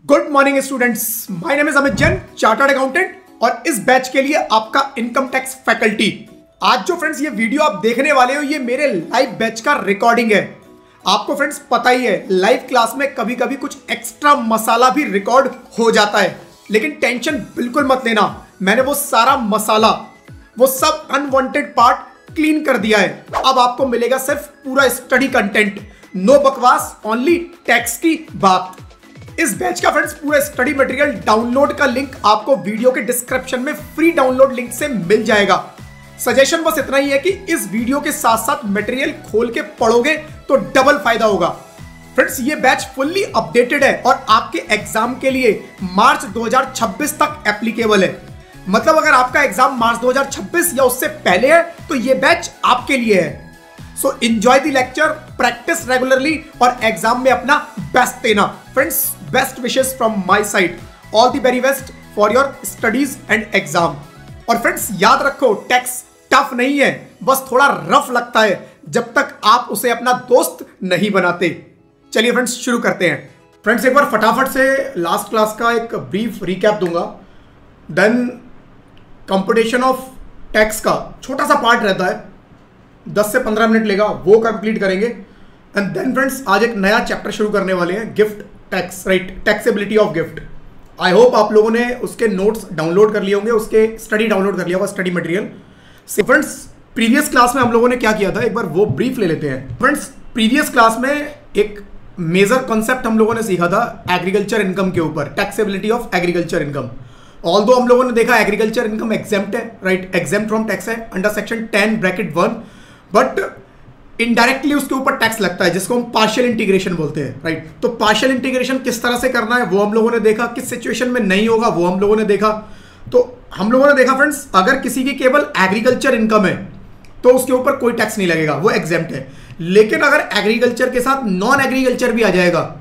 Good morning students, my name is Amit Jain, chartered accountant और इस batch के लिए आपका इनकम टैक्स फैकल्टी। आज जो फ्रेंड्स ये वीडियो आप देखने वाले हो ये मेरे लाइव बैच का रिकॉर्डिंग है। आपको फ्रेंड्स पता ही है लाइव क्लास में कभी कभी कुछ एक्स्ट्रा मसाला भी रिकॉर्ड हो जाता है, लेकिन टेंशन बिल्कुल मत लेना। मैंने वो सारा मसाला, वो सब अनवांटेड पार्ट क्लीन कर दिया है। अब आपको मिलेगा सिर्फ पूरा स्टडी कंटेंट, नो बकवास, ओनली टैक्स की बात। इस बैच का फ्रेंड्स पूरा स्टडी मटेरियल डाउनलोड का लिंक आपको वीडियो के डिस्क्रिप्शन में फ्री डाउनलोड लिंक से मिल जाएगा। सजेशन बस इतना ही है कि इस वीडियो के साथ साथ मटेरियल खोल के पढ़ोगे तो डबल फायदा होगा। फ्रेंड्स ये बैच फुल्ली अपडेटेड है और आपके एग्जाम के लिए मार्च 2026 तक एप्लीकेबल है। मतलब अगर आपका एग्जाम मार्च 2026 या उससे पहले है तो ये बैच आपके लिए है। So enjoy the lecture, practice regularly और एग्जाम में अपना बेस्ट देना। Friends best wishes from my side, all the very best for your studies and exam. और फ्रेंड्स याद रखो टैक्स टफ नहीं है, बस थोड़ा रफ लगता है जब तक आप उसे अपना दोस्त नहीं बनाते। चलिए फ्रेंड्स शुरू करते हैं। फ्रेंड्स एक बार फटाफट से लास्ट क्लास का एक ब्रीफ रिकैप दूंगा, देन कंप्यूटेशन ऑफ टैक्स का छोटा सा पार्ट रहता है, 10 से 15 मिनट लेगा, वो कंप्लीट करेंगे। एंड देन फ्रेंड्स आज एक नया चैप्टर शुरू करने वाले हैं, gift tax, right, taxability of gift. I hope आप लोगों ने उसके नोट्स डाउनलोड कर लिए होंगे, उसके स्टडी डाउनलोड कर लिया होगा, study material. Friends previous class में हम लोगों ने क्या किया था, एक बार वो ब्रीफ ले लेते हैं। फ्रेंड्स प्रीवियस क्लास में एक मेजर कॉन्सेप्ट हम लोगों ने सीखा था एग्रीकल्चर इनकम के ऊपर, taxability of agriculture income. Although हम लोगों ने देखा एग्रीकल्चर इनकम एग्जेम्प्ट है, राइट, एग्जेम्प्ट फ्रॉम टैक्स है अंडर सेक्शन 10(1), बट इनडायरेक्टली उसके ऊपर टैक्स लगता है जिसको हम पार्शियल इंटीग्रेशन बोलते हैं, राइट। तो पार्शियल इंटीग्रेशन किस तरह से करना है वो हम लोगों ने देखा, किस सिचुएशन में नहीं होगा वो हम लोगों ने देखा। तो हम लोगों ने देखा फ्रेंड्स अगर किसी की केवल एग्रीकल्चर इनकम है तो उसके ऊपर कोई टैक्स नहीं लगेगा, वो एग्जेम्प्ट है। लेकिन अगर एग्रीकल्चर के साथ नॉन एग्रीकल्चर भी आ जाएगा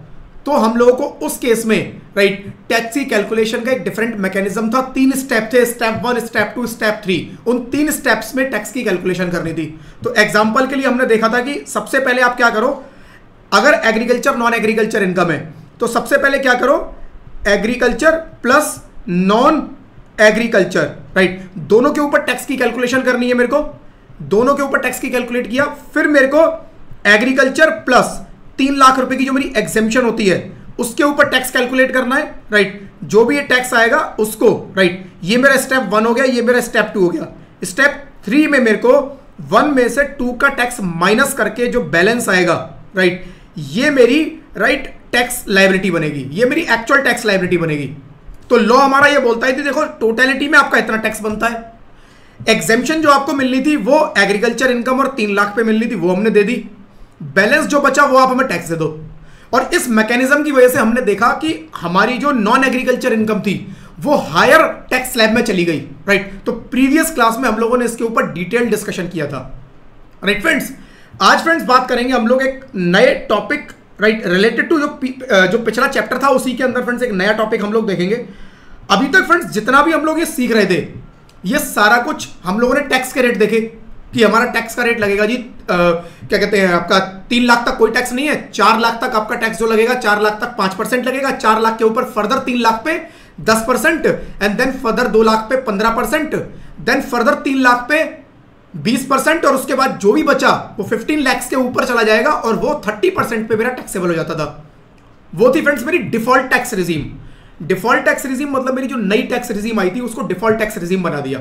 तो हम लोगों को उस केस में, राइट, टैक्स की कैलकुलेशन का एक डिफरेंट मैकेनिज्म था। 3 स्टेप थे, स्टेप 1, स्टेप 2, स्टेप 3। उन 3 स्टेप्स में टैक्स की कैलकुलेशन करनी थी। तो एग्जांपल के लिए हमने देखा था कि सबसे पहले आप क्या करो, अगर एग्रीकल्चर नॉन एग्रीकल्चर इनकम है तो सबसे पहले क्या करो, agriculture plus non agriculture, right, दोनों के ऊपर टैक्स की कैलकुलेशन करनी है मेरे को। दोनों के ऊपर टैक्स की कैलकुलेट किया, फिर मेरे को एग्रीकल्चर प्लस 3 लाख रुपए की जो मेरी एग्जेम्पशन होती है उसके ऊपर टैक्स कैलकुलेट करना है, राइट। जो भी ये टैक्स आएगा उसको, राइट, ये मेरा स्टेप 1 हो गया, ये मेरा स्टेप 2 हो गया। स्टेप 3 में मेरे को 1 में से 2 का टैक्स माइनस करके जो बैलेंस आएगा, राइट, ये मेरी, राइट, टैक्स लायबिलिटी बनेगी, ये मेरी एक्चुअल टैक्स लायबिलिटी बनेगी। तो लॉ हमारा ये बोलता है कि देखो टोटलिटी में आपका इतना टैक्स बनता है। एग्जेम्पशन जो आपको मिलनी थी वो एग्रीकल्चर इनकम और 3 लाख पे मिलनी थी, वो हमने दे दी। बैलेंस जो बचा वो आप हमें टैक्स दे दो। और इस मैकेनिज्म की वजह से हमने देखा कि हमारी जो नॉन एग्रीकल्चर इनकम थी वो हायर टैक्स स्लैब में चली गई, राइट। तो प्रीवियस क्लास में हम लोगों ने इसके ऊपर डिटेल डिस्कशन किया था, राइट। फ्रेंड्स आज फ्रेंड्स बात करेंगे हम लोग एक नए टॉपिक, राइट, रिलेटेड टू जो पिछला चैप्टर था उसी के अंदर फ्रेंड्स एक नया टॉपिक हम लोग देखेंगे। अभी तक फ्रेंड्स जितना भी हम लोग ये सीख रहे थे ये सारा कुछ हम लोगों ने टैक्स के रेट देखे कि हमारा टैक्स का रेट लगेगा जी क्या कहते हैं, आपका 3 लाख तक कोई टैक्स नहीं है, 4 लाख तक आपका टैक्स जो लगेगा, 4 लाख तक 5% लगेगा, 4 लाख के ऊपर फर्दर 3 लाख पे 10%, एंड देन फर्दर 2 लाख पे 15%, देन फर्दर 3 लाख पे 20%, और उसके बाद जो भी बचा वो 15 लाख के ऊपर चला जाएगा और वो 30% पे मेरा टैक्सेबल हो जाता था। वो थी फ्रेंड्स मेरी default tax regime. Default tax regime मतलब मेरी जो नई टैक्स रिजीम आई थी उसको डिफॉल्ट टैक्स रिजीम बना दिया।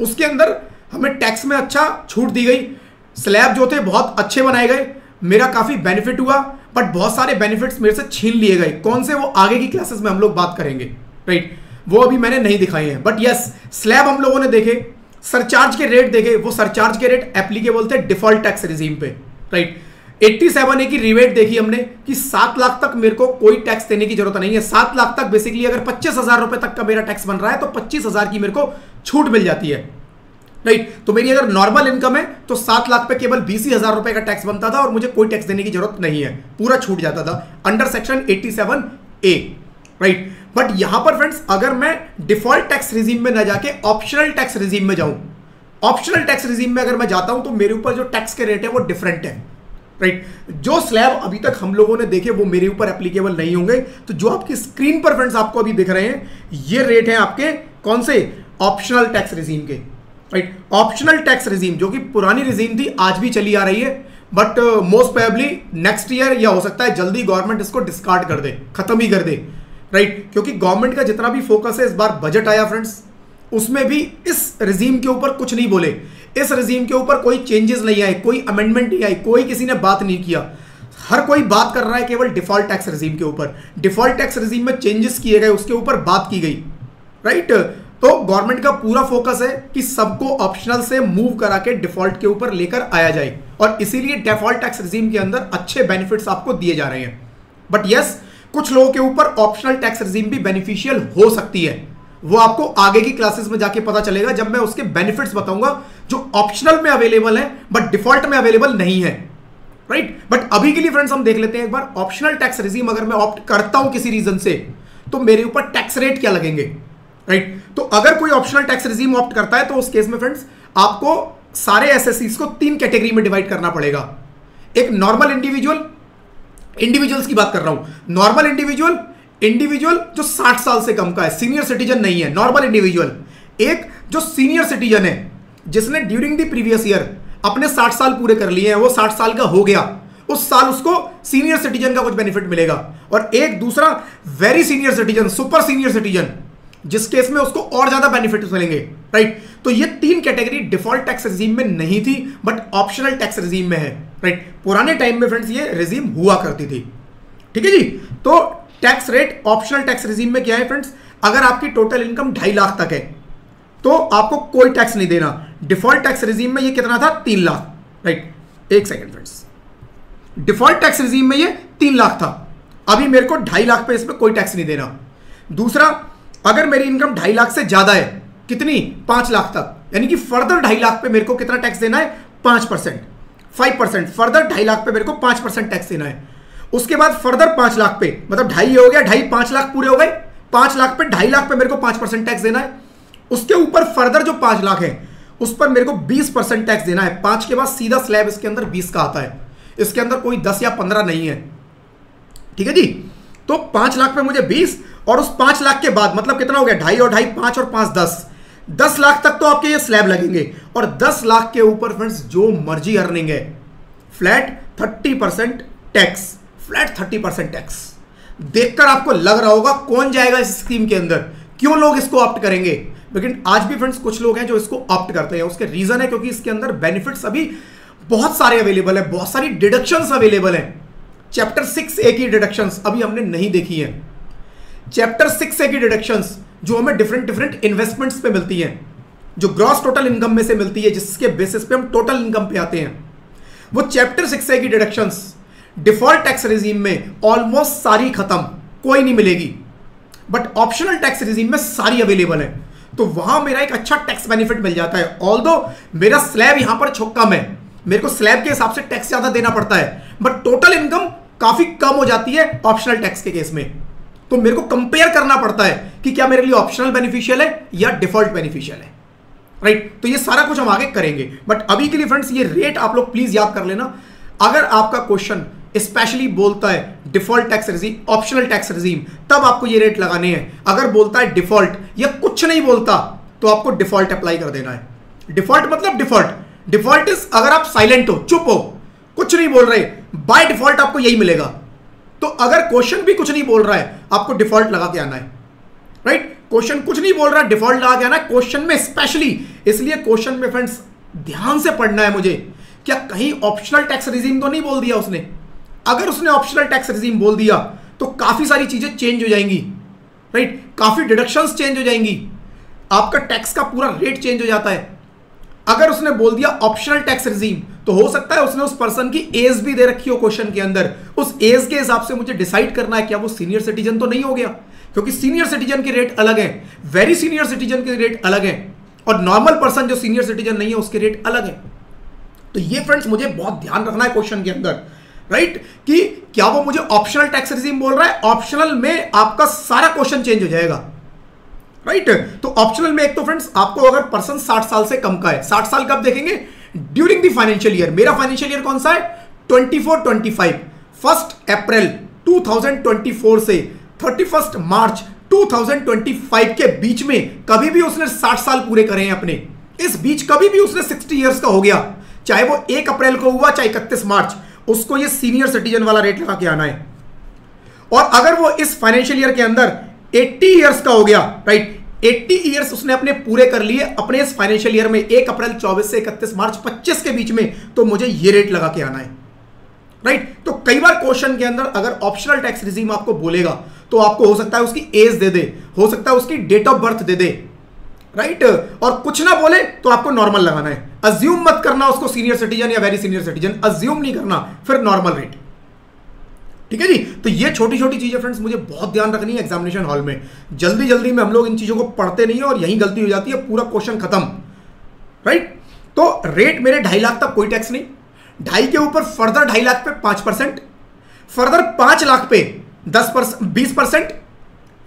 उसके अंदर हमें टैक्स में अच्छा छूट दी गई, स्लैब जो थे बहुत अच्छे बनाए गए, मेरा काफी बेनिफिट हुआ, बट बहुत सारे बेनिफिट्स मेरे से छीन लिए गए। कौन से, वो आगे की क्लासेस में हम लोग बात करेंगे, राइट, वो अभी मैंने नहीं दिखाए हैं। बट यस, स्लैब हम लोगों ने देखे, सरचार्ज के रेट देखे, वो सरचार्ज के रेट एप्लीकेबल थे डिफॉल्ट टैक्स रिजीम पे, राइट। 87A की रिबेट देखी हमने कि 7 लाख तक मेरे को कोई टैक्स देने की जरूरत नहीं है। 7 लाख तक बेसिकली अगर 25,000 रुपए तक का मेरा टैक्स बन रहा है तो 25,000 की मेरे को छूट मिल जाती है, राइट। तो मेरी अगर नॉर्मल इनकम है तो 7 लाख पे केवल 20,000 रुपए का टैक्स बनता था और मुझे कोई टैक्स देने की जरूरत नहीं है, पूरा छूट जाता था under section 87A, right. But यहां पर फ्रेंड्स अगर मैं डिफॉल्ट टैक्स रिजीम में ना जाके ऑप्शनल टैक्स रिजीम में जाऊं, ऑप्शनल टैक्स रिजीम में अगर मैं जाता हूं तो मेरे ऊपर जो टैक्स के रेट है वो डिफरेंट है। राइट। जो स्लैब अभी तक हम लोगों ने देखे वो मेरे ऊपर एप्लीकेबल नहीं होंगे। तो जो आपकी स्क्रीन पर फ्रेंड्स आपको अभी दिख रहे हैं, ये रेट है आपके कौन से, ऑप्शनल टैक्स रिजीम के, राइट। ऑप्शनल टैक्स रिजीम जो कि पुरानी रिजीम थी, आज भी चली आ रही है, but most probably next year या हो सकता है जल्दी गवर्नमेंट इसको डिस्कार्ड कर दे, खत्म ही कर दे, राइट। क्योंकि गवर्नमेंट का जितना भी फोकस है, इस बार बजट आया फ्रेंड्स, उसमें भी इस रिजीम के ऊपर कुछ नहीं बोले, इस रिजीम के ऊपर कोई चेंजेस नहीं आए, कोई अमेंडमेंट नहीं आई, कोई किसी ने बात नहीं किया। हर कोई बात कर रहा है केवल डिफॉल्ट टैक्स रिजीम के ऊपर। डिफॉल्ट टैक्स रिजीम में चेंजेस किए गए, उसके ऊपर बात की गई, राइट। तो गवर्नमेंट का पूरा फोकस है कि सबको ऑप्शनल से मूव करा के डिफॉल्ट के ऊपर लेकर आया जाए, और इसीलिए डिफॉल्ट टैक्स रिजीम के अंदर अच्छे बेनिफिट्स आपको दिए जा रहे हैं। बट यस, कुछ लोगों के ऊपर ऑप्शनल टैक्स रिजीम भी बेनिफिशियल हो सकती है, वो आपको आगे की क्लासेस में जाके पता चलेगा जब मैं उसके बेनिफिट्स बताऊंगा जो ऑप्शनल में अवेलेबल है बट डिफॉल्ट में अवेलेबल नहीं है, राइट। बट अभी के लिए फ्रेंड्स हम देख लेते हैं एक बार, ऑप्शनल टैक्स रिजीम अगर मैं ऑप्ट करता हूं किसी रीजन से, तो मेरे ऊपर टैक्स रेट क्या लगेंगे, राइट। तो अगर कोई ऑप्शनल टैक्स रिजीम ऑप्ट करता है तो उस केस में फ्रेंड्स आपको सारे एसएससीज को 3 कैटेगरी में डिवाइड करना पड़ेगा। एक नॉर्मल इंडिविजुअल्स की बात कर रहा हूं, नॉर्मल इंडिविजुअल जो 60 साल से कम का है, सीनियर सिटीजन नहीं है, नॉर्मल इंडिविजुअल। एक जो सीनियर सिटीजन है, जिसने ड्यूरिंग द प्रीवियस ईयर अपने 60 साल पूरे कर लिए हैं, वो 60 साल का हो गया, उस साल उसको सीनियर सिटीजन का कुछ बेनिफिट मिलेगा। और एक दूसरा very senior citizen, super senior citizen, जिस केस में उसको और ज्यादा बेनिफिट्स मिलेंगे, राइट। तो ये 3 कैटेगरी डिफॉल्ट टैक्स रिजीम में नहीं थी बट ऑप्शनल टैक्स रिजीम में है, राइट। पुराने टाइम में फ्रेंड्स ये रिजीम हुआ करती थी, ठीक है जी। तो tax rate optional tax regime में क्या है फ्रेंड्स, अगर आपकी टोटल इनकम 2.5 लाख तक है तो आपको कोई टैक्स नहीं देना। डिफॉल्ट टैक्स रिजीम में ये कितना था, 3 लाख, राइट। एक second friends, default tax regime में ये 3 लाख था, अभी मेरे को 2.5 लाख पे इसमें कोई टैक्स नहीं देना। दूसरा, अगर मेरी इनकम 2.5 लाख से ज्यादा है, कितनी, 5 लाख तक, यानी कि फर्दर 2.5 लाख पे मेरे को कितना टैक्स देना है, 5%, फर्दर 2.5 लाख पे मेरे को 5% टैक्स देना है। उसके बाद फर्दर 5 लाख पे, मतलब 2.5 हो गया, 2.5 5 लाख पूरे हो गए, 5 लाख पे 2.5 लाख पे मेरे को 5% टैक्स देना है। उसके ऊपर फर्दर जो 5 लाख है उस पर मेरे को 20% टैक्स देना है। 5 के बाद सीधा स्लैब इसके अंदर 20 का आता है, इसके अंदर कोई 10 या 15 नहीं है, ठीक है जी। तो 5 लाख पे मुझे 20, और उस 5 लाख के बाद मतलब कितना हो गया, 2.5 और 2.5 5 और 5 10 लाख तक तो आपके ये स्लैब लगेंगे। और 10 लाख के ऊपर फ्रेंड्स जो मर्जी अर्निंग है, फ्लैट 30% टैक्स, फ्लैट 30% टैक्स। देखकर आपको लग रहा होगा कौन जाएगा इस स्कीम के अंदर, क्यों लोग इसको ऑप्ट करेंगे। लेकिन आज भी फ्रेंड्स कुछ लोग हैं जो इसको ऑप्ट करते हैं, उसके रीजन है क्योंकि इसके अंदर बेनिफिट्स अभी बहुत सारे अवेलेबल है, बहुत सारी डिडक्शंस अवेलेबल है। चैप्टर 6A की डिडक्शंस अभी हमने नहीं देखी है। चैप्टर 6A की डिडक्शंस जो हमें डिफरेंट इन्वेस्टमेंट्स पे मिलती हैं, जो ग्रॉस टोटल इनकम में से मिलती है, जिसके बेसिस पे हम टोटल इनकम पे आते हैं, वो चैप्टर 6A की डिडक्शंस डिफॉल्ट टैक्स रिजीम में ऑलमोस्ट सारी खत्म, कोई नहीं मिलेगी। बट ऑप्शनल टैक्स रिजीम में सारी अवेलेबल है, तो वहां मेरा एक अच्छा टैक्स बेनिफिट मिल जाता है। ऑल्दो मेरा स्लैब यहां पर कम है, मेरे को स्लैब के हिसाब से टैक्स ज्यादा देना पड़ता है, बट टोटल इनकम काफी कम हो जाती है ऑप्शनल टैक्स के केस में। तो मेरे को कंपेयर करना पड़ता है कि क्या मेरे लिए ऑप्शनल बेनिफिशियल है या डिफॉल्ट बेनिफिशियल है, राइट। तो ये सारा कुछ हम आगे करेंगे, बट अभी के लिए फ्रेंड्स ये रेट आप लोग प्लीज याद कर लेना। अगर आपका क्वेश्चन स्पेशली बोलता है default tax regime, optional tax regime, तब आपको ये रेट लगाने हैं। अगर बोलता है डिफॉल्ट या कुछ नहीं बोलता तो आपको डिफॉल्ट अप्लाई कर देना है। डिफॉल्ट मतलब डिफॉल्ट इज अगर आप साइलेंट हो, चुप हो, कुछ नहीं बोल रहे, बाय डिफॉल्ट आपको यही मिलेगा। तो अगर क्वेश्चन भी कुछ नहीं बोल रहा है, आपको डिफॉल्ट लगा के आना है, राइट। क्वेश्चन कुछ नहीं बोल रहा है, डिफॉल्ट लगा के आना है क्वेश्चन में स्पेशली। इसलिए क्वेश्चन में फ्रेंड्स ध्यान से पढ़ना है मुझे, क्या कहीं ऑप्शनल टैक्स रिजीम तो नहीं बोल दिया उसने। अगर उसने ऑप्शनल टैक्स रिजीम बोल दिया तो काफी सारी चीजें चेंज हो जाएंगी, राइट। काफी डिडक्शंस चेंज हो जाएंगी, आपका टैक्स का पूरा रेट चेंज हो जाता है। अगर उसने बोल दिया ऑप्शनल टैक्स रिजीम, तो हो सकता है उसने उस पर्सन की एज भी दे रखी हो क्वेश्चन के अंदर, उस एज के हिसाब से मुझे डिसाइड करना है क्या वो सीनियर सिटीजन तो नहीं हो गया, क्योंकि सीनियर सिटीजन के रेट अलग हैं, वेरी सीनियर सिटीजन के रेट अलग हैं, और नॉर्मल पर्सन जो सीनियर सिटीजन नहीं है उसके रेट अलग है। तो ये फ्रेंड्स मुझे बहुत ध्यान रखना है क्वेश्चन के अंदर, राइट, कि क्या वो मुझे ऑप्शनल टैक्स रिजीम बोल रहा है, ऑप्शनल में आपका सारा क्वेश्चन चेंज हो जाएगा, राइट। तो ऑप्शनल में एक तो फ्रेंड्स आपको अगर पर्सन 60 साल से कम का है, 60 साल कब देखेंगे, ड्यूरिंग द फाइनेंशियल ईयर। मेरा फाइनेंशियल ईयर कौन सा है, 24-25 1 अप्रैल 2024 से 31 मार्च 2025 के बीच में कभी भी उसने 60 साल पूरे करे हैं अपने, इस बीच कभी भी उसने 60 इयर्स का हो गया, चाहे वो 1 अप्रैल को हुआ चाहे 31 मार्च, उसको ये सीनियर सिटीजन वाला रेट लगा के आना है। और अगर वो इस फाइनेंशियल ईयर के अंदर 80 इयर्स का हो गया, राइट, 80 इयर्स उसने अपने पूरे कर लिए अपने इस फाइनेंशियल ईयर में 1 अप्रैल 24 से 31 मार्च 25 के बीच में, तो मुझे ये रेट लगा के आना है, राइट। तो कई बार क्वेश्चन के अंदर अगर ऑप्शनल टैक्स रिजीम आपको बोलेगा तो आपको हो सकता है उसकी एज दे दे, हो सकता है उसकी डेट ऑफ बर्थ दे दे, राइट, और कुछ ना बोले तो आपको नॉर्मल लगाना है। अज्यूम मत करना उसको सीनियर सिटीजन या वेरी सीनियर सिटीजन, अज्यूम नहीं करना, फिर नॉर्मल रेट, ठीक है जी। तो ये छोटी छोटी चीजें फ्रेंड्स मुझे बहुत ध्यान रखनी है एग्जामिनेशन हॉल में। जल्दी जल्दी में हम लोग इन चीजों को पढ़ते नहीं है और यही गलती हो जाती है, पूरा क्वेश्चन खत्म, राइट। तो रेट मेरे 2.5 लाख तक कोई टैक्स नहीं, 2.5 के ऊपर फर्दर 2.5 लाख पे 5%, फर्दर 5 लाख पे 20%,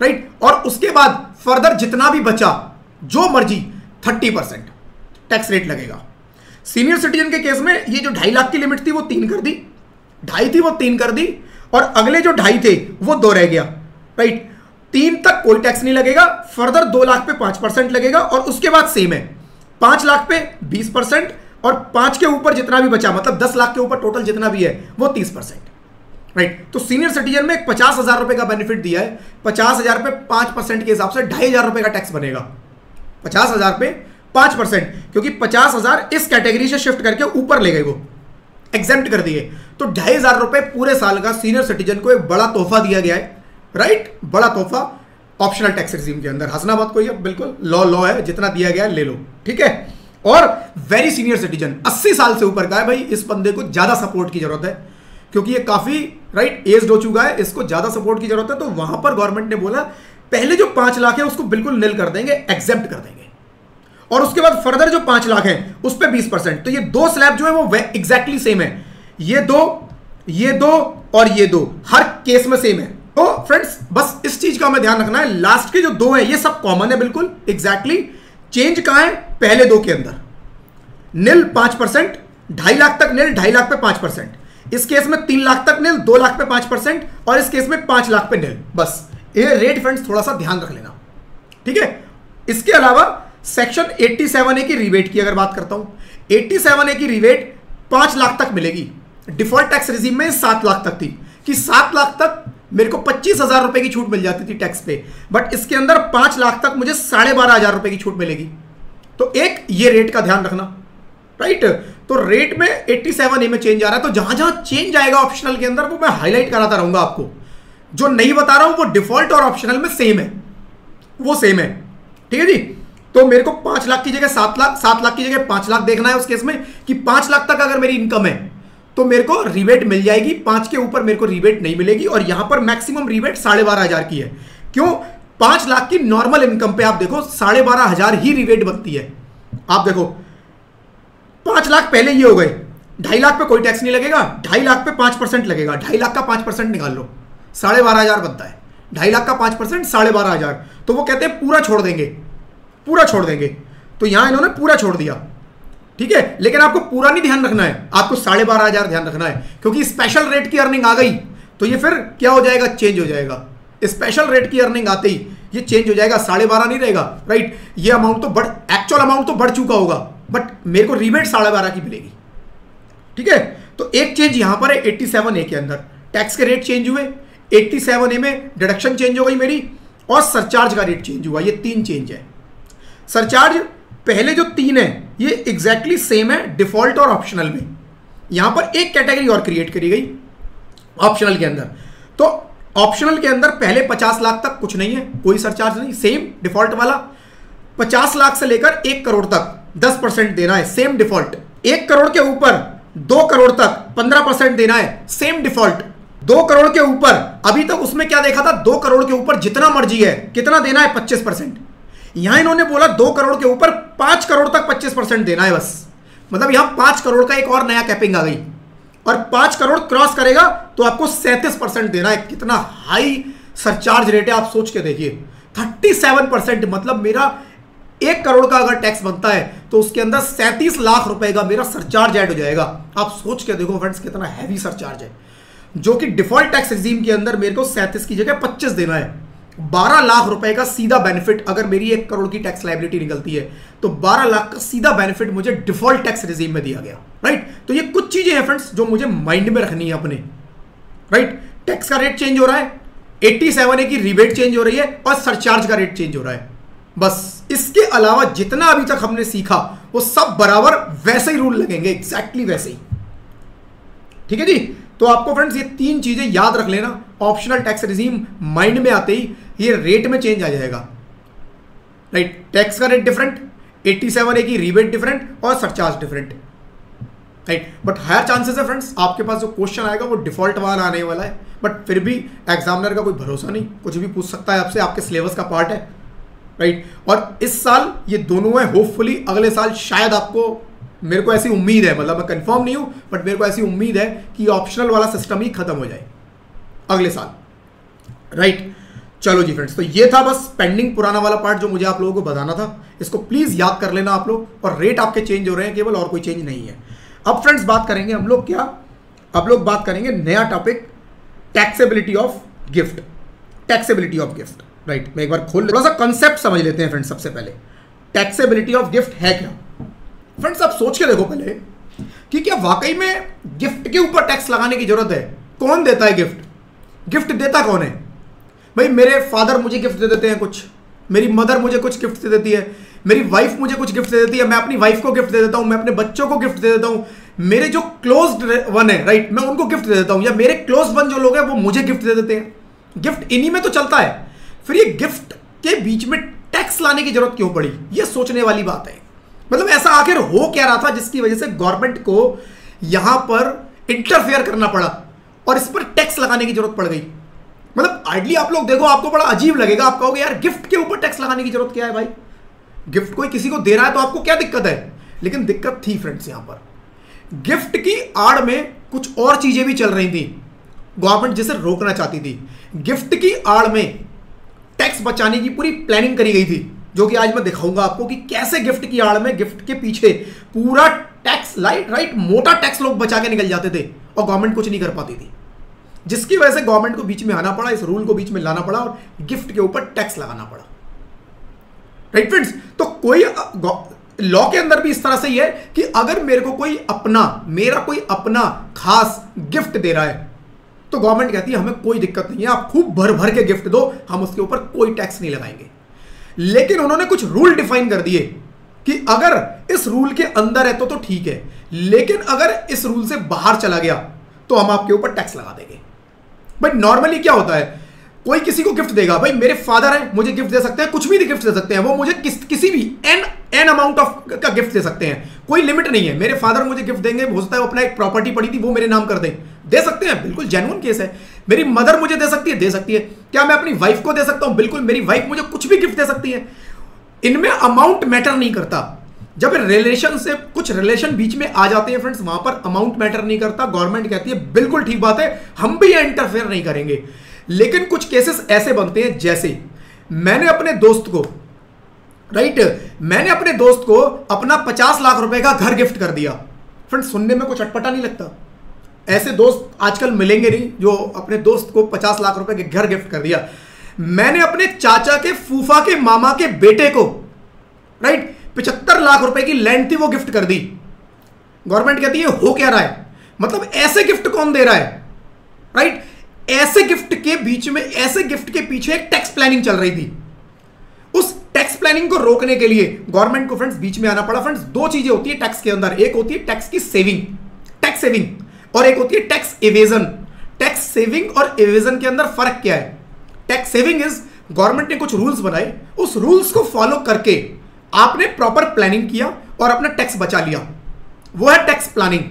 राइट, और उसके बाद फर्दर जितना भी बचा जो मर्जी 30% टैक्स रेट लगेगा। सीनियर सिटीजन के केस में ये जो 2.5 लाख की लिमिट थी वो 3 कर दी, 2.5 थी वो 3 कर दी, और अगले जो 2.5 थे वो 2 रह गया, राइट। 3 तक कोई टैक्स नहीं लगेगा, फर्दर 2 लाख पे 5% लगेगा, और उसके बाद सेम है 5 लाख पे 20%, और 5 के ऊपर जितना भी बचा, मतलब 10 लाख के ऊपर टोटल जितना भी है वो 30%, राइट। तो सीनियर सिटीजन में 50,000 रुपए का बेनिफिट दिया है, 50,000 पे 5% के हिसाब से 2,500 रुपए का टैक्स बनेगा, 50,000 पे 5%, क्योंकि 50,000 इस कैटेगरी से शिफ्ट करके ऊपर ले गए, वो एग्जेम्प्ट कर दिए, तो 2,500 रुपए पूरे साल का सीनियर सिटीजन को एक बड़ा तोहफा दिया गया है, राइट, बड़ा तोहफा ऑप्शनल टैक्स रिजीम के अंदर। हंसना बात कोई है, बिल्कुल लॉ है, जितना दिया गया है ले लो, ठीक है। और वेरी सीनियर सिटीजन 80 साल से ऊपर का है, भाई इस बंदे को ज्यादा सपोर्ट की जरूरत है, क्योंकि ये काफी राइट एज्ड हो चुका है, इसको ज्यादा सपोर्ट की जरूरत है। तो वहां पर गवर्नमेंट ने बोला पहले जो 5 लाख है उसको बिल्कुल निल कर देंगे, एग्जेप्ट कर देंगे, और उसके बाद फर्दर जो 5 लाख है उस पर 20%। तो ये 2 स्लैब जो है वो एग्जैक्टली सेम है, ये दो और ये 2 हर केस में सेम है। तो फ्रेंड्स बस इस चीज का हमें ध्यान रखना है, लास्ट के जो 2 है ये सब कॉमन है बिल्कुल एग्जैक्टली, चेंज कहां है पहले 2 के अंदर, निल 5%, 2.5 लाख तक निल, 2.5 लाख पे 5%, इस केस में 3 लाख तक निल, 2 लाख पे 5%, और इस केस में 5 लाख पे निल। बस ये रेट फ्रेंड्स थोड़ा सा ध्यान रख लेना, ठीक है। इसके अलावा सेक्शन 87A की रिबेट की अगर बात करता हूं, 87A की रिबेट 5 लाख तक मिलेगी, डिफॉल्ट टैक्स रिजीम में 7 लाख तक थी, कि 7 लाख तक मेरे को 25,000 रुपए की छूट मिल जाती थी टैक्स पे, बट इसके अंदर 5 लाख तक मुझे 12,500 रुपए की छूट मिलेगी। तो एक ये रेट का ध्यान रखना, राइट। तो रेट में 87A में चेंज आ रहा है, तो जहां जहां चेंज आएगा ऑप्शनल के अंदर वो मैं हाईलाइट कराता रहूंगा आपको, जो नहीं बता रहा हूं वो डिफॉल्ट और ऑप्शनल में सेम है, वो सेम है, ठीक है जी। तो मेरे को 5 लाख की जगह 7 लाख, 7 लाख की जगह 5 लाख देखना है उस केस में, कि 5 लाख तक अगर मेरी इनकम है तो मेरे को रिबेट मिल जाएगी, 5 के ऊपर मेरे को रिबेट नहीं मिलेगी, और यहां पर मैक्सिमम रिबेट 12,500 की है। क्यों? 5 लाख की नॉर्मल इनकम पे आप देखो 12,500 ही रिबेट बनती है। आप देखो 5 लाख पहले ये हो गए, 2.5 लाख पे कोई टैक्स नहीं लगेगा, 2.5 लाख पे 5% लगेगा, 2.5 लाख का 5% निकाल लो, 12,500 बनता है, 2.5 लाख का 5% 12,500, तो वो कहते हैं पूरा छोड़ देंगे, पूरा छोड़ देंगे, तो यहां इन्होंने पूरा छोड़ दिया, ठीक है। लेकिन आपको पूरा नहीं ध्यान रखना है, आपको 12,500 ध्यान रखना है, क्योंकि स्पेशल रेट की अर्निंग आ गई तो ये फिर क्या हो जाएगा, चेंज हो जाएगा। स्पेशल रेट की अर्निंग आते ही ये चेंज हो जाएगा, 12,500 नहीं रहेगा, राइट। ये अमाउंट तो एक्चुअल अमाउंट तो बढ़ चुका होगा, बट मेरे को रिबेट 12,500 की मिलेगी, ठीक है। तो एक चेंज यहां पर है 87A के अंदर, टैक्स के रेट चेंज हुए, 87A में डिडक्शन चेंज हो गई मेरी, और सरचार्ज का रेट चेंज हुआ, ये 3 चेंज है। सरचार्ज पहले जो 3 है ये एग्जैक्टली सेम है डिफॉल्ट और ऑप्शनल में, यहां पर एक कैटेगरी और क्रिएट करी गई ऑप्शनल के अंदर। तो ऑप्शनल के अंदर पहले 50 लाख तक कुछ नहीं है, कोई सरचार्ज नहीं, सेम डिफॉल्ट वाला। 50 लाख से लेकर 1 करोड़ तक 10% देना है, सेम डिफॉल्ट। 1 करोड़ के ऊपर 2 करोड़ तक 15% देना है, सेम डिफॉल्ट। 2 करोड़ के ऊपर अभी तक उसमें क्या देखा था, 2 करोड़ के ऊपर जितना मर्जी है, कितना देना है, 25%। यहां इन्होंने बोला 2 करोड़ के ऊपर 5 करोड़ तक 25% देना है बस, मतलब यहां 5 करोड़ का एक और नया कैपिंग आ गई, और 5 करोड़ क्रॉस करेगा तो आपको 37% देना है। कितना हाई सरचार्ज रेट है आप सोच के देखिए, 37%, मतलब मेरा 1 करोड़ का अगर टैक्स बनता है तो उसके अंदर 37 लाख रुपए का मेरा सरचार्ज ऐड हो जाएगा। आप सोच के देखो फ्रेंड्स कितना हैवी सरचार्ज है, जो कि डिफॉल्ट टैक्स रिजीम के अंदर मेरे को 37 की जगह 25 देना है। 12 लाख रुपए का सीधा बेनिफिट, अगर मेरी 1 करोड़ की टैक्स लायबिलिटी निकलती है तो 12 लाख का सीधा बेनिफिट मुझे डिफॉल्ट टैक्स रिजीम में दिया गया, राइट। तो ये कुछ चीजें हैं फ्रेंड्स जो मुझे माइंड में रखनी है अपने, राइट। टैक्स का रेट चेंज हो रहा है, 87A की रिबेट चेंज हो रही है और सरचार्ज का रेट चेंज हो रहा है, बस। इसके अलावा जितना अभी तक हमने सीखा वो सब बराबर वैसे ही रूल लगेंगे, एग्जैक्टली वैसे ही, ठीक है जी। तो आपको फ्रेंड्स ये 3 चीजें याद रख लेना। ऑप्शनल टैक्स रिजीम माइंड में आते ही ये रेट में चेंज आ जाएगा, राइट। टैक्स का रेट डिफरेंट, 87A की रिबेट डिफरेंट और surcharge different, right. But higher chances है फ्रेंड्स आपके पास जो क्वेश्चन आएगा वो डिफॉल्ट वाला आने वाला है, बट फिर भी एग्जामिनर का कोई भरोसा नहीं, कुछ भी पूछ सकता है आपसे, आपके सिलेबस का पार्ट है, राइट। और इस साल ये दोनों है, होपफुली अगले साल शायद आपको, मेरे को ऐसी उम्मीद है, मतलब मैं कंफर्म नहीं हूं बट मेरे को ऐसी उम्मीद है कि ऑप्शनल वाला सिस्टम ही खत्म हो जाए अगले साल, राइट। चलो जी फ्रेंड्स, तो ये था बस पेंडिंग पुराना वाला पार्ट जो मुझे आप लोगों को बताना था। इसको प्लीज याद कर लेना आप लोग, और रेट आपके चेंज हो रहे हैं केवल, और कोई चेंज नहीं है। अब फ्रेंड्स बात करेंगे हम लोग क्या, अब लोग बात करेंगे नया topic, taxability of gift. Taxability of gift, right. मैं एक बार खोल, थोड़ा सा कंसेप्ट समझ लेते हैं फ्रेंड्स। सबसे पहले टैक्सेबिलिटी ऑफ गिफ्ट है क्या फ्रेंड्स, आप सोच के देखो पहले कि क्या वाकई में गिफ्ट के ऊपर टैक्स लगाने की जरूरत है। कौन देता है गिफ्ट, गिफ्ट देता कौन है भाई? मेरे फादर मुझे गिफ्ट दे देते हैं कुछ, मेरी मदर मुझे कुछ गिफ्ट दे देती है, मेरी वाइफ मुझे कुछ गिफ्ट दे देती है, मैं अपनी वाइफ को गिफ्ट दे देता हूं, मैं अपने बच्चों को गिफ्ट दे देता हूं, मेरे जो क्लोज्ड वन है, राइट, मैं उनको गिफ्ट दे देता हूं, या मेरे क्लोज वन जो लोग हैं वो मुझे गिफ्ट दे देते हैं। गिफ्ट इन्हीं में तो चलता है। फिर ये गिफ्ट के बीच में टैक्स लाने की जरूरत क्यों पड़ी, ये सोचने वाली बात है। मतलब ऐसा आखिर हो क्या रहा था जिसकी वजह से गवर्नमेंट को यहां पर इंटरफेयर करना पड़ा और इस पर टैक्स लगाने की जरूरत पड़ गई। मतलब आइडली आप लोग देखो, आपको बड़ा अजीब लगेगा, आप कहोगे यार गिफ्ट के ऊपर टैक्स लगाने की जरूरत क्या है भाई? गिफ्ट कोई किसी को दे रहा है तो आपको क्या दिक्कत है? लेकिन दिक्कत थी फ्रेंड्स, यहां पर गिफ्ट की आड़ में कुछ और चीजें भी चल रही थी, गवर्नमेंट जिसे रोकना चाहती थी। गिफ्ट की आड़ में टैक्स बचाने की पूरी प्लानिंग करी गई थी, जो कि आज मैं दिखाऊंगा आपको कि कैसे गिफ्ट की आड़ में, गिफ्ट के पीछे पूरा टैक्स राइट मोटा टैक्स लोग बचा के निकल जाते थे और गवर्नमेंट कुछ नहीं कर पाती थी, जिसकी वजह से गवर्नमेंट को बीच में आना पड़ा, इस रूल को बीच में लाना पड़ा और गिफ्ट के ऊपर टैक्स लगाना पड़ा, राइट फ्रेंड्स। तो कोई लॉ के अंदर भी इस तरह से ही है कि अगर मेरे को मेरा कोई अपना खास गिफ्ट दे रहा है तो गवर्नमेंट कहती है हमें कोई दिक्कत नहीं है, आप खूब भर भर के गिफ्ट दो, हम उसके ऊपर कोई टैक्स नहीं लगाएंगे। लेकिन उन्होंने कुछ रूल डिफाइन कर दिए कि अगर इस रूल के अंदर है तो ठीक है, लेकिन अगर इस रूल से बाहर चला गया तो हम आपके ऊपर टैक्स लगा देंगे। भाई नॉर्मली क्या होता है, कोई किसी को गिफ्ट देगा, भाई मेरे फादर हैं मुझे गिफ्ट दे सकते हैं, कुछ भी गिफ्ट दे सकते हैं, वो मुझे किसी भी एन अमाउंट ऑफ का गिफ्ट दे सकते हैं, कोई लिमिट नहीं है। मेरे फादर मुझे गिफ्ट देंगे, हो सकता है अपना एक प्रॉपर्टी पड़ी थी वो मेरे नाम कर दें, दे सकते हैं, बिल्कुल जेन्युइन केस है। मेरी मदर मुझे दे सकती है, दे सकती है। क्या मैं अपनी वाइफ को दे सकता हूं? बिल्कुल, मेरी वाइफ मुझे कुछ भी गिफ्ट दे सकती है। इनमें अमाउंट मैटर नहीं करता। जब रिलेशन से कुछ रिलेशन बीच में आ जाते हैं फ्रेंड्स, वहां पर अमाउंट मैटर नहीं करता। गवर्नमेंट कहती है बिल्कुल ठीक बात है, हम भी ये इंटरफेयर नहीं करेंगे। लेकिन कुछ केसेस ऐसे बनते हैं, जैसे मैंने अपने दोस्त को अपना 50 लाख रुपए का घर गिफ्ट कर दिया। फ्रेंड्स सुनने में कुछ अटपटा नहीं लगता? ऐसे दोस्त आजकल मिलेंगे नहीं जो अपने दोस्त को 50 लाख रुपए के घर गिफ्ट कर दिया। मैंने अपने चाचा के फूफा के मामा के बेटे को 75 लाख रुपए की लैंड थी वो गिफ्ट कर दी। गवर्नमेंट कहती है हो क्या रहा है, मतलब ऐसे गिफ्ट कौन दे रहा है, राइट? ऐसे गिफ्ट के बीच में, ऐसे गिफ्ट के पीछे एक टैक्स प्लानिंग चल रही थी। उस टैक्स प्लानिंग को रोकने के लिए गवर्नमेंट को फ्रेंड्स बीच में आना पड़ा। फ्रेंड्स दो चीजें होती है टैक्स के अंदर, एक होती है टैक्स की सेविंग, टैक्स सेविंग, और एक होती है टैक्स इवेजन। टैक्स सेविंग और इवेजन के अंदर फर्क क्या है? टैक्स सेविंग इज गवर्नमेंट ने कुछ रूल्स बनाए, उस रूल्स को फॉलो करके आपने प्रॉपर प्लानिंग किया और अपना टैक्स बचा लिया, वो है टैक्स प्लानिंग।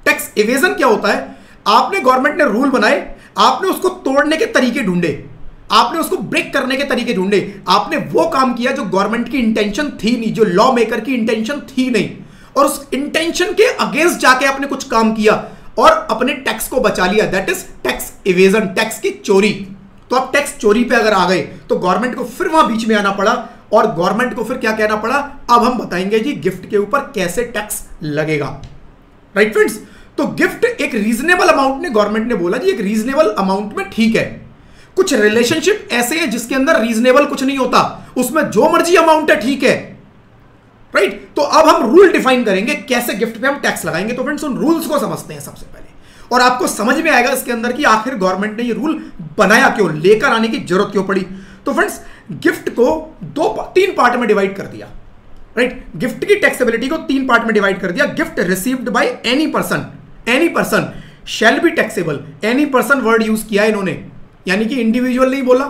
टैक्स इवेजन क्या होता है? आपने, गवर्नमेंट ने रूल बनाए, आपने उसको तोड़ने के तरीके ढूंढे, आपने उसको ब्रेक करने के तरीके ढूंढे, आपने वो काम किया जो गवर्नमेंट की इंटेंशन थी नहीं, जो लॉ मेकर की इंटेंशन थी नहीं, और उस इंटेंशन के अगेंस्ट जाके आपने कुछ काम किया और अपने टैक्स को बचा लिया। That is tax evasion, tax की चोरी। तो आप टैक्स चोरी पे अगर आ गए तो गवर्नमेंट को फिर वहां बीच में आना पड़ा और गवर्नमेंट को फिर क्या कहना पड़ा, अब हम बताएंगे जी गिफ्ट के ऊपर कैसे टैक्स लगेगा। राइट फ्रेंड्स, तो गिफ्ट एक रीजनेबल अमाउंट ने गवर्नमेंट ने बोला जी एक रीजनेबल अमाउंट में ठीक है। कुछ रिलेशनशिप ऐसे हैं जिसके अंदर रीजनेबल कुछ नहीं होता, उसमें जो मर्जी अमाउंट है ठीक है। राइट, तो अब हम रूल डिफाइन करेंगे कैसे गिफ्ट पे हम टैक्स लगाएंगे। तो फ्रेंड्स उन रूल्स को समझते हैं सबसे पहले, और आपको समझ में आएगा इसके अंदर कि आखिर गवर्नमेंट ने ये रूल बनाया क्यों, लेकर आने की जरूरत क्यों पड़ी। तो फ्रेंड्स गिफ्ट को तीन पार्ट में डिवाइड कर दिया। राइट, गिफ्ट की टैक्सेबिलिटी को तीन पार्ट में डिवाइड कर दिया। Gift received by any person shall be taxable. Any person word use किया इन्होंने, यानी कि इंडिविजुअल नहीं बोला,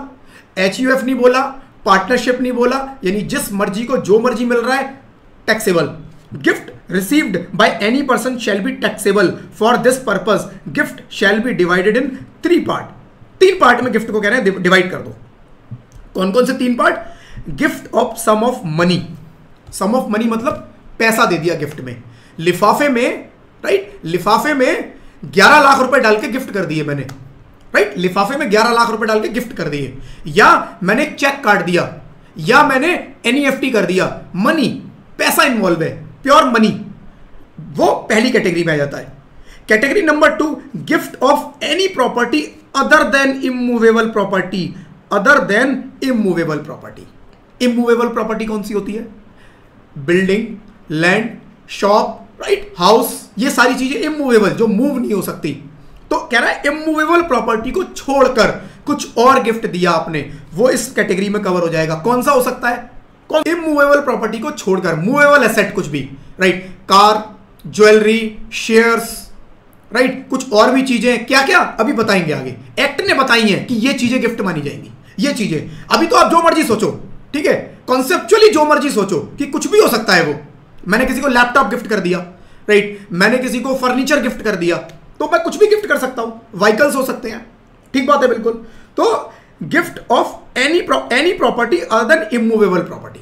HUF नहीं बोला, पार्टनरशिप नहीं बोला, यानी जिस मर्जी को जो मर्जी मिल रहा है taxable. Gift received by any person shall be taxable for this purpose. Gift shall be divided in 3 part. 3 part में गिफ्ट को कह रहे हैं डिवाइड कर दो। कौन कौन से 3 part? Gift of sum of money. Sum of money मतलब पैसा दे दिया गिफ्ट में, लिफाफे में। राइट, लिफाफे में 11 लाख रुपए डाल के गिफ्ट कर दिए मैंने। राइट, लिफाफे में 11 लाख रुपए डाल के गिफ्ट कर दिए, या मैंने एक चेक काट दिया, या मैंने NEFT कर दिया। मनी, पैसा इन्वॉल्व है, प्योर मनी, वो पहली कैटेगरी में आ जाता है। Category number 2, gift of any property other than immovable property. Other than immovable property. Immovable property कौन सी होती है? Building, land, shop, right, house, ये सारी चीजें इमूवेबल, जो मूव नहीं हो सकती। तो कह रहा है इमूवेबल प्रॉपर्टी को छोड़कर कुछ और गिफ्ट दिया आपने, वो इस कैटेगरी में कवर हो जाएगा। कौन सा हो सकता है? कौन? इमूवेबल प्रॉपर्टी को छोड़कर, मूवेबल एसेट कुछ भी, right, car, jewellery, shares, right, कुछ और भी चीजें, क्या क्या अभी बताएंगे आगे। एक्ट ने बताई है कि ये चीजें गिफ्ट मानी जाएंगी, ये चीजें। अभी तो आप जो मर्जी सोचो, ठीक है, कॉन्सेप्चुअली जो मर्जी सोचो कि कुछ भी हो सकता है वो। मैंने किसी को लैपटॉप गिफ्ट कर दिया, राइट, मैंने किसी को फर्नीचर गिफ्ट कर दिया, तो मैं कुछ भी गिफ्ट कर सकता हूं। व्हीकल्स हो सकते हैं, ठीक बात है, बिल्कुल। तो gift of any property other than immovable property.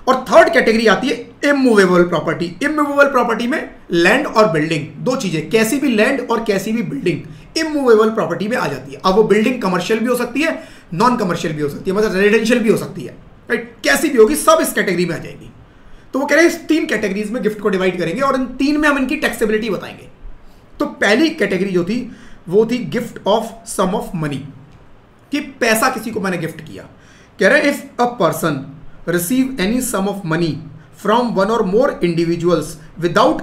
और थर्ड कैटेगरी आती है इमूवेबल प्रॉपर्टी। इमूवेबल प्रॉपर्टी में लैंड और बिल्डिंग, दो चीजें, कैसी भी लैंड और कैसी भी बिल्डिंग इमूवेबल प्रॉपर्टी में आ जाती है। अब वो बिल्डिंग कमर्शियल भी हो सकती है, नॉन कमर्शियल भी हो सकती है, मतलब रेजिडेंशियल भी हो सकती है, राइट, कैसी भी होगी, सब इस कैटेगरी में आ जाएगी। तो वो कह रहे हैं इस 3 कैटेगरीज में गिफ्ट को डिवाइड करेंगे और इन 3 में हम इनकी टैक्सेबिलिटी बताएंगे। तो पहली कैटेगरी जो थी वो थी gift of sum of money, कि पैसा किसी को मैंने गिफ्ट किया। कह रहे हैं if a person receive any sum of money from one or more individuals without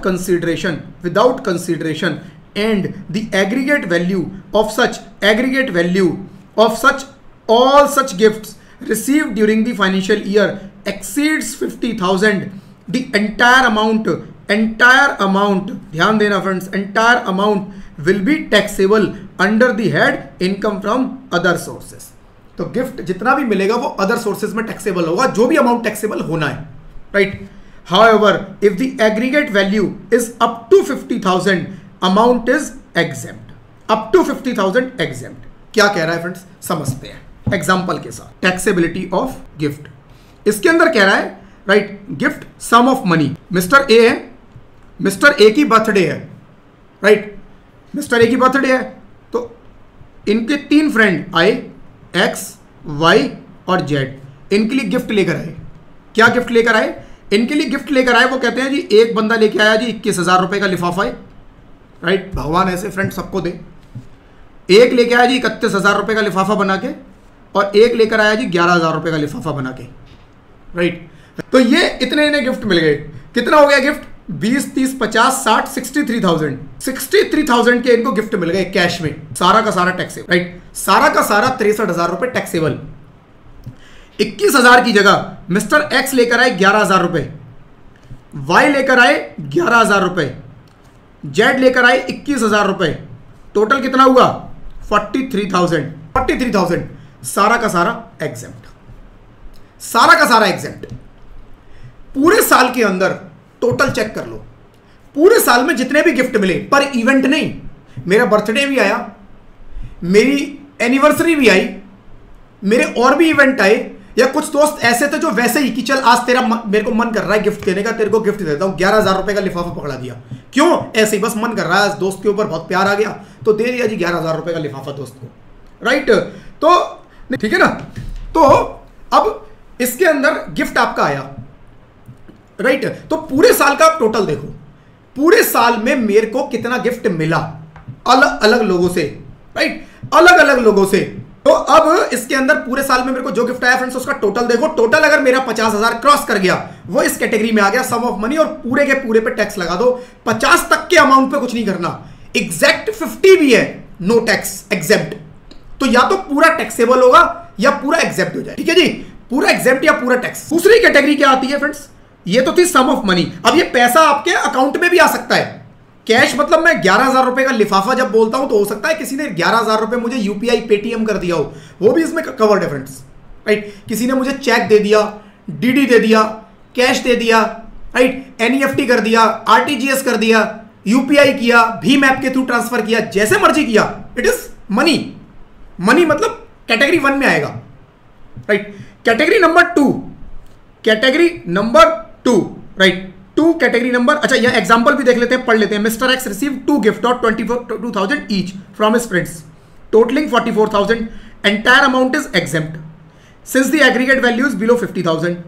consideration and the aggregate value of such all such gifts received during the financial year exceeds 50,000, the entire amount, ध्यान देना friends, entire amount will be taxable under the head income from other sources। तो gift जितना भी मिलेगा वो other sources में taxable होगा, जो भी अमाउंट टैक्सेबल होना है, right. However, if the aggregate value is up to 50,000, amount is exempt। up to 50,000 exempt। क्या कह रहा है फ्रेंड्स, समझते हैं एग्जाम्पल के साथ। टैक्सेबिलिटी ऑफ गिफ्ट, इसके अंदर कह रहा है, right, gift sum of money. Mister A है, मिस्टर ए की बर्थडे है, राइट, मिस्टर ए की बर्थडे है, तो इनके 3 फ्रेंड आए, एक्स, वाई और जेड, इनके लिए गिफ्ट लेकर आए। क्या गिफ्ट लेकर आए? इनके लिए गिफ्ट लेकर आए, वो कहते हैं जी एक बंदा लेके आया जी 21,000 रुपए का लिफाफा है, राइट, भगवान ऐसे फ्रेंड सबको दे। एक लेके आया जी 31,000 रुपए का लिफाफा बना के, और एक लेकर आया जी 11,000 रुपए का लिफाफा बना के, राइट। तो ये इतने इन्हें गिफ्ट मिल गए। कितना हो गया गिफ्ट? 20, 30, 50, 60, 63,000। 63,000 के इनको गिफ्ट मिल गए कैश में, सारा का सारा टैक्सेबल, राइट, सारा का सारा 63,000 रुपए टैक्सेबल। 21,000 की जगह मिस्टर एक्स लेकर आए 11,000 रुपए, वाई लेकर आए 11,000 रुपए, जेड लेकर आए 21,000 रुपए, टोटल कितना हुआ? 43,000। सारा का सारा एग्जेम्प्ट, सारा का सारा एग्जेम्प्ट। पूरे साल के अंदर टोटल चेक कर लो, पूरे साल में जितने भी गिफ्ट मिले, पर इवेंट नहीं, मेरा बर्थडे भी आया, मेरी एनिवर्सरी भी आई, मेरे और भी इवेंट आए, या कुछ दोस्त ऐसे थे जो वैसे ही कि चल आज मेरे को मन कर रहा है गिफ्ट देने का, तेरे को गिफ्ट देता हूं, 11,000 रुपए का लिफाफा पकड़ा दिया। क्यों? ऐसे ही बस मन कर रहा है, दोस्त के ऊपर बहुत प्यार आ गया तो दे दिया जी 11,000 रुपए का लिफाफा दोस्त को, राइट। तो ठीक है ना। तो अब इसके अंदर गिफ्ट आपका आया, राइट? तो पूरे साल का आप टोटल देखो, पूरे साल में मेरे को कितना गिफ्ट मिला अलग अलग लोगों से, राइट? अलग अलग लोगों से। तो अब इसके अंदर पूरे साल में मेरे को जो गिफ्ट आया फ्रेंड्स, उसका टोटल देखो। टोटल अगर मेरा 50,000 क्रॉस कर गया, वो इस कैटेगरी में आ गया, सम ऑफ मनी, और पूरे के पूरे पे टैक्स लगा दो। 50 तक के अमाउंट पे कुछ नहीं करना। एग्जैक्ट 50 भी है, नो टैक्स, एग्जेप्ट। तो या तो पूरा टैक्सेबल होगा या पूरा एग्जेप्ट हो जाए, ठीक है जी? पूरा एग्जेप्ट या पूरा टैक्स। दूसरी कैटेगरी क्या आती है फ्रेंड्स? ये तो थी सम ऑफ मनी। अब ये पैसा आपके अकाउंट में भी आ सकता है। कैश मतलब मैं 11,000 रुपए का लिफाफा जब बोलता हूं तो हो सकता है किसी ने 11,000 रुपए मुझे यूपीआई पेटीएम कर दिया हो, वो भी इसमें कवर्ड है फ्रेंड्स, राइट? किसी ने मुझे चेक दे दिया, डीडी दे दिया, कैश दे दिया, राइट? एनईएफटी कर दिया, आरटीजीएस कर दिया, यूपीआई किया, भीम ऐप के थ्रू ट्रांसफर किया, जैसे मर्जी किया, इट इज मनी। मनी मतलब कैटेगरी 1 में आएगा, right? Category number 2, category number 2, right? 2 category number. अच्छा, यह एग्जांपल भी देख लेते हैं, पढ़ लेते हैं। Mister x receive 2 gift of 22,000 each from his friends totalling 44,000. Entire amount is exempt since the aggregate value is below 50,000.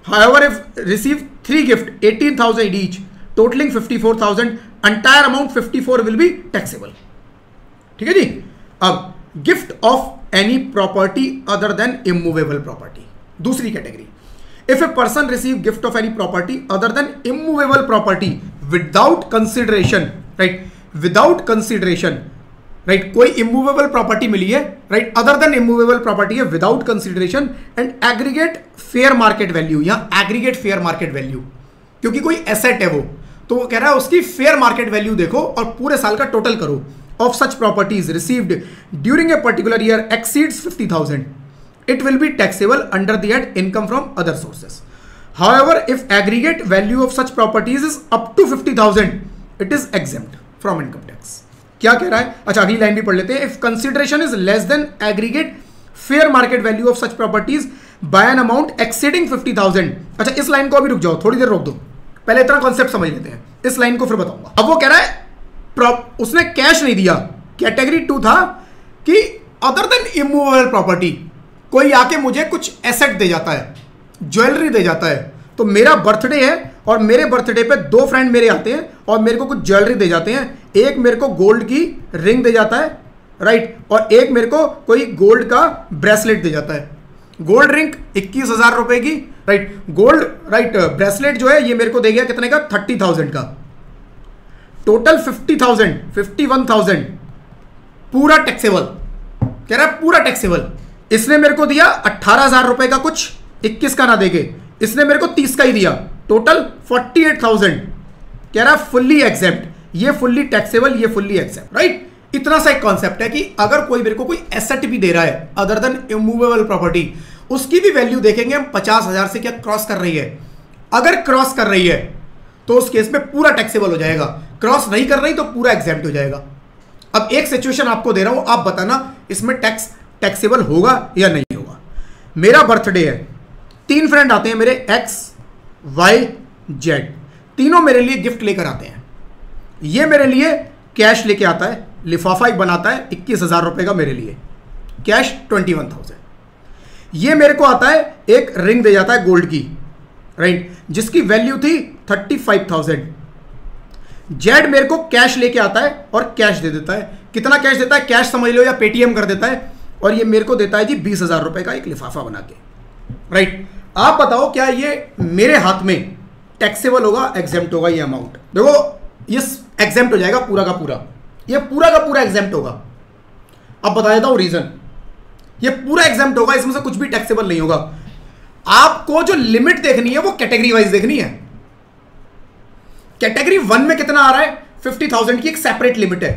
However, if receive 3 gift 18,000 each totaling 54,000, entire amount 54 will be taxable. ठीक है जी? अब gift of any property other than immovable property, दूसरी category. If a person receive gift of any property other than immovable property without consideration, right? Without consideration, right? कोई immovable property मिली है, right? Other than immovable property है, without consideration and aggregate fair market value, यहाँ aggregate fair market value, क्योंकि कोई asset है वो, तो वो कह रहा है उसकी fair market value देखो और पूरे साल का total करो of such properties received during a particular year exceeds 50,000. It will be taxable under the head income from other sources. However, if aggregate value of such properties is up to 50,000, it is exempt from income tax. क्या कह रहा है? अच्छा, अगली line भी पढ़ लेते हैं. If consideration is less than aggregate fair market value of such properties by an amount exceeding 50,000. अच्छा, इस लाइन को अभी रुक जाओ, थोड़ी देर रोक दो, पहले इतना कॉन्सेप्ट समझ लेते हैं, इस लाइन को फिर बताऊंगा. अब वो कह रहा है उसने कैश नहीं दिया, कैटेगरी 2 था कि अदर देन इमूवेबल प्रॉपर्टी, कोई आके मुझे कुछ एसेट दे जाता है, ज्वेलरी दे जाता है, तो मेरा बर्थडे है और मेरे बर्थडे पे 2 फ्रेंड मेरे आते हैं और मेरे को कुछ ज्वेलरी दे जाते हैं. एक मेरे को गोल्ड की रिंग दे जाता है, राइट, और एक मेरे को कोई गोल्ड का ब्रेसलेट दे जाता है. गोल्ड रिंग 21,000 रुपए की, राइट, गोल्ड, राइट, ब्रेसलेट जो है ये मेरे को दे गया कितने का? 30,000 का. टोटल 50,000, 51,000 पूरा टैक्सेबल, कह रहा है पूरा टैक्सेबल. इसने मेरे को दिया 18,000 रुपए का कुछ, 21 का ना देके इसने मेरे को 30 का ही दिया, टोटल 48,000. कह रहा है फुल्ली एग्जेप्ट, ये फुल्ली टैक्सेबल, ये फुल्ली एग्जेप्ट, राइट. इतना सा एक कॉन्सेप्ट है कि अगर कोई मेरे को कोई एसेट भी दे रहा है अदर देन इमूवेबल प्रॉपर्टी, उसकी भी वैल्यू देखेंगे हम 50,000 से क्या क्रॉस कर रही है. अगर क्रॉस कर रही है तो उस केस में पूरा टैक्सेबल हो जाएगा, क्रॉस नहीं कर रही तो पूरा एग्जेप्ट हो जाएगा. अब एक सिचुएशन आपको दे रहा हूं, आप बताना इसमें टैक्सेबल होगा या नहीं होगा. मेरा बर्थडे है, 3 फ्रेंड आते हैं मेरे, एक्स वाई जेड, तीनों मेरे लिए गिफ्ट लेकर आते हैं. ये मेरे लिए कैश लेके आता है, लिफाफा एक बनाता है 21,000 रुपए का मेरे लिए, कैश 21,000. ये मेरे को आता है एक रिंग दे जाता है गोल्ड की, राइट, जिसकी वैल्यू थी 35,000. जेड मेरे को कैश लेके आता है और कैश दे देता है. कितना कैश देता है? कैश समझ लो या पेटीएम कर देता है, और ये मेरे को देता है जी 20,000 रुपए का एक लिफाफा बना के, राइट. आप बताओ क्या ये मेरे हाथ में टैक्सेबल होगा, एग्जेम्प्ट होगा? ये अमाउंट देखो, ये एग्जेम्प्ट हो जाएगा पूरा का पूरा, ये पूरा का पूरा एग्जेम्प्ट होगा. अब बता देता हूं रीजन, ये पूरा एग्जेम्प्ट होगा, इसमें से कुछ भी टैक्सेबल नहीं होगा. आपको जो लिमिट देखनी है वो कैटेगरी वाइज देखनी है. कैटेगरी 1 में कितना आ रहा है? 50,000 की एक सेपरेट लिमिट है.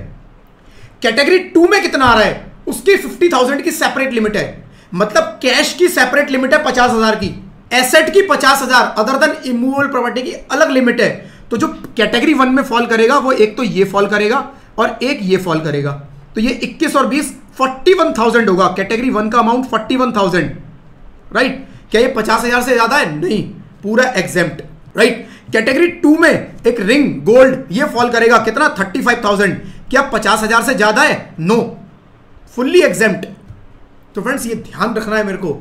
कैटेगरी 2 में कितना आ रहा है? उसकी 50,000 की सेपरेट लिमिट है. मतलब कैश की सेपरेट लिमिट है 50,000 की, एसेट की 50,000, अदर देन इमूवेबल प्रॉपर्टी की अलग लिमिट है. तो जो कैटेगरी 1 में फॉल करेगा वो एक तो ये फॉल करेगा और एक ये फॉल करेगा. तो ये 21 और 20 41,000 होगा. कैटेगरी 1 का अमाउंट 41,000, राइट. क्या ये 50,000 से ज्यादा है? नहीं, पूरा एग्जेम्प्ट, राइट. कैटेगरी 2 में एक रिंग गोल्ड ये फॉल करेगा, कितना? 35,000. क्या 50,000 से ज्यादा है? No, fully exempt. तो फ्रेंड्स ये ध्यान रखना है मेरे को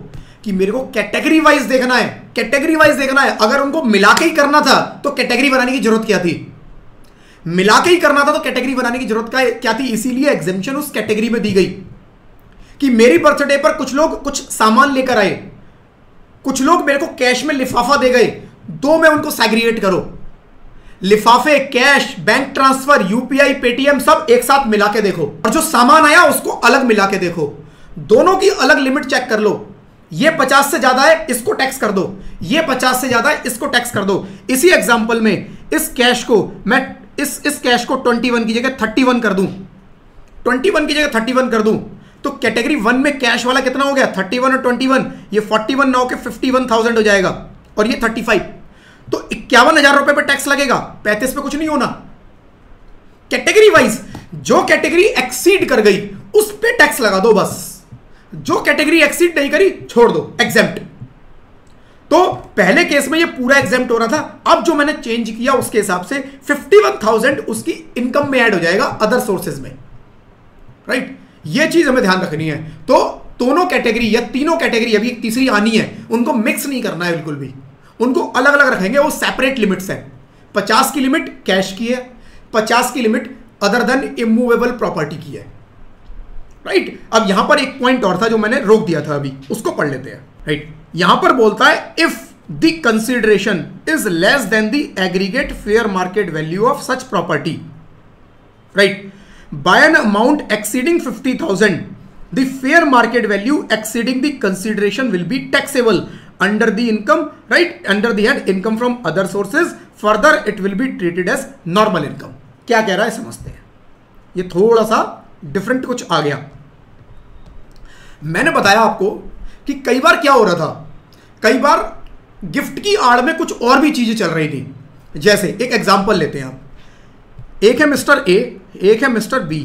कि मेरे को कैटेगरी वाइज देखना है, कैटेगरी वाइज देखना है। अगर उनको मिला के ही करना था तो कैटेगरी बनाने की जरूरत क्या थी? मिला के ही करना था तो कैटेगरी बनाने की जरूरत क्या थी? इसीलिए एग्जेम्पशन उस कैटेगरी में दी गई कि मेरी बर्थडे पर कुछ लोग कुछ सामान लेकर आए, कुछ लोग मेरे को कैश में लिफाफा दे गए, दो में उनको सेग्रीगेट करो। लिफाफे, cash, bank transfer, UPI, Paytm सब एक साथ मिला के देखो, और जो सामान आया उसको अलग मिला के देखो। दोनों की अलग लिमिट चेक कर लो। ये 50 से ज्यादा है, इसको टैक्स कर दो। ये 50 से ज्यादा है, इसको टैक्स कर दो। इसी एग्जांपल में इस कैश को मैं इस कैश को 21 की जगह 31 कर दूं, 21 की जगह 31 कर दूं, तो कैटेगरी 1 में कैश वाला कितना हो गया? 31 और 21, ये 41 ना होकर 51,000 हो जाएगा, और ये 35, तो 51,000 रुपए पर टैक्स लगेगा, 35 पे कुछ नहीं होना। कैटेगरी वाइज जो कैटेगरी एक्सीड कर गई उस पे टैक्स लगा दो बस, जो कैटेगरी एक्सीड नहीं करी छोड़ दो, एग्जेम्प्ट। तो पहले केस में ये पूरा एग्जेम्प्ट हो रहा था, अब जो मैंने चेंज किया उसके हिसाब से 51,000 उसकी इनकम में ऐड हो जाएगा अदर सोर्सेज में, राइट? ये चीज हमें ध्यान रखनी है। तो दोनों कैटेगरी या तीनों कैटेगरी, अभी एक तीसरी आनी है, उनको मिक्स नहीं करना है बिल्कुल भी, उनको अलग अलग रखेंगे। वो सेपरेट लिमिट्स है। 50 की लिमिट कैश की है, 50 की limit other than immovable property की है, राइट? अब यहां पर एक पॉइंट और था जो मैंने रोक दिया था, अभी उसको पढ़ लेते हैं, राइट? यहां पर बोलता है if the consideration is less than the aggregate fair market value of such property, right, by an amount exceeding 50,000, the fair market value exceeding the consideration will be taxable under the income, right, under the head income from other sources. Further it will be treated as normal income. क्या कह रहा है समझते हैं। ये थोड़ा सा different कुछ आ गया। मैंने बताया आपको कि कई बार क्या हो रहा था, कई बार गिफ्ट की आड़ में कुछ और भी चीजें चल रही थी। जैसे एक एग्जांपल लेते हैं आप, एक है मिस्टर ए, एक है मिस्टर बी।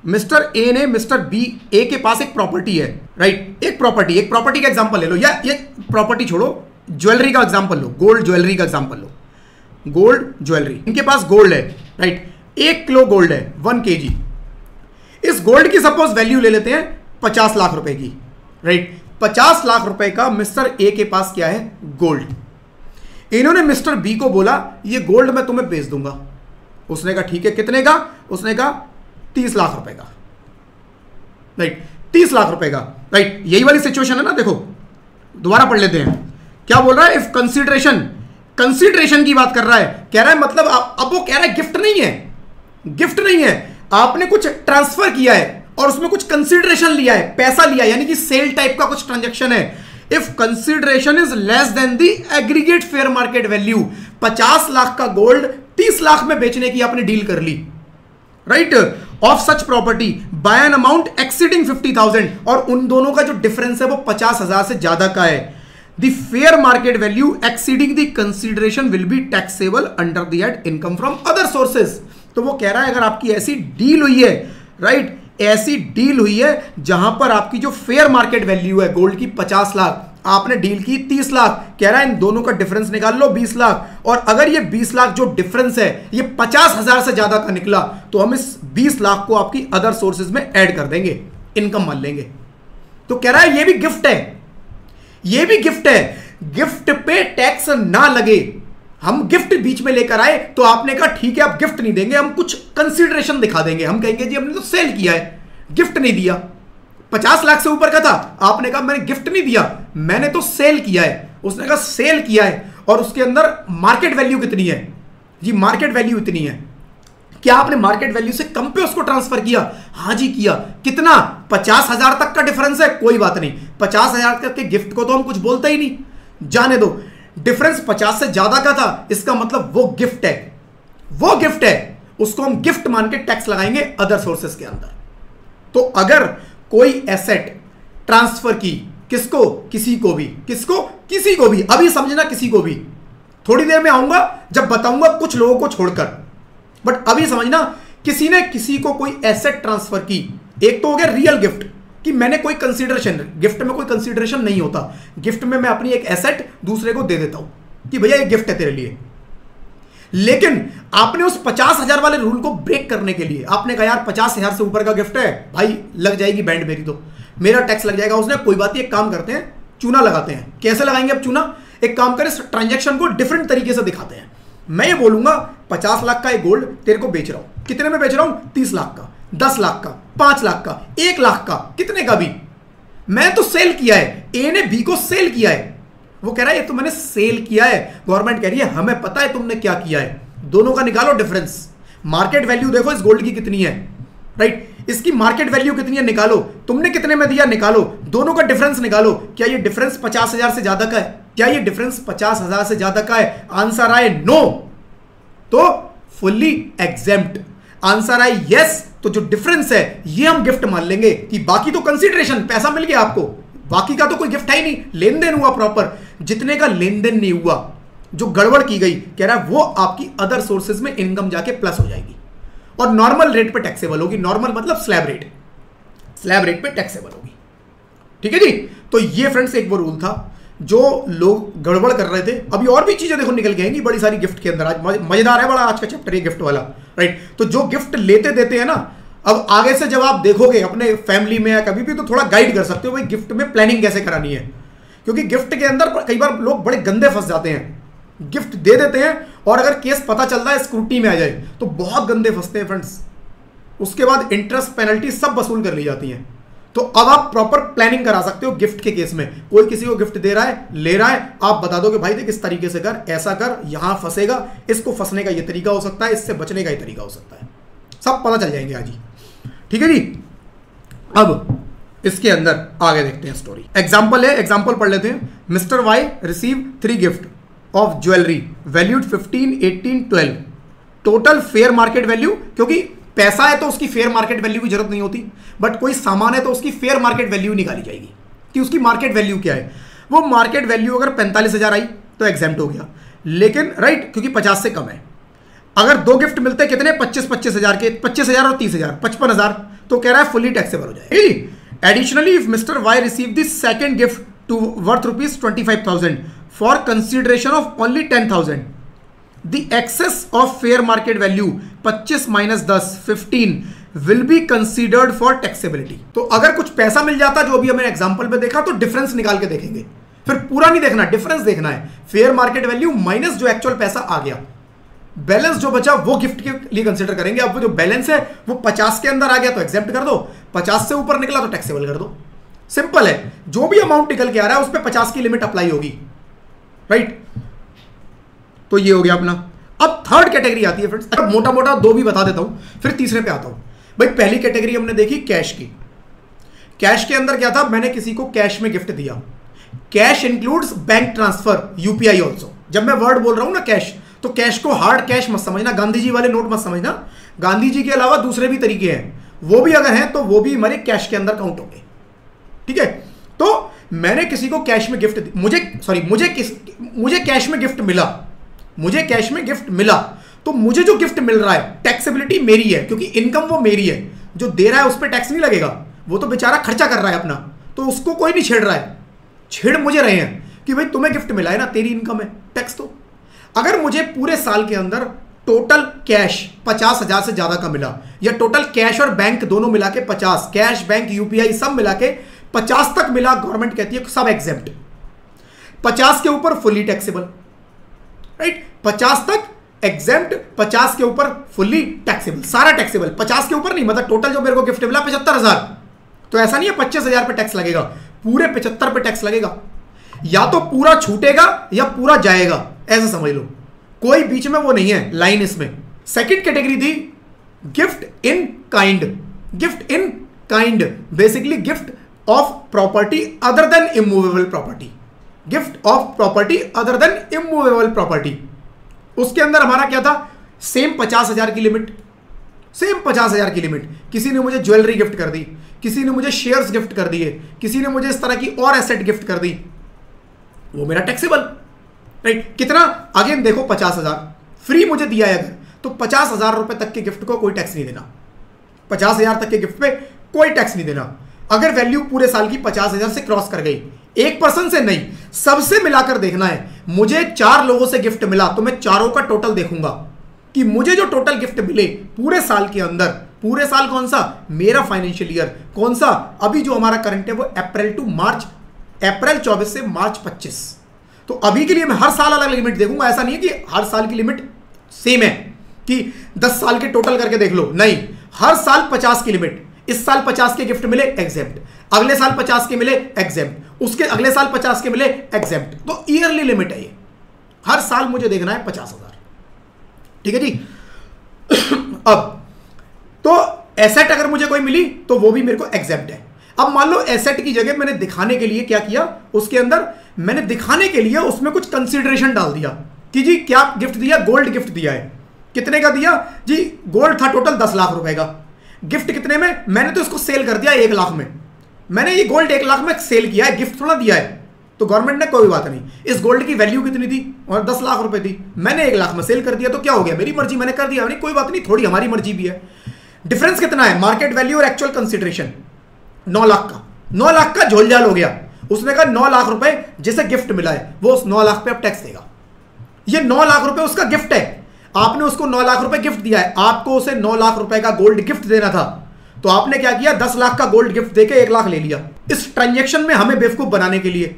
मिस्टर ए ने मिस्टर बी ए के पास एक प्रॉपर्टी है, राइट? एक प्रॉपर्टी का एग्जांपल ले लो, या ये प्रॉपर्टी छोड़ो, ज्वेलरी का एग्जांपल लो, गोल्ड ज्वेलरी का एग्जांपल लो, गोल्ड ज्वेलरी। इनके पास गोल्ड है, राइट? 1 किलो गोल्ड है, 1 kg। इस गोल्ड की सपोज वैल्यू ले लेते हैं 50 लाख रुपए की, राइट? 50 लाख रुपए का मिस्टर ए के पास क्या है? गोल्ड। इन्होंने मिस्टर बी को बोला ये गोल्ड मैं तुम्हें बेच दूंगा। उसने कहा ठीक है, कितने का? उसने कहा 30 लाख रुपए का, राइट? 30 लाख रुपए का, राइट? यही वाली सिचुएशन है ना। देखो दोबारा पढ़ लेते हैं, क्या बोल रहा है? इफ कंसीडरेशन की बात कर रहा है, कह रहा है मतलब अब वो कह रहा है गिफ्ट नहीं है, गिफ्ट नहीं है, आपने कुछ ट्रांसफर किया है और उसमें कुछ कंसीडरेशन लिया है, पैसा लिया है, यानी कि सेल टाइप का कुछ ट्रांजेक्शन है। If consideration is less than the aggregate fair market value, 50 lakh का गोल्ड 30 लाख में बेचने की आपने डील कर ली, right? Of such property by an amount exceeding 50,000, और उन दोनों का जो डिफरेंस है वो 50,000 से ज्यादा का है। The fair market value exceeding the consideration will be taxable under the head income from other sources. तो वो कह रहा है अगर आपकी ऐसी डील हुई है, राइट, ऐसी डील हुई है जहां पर आपकी जो फेयर मार्केट वैल्यू है गोल्ड की 50 लाख, आपने डील की 30 लाख, कह रहा है इन दोनों का डिफरेंस निकाल लो 20 लाख, और अगर ये 20 लाख जो डिफरेंस है ये 50,000 से ज्यादा का निकला तो हम इस 20 लाख को आपकी अदर सोर्सेज में ऐड कर देंगे, इनकम मान लेंगे। तो कह रहा है ये भी गिफ्ट है, ये भी गिफ्ट है, गिफ्ट पे टैक्स ना लगे। हम गिफ्ट बीच में लेकर आए तो आपने कहा ठीक है अब गिफ्ट नहीं देंगे, हम कुछ कंसीडरेशन दिखा देंगे, हम कहेंगे जी हमने तो सेल किया है, गिफ्ट नहीं दिया। 50 लाख से ऊपर का था, आपने कहा मैंने गिफ्ट नहीं दिया, मैंने तो सेल किया है। उसने कहा सेल किया है और उसके अंदर मार्केट वैल्यू कितनी है? जी मार्केट वैल्यू इतनी है। क्या आपने मार्केट वैल्यू से कम पे उसको ट्रांसफर किया? हाँ जी किया। कितना? 50,000 तक का डिफरेंस है, कोई बात नहीं, 50,000 तक के गिफ्ट को तो हम कुछ बोलते ही नहीं, जाने दो। डिफरेंस 50 से ज्यादा का था, इसका मतलब वो गिफ्ट है, वो गिफ्ट है, उसको हम गिफ्ट मान के टैक्स लगाएंगे अदर सोर्सेस के अंदर। तो अगर कोई एसेट ट्रांसफर की, किसको? किसी को भी, किसको? किसी को भी, अभी समझना किसी को भी, थोड़ी देर में आऊंगा जब बताऊंगा कुछ लोगों को छोड़कर, बट अभी समझना किसी ने किसी को कोई एसेट ट्रांसफर की। एक तो हो गया रियल गिफ्ट कि मैंने कोई कंसीडरेशन, गिफ्ट में कोई कंसीडरेशन नहीं होता, गिफ्ट में मैं अपनी एक एसेट दूसरे को दे देता हूं कि भैया ये गिफ्ट है तेरे लिए। लेकिन आपने उस 50,000 वाले रूल को ब्रेक करने के लिए आपने कहा यार 50,000 से ऊपर का गिफ्ट है भाई, लग जाएगी बैंड मेरी, तो मेरा टैक्स लग जाएगा। उसने कोई बात नहीं, एक काम करते हैं चूना लगाते हैं। कैसे लगाएंगे अब चूना? एक काम करें, ट्रांजैक्शन को डिफरेंट तरीके से दिखाते हैं। मैं ये बोलूंगा 50 लाख का एक गोल्ड तेरे को बेच रहा हूं। कितने में बेच रहा हूं? 30 लाख का, 10 लाख का, 5 लाख का, 1 लाख का, कितने का भी। मैं तो सेल किया है, ए ने बी को सेल किया है। वो कह रहा है ये तो मैंने सेल किया है, गवर्नमेंट कह रही है हमें पता है तुमने क्या किया है। दोनों का निकालो डिफरेंस। मार्केट वैल्यू देखो इस गोल्ड की कितनी है, राइट? इसकी मार्केट वैल्यू कितनी है निकालो, तुमने कितने में दिया निकालो, दोनों का डिफरेंस निकालो। क्या ये डिफरेंस 50,000 से ज्यादा का है? क्या ये डिफरेंस 50,000 से ज्यादा का है? आंसर आए नो तो फुल्ली एग्जेम्प्ट, आंसर आए यस तो जो डिफरेंस है ये हम गिफ्ट मान लेंगे कि बाकी तो कंसीडरेशन, पैसा मिल गया आपको, बाकी का तो कोई गिफ्ट है ही नहीं। लेन देन हुआ प्रॉपर, जितने का लेन देन नहीं हुआ, जो गड़बड़ की गई, कह रहा है वो आपकी अदर सोर्सेज में इनकम जाके प्लस हो जाएगी और नॉर्मल रेट पे टैक्सेबल होगी। नॉर्मल मतलब स्लैब रेट, स्लैब रेट पे टैक्सेबल होगी। ठीक है जी। तो ये फ्रेंड्स एक वो रूल था जो लोग गड़बड़ कर रहे थे। अभी और भी चीजें देखो निकल के आएंगी बड़ी सारी गिफ्ट के अंदर। आज मजेदार है बड़ा आज का चैप्टर ये गिफ्ट वाला, राइट? तो जो गिफ्ट लेते देते हैं ना, अब आगे से जब आप देखोगे अपने फैमिली में या कभी भी, तो थोड़ा गाइड कर सकते हो भाई गिफ्ट में प्लानिंग कैसे करानी है। क्योंकि गिफ्ट के अंदर कई बार लोग बड़े गंदे फंस जाते हैं, गिफ्ट दे देते हैं और अगर केस पता चलता है स्क्रूटनी में आ जाए तो बहुत गंदे फंसते हैं फ्रेंड्स। उसके बाद इंटरेस्ट पेनल्टी सब वसूल कर ली जाती हैं। तो अब आप प्रॉपर प्लानिंग करा सकते हो गिफ्ट के केस में। कोई किसी को गिफ्ट दे रहा है, ले रहा है, आप बता दो कि भाई देख इस तरीके से कर, ऐसा कर, यहां फंसेगा, इसको फंसने का ये तरीका हो सकता है, इससे बचने का ये तरीका हो सकता है, सब पता चल जाएंगे आज ही। ठीक है जी। अब इसके अंदर आगे देखते हैं स्टोरी। एग्जाम्पल है, एग्जाम्पल पढ़ लेते हैं। Mister Y receive 3 gift of jewellery valued 15, 18, 12। Total fair market value, क्योंकि पैसा है तो उसकी फेयर मार्केट वैल्यू की जरूरत नहीं होती, बट कोई सामान है तो उसकी फेयर मार्केट वैल्यू निकाली जाएगी कि उसकी मार्केट वैल्यू क्या है। वो मार्केट वैल्यू अगर 45,000 आई तो एग्जेम्प्ट हो गया, लेकिन राइट क्योंकि 50 से कम है। अगर 2 गिफ्ट मिलते कितने, 25,000 के, 25,000 और 30,000, 55,000, तो कह रहा है फुली टैक्सेबल हो जाएगा। Additionally if mister Y receive the second gift to worth ₹25,000 for consideration of only 10,000, the excess of fair market value 25 minus 10 15 will be considered for taxability। तो अगर कुछ पैसा मिल जाता जो अभी हमने एग्जांपल में देखा तो डिफरेंस निकाल के देखेंगे, फिर पूरा नहीं देखना, डिफरेंस देखना है। फेयर मार्केट वैल्यू माइनस जो एक्चुअल पैसा आ गया, बैलेंस जो बचा वो गिफ्ट के लिए कंसीडर करेंगे। अब वो जो बैलेंस है वो 50 के अंदर आ गया तो एग्जेम्प्ट कर दो, 50 से ऊपर निकला तो टैक्सेबल कर दो। सिंपल है, जो भी अमाउंट निकल के आ रहा है उस पर 50 की लिमिट अप्लाई होगी, राइट? तो ये हो गया अपना। अब थर्ड कैटेगरी आती है फ्रेंड्स, मोटा मोटा 2 भी बता देता हूं फिर तीसरे पे आता हूं। भाई पहली कैटेगरी हमने देखी कैश की। कैश के अंदर क्या था, मैंने किसी को कैश में गिफ्ट दिया। Cash includes bank transfer, UPI also. जब मैं वर्ड बोल रहा हूं ना कैश, तो कैश को हार्ड कैश मत समझना, गांधी जी वाले नोट मत समझना। गांधी जी के अलावा दूसरे भी तरीके हैं, वो भी अगर हैं तो वो भी हमारे कैश के अंदर काउंट होंगे। ठीक है, तो मैंने किसी को कैश में गिफ्ट, मुझे कैश में गिफ्ट मिला, मुझे कैश में गिफ्ट मिला, तो मुझे जो गिफ्ट मिल रहा है टैक्सेबिलिटी मेरी है, क्योंकि इनकम वो मेरी है। जो दे रहा है उस पर टैक्स नहीं लगेगा, वो तो बेचारा खर्चा कर रहा है अपना, तो उसको कोई नहीं छेड़ रहा है। छेड़ मुझे रहे हैं कि भाई तुम्हें गिफ्ट मिला है ना, तेरी इनकम है, टैक्स तो। अगर मुझे पूरे साल के अंदर टोटल कैश 50,000 से ज्यादा का मिला, या टोटल कैश और बैंक दोनों मिला के 50, कैश बैंक यूपीआई सब मिला के 50 तक मिला, गवर्नमेंट कहती है सब एग्जेम्प्ट। 50 के ऊपर फुल्ली टैक्सेबल, राइट? 50 तक एग्जेम्प्ट, 50 के ऊपर फुल्ली टैक्सेबल, सारा टैक्सेबल। 50 के ऊपर नहीं, मतलब टोटल जो मेरे को गिफ्ट मिला 75,000, तो ऐसा नहीं है 25,000 पे टैक्स लगेगा, पूरे 75 पे टैक्स लगेगा। या तो पूरा छूटेगा या पूरा जाएगा, ऐसा समझ लो, कोई बीच में वो नहीं है लाइन इसमें। सेकंड कैटेगरी थी gift in kind. Gift in kind basically gift of property other than immovable property, gift of property other than immovable property. उसके अंदर हमारा क्या था, सेम 50,000 की लिमिट, सेम 50,000 की लिमिट। किसी ने मुझे ज्वेलरी गिफ्ट कर दी, किसी ने मुझे शेयर्स गिफ्ट कर दिए, किसी ने मुझे इस तरह की और एसेट गिफ्ट कर दी, वो मेरा टैक्सेबल, राइट? कितना, अगेन देखो 50,000 फ्री मुझे दिया है अगर, तो 50,000 रुपए तक के गिफ्ट को कोई टैक्स नहीं देना। 50,000 तक के गिफ्ट पे कोई टैक्स नहीं देना। अगर वैल्यू पूरे साल की 50,000 से क्रॉस कर गई, एक पर्सन से नहीं, सबसे मिलाकर देखना है। मुझे 4 लोगों से गिफ्ट मिला तो मैं चारों का टोटल देखूंगा कि मुझे जो टोटल गिफ्ट मिले पूरे साल के अंदर, पूरे साल कौन सा, मेरा फाइनेंशियल ईयर कौन सा, अभी जो हमारा करंट है वो अप्रैल टू मार्च अप्रैल 24 से मार्च 25। तो अभी के लिए मैं हर साल अलग लिमिट देखूंगा, ऐसा नहीं है कि हर साल की लिमिट सेम है कि 10 साल के टोटल करके देख लो, नहीं, हर साल 50 की लिमिट। इस साल 50 के गिफ्ट मिले एग्जेम्प्ट, अगले साल 50 के मिले एग्जेम्प्ट, उसके अगले साल 50 के मिले एग्जेम्प्ट। तो ईयरली लिमिट है ये, हर साल मुझे देखना है 50,000। ठीक है जी। अब तो एसेट अगर मुझे कोई मिली तो वो भी मेरे को एग्जेम्प्ट है। अब मान लो एसेट की जगह मैंने दिखाने के लिए क्या किया, उसके अंदर मैंने दिखाने के लिए उसमें कुछ कंसीडरेशन डाल दिया कि जी क्या गिफ्ट दिया, गोल्ड गिफ्ट दिया है। कितने का दिया जी, गोल्ड था टोटल 10 लाख रुपए का, गिफ्ट कितने में, मैंने तो इसको सेल कर दिया 1 लाख में। मैंने ये गोल्ड 1 लाख में सेल किया है, गिफ्ट थोड़ा दिया है। तो गवर्नमेंट ने कोई बात नहीं, इस गोल्ड की वैल्यू कितनी थी और 10 लाख रुपए थी, मैंने 1 लाख में सेल कर दिया, तो क्या हो गया, मेरी मर्जी, मैंने कर दिया, नहीं कोई बात नहीं, थोड़ी हमारी मर्जी भी है। डिफरेंस कितना है, मार्केट वैल्यू और एक्चुअल कंसिडरेशन, 9 लाख का। 9 लाख का झोलझाल हो गया। उसने कहा 9 लाख रुपए जिसे गिफ्ट मिला है वो उस 9 लाख पे अब टैक्स देगा। ये 9 लाख रुपए उसका गिफ्ट है, आपने उसको 9 लाख रुपए गिफ्ट दिया है, आपको उसे 9 लाख रुपए का गोल्ड गिफ्ट देना था, तो आपने क्या किया, 10 लाख का गोल्ड गिफ्ट देके 1 लाख ले लिया इस ट्रांजेक्शन में हमें बेवकूफ बनाने के लिए।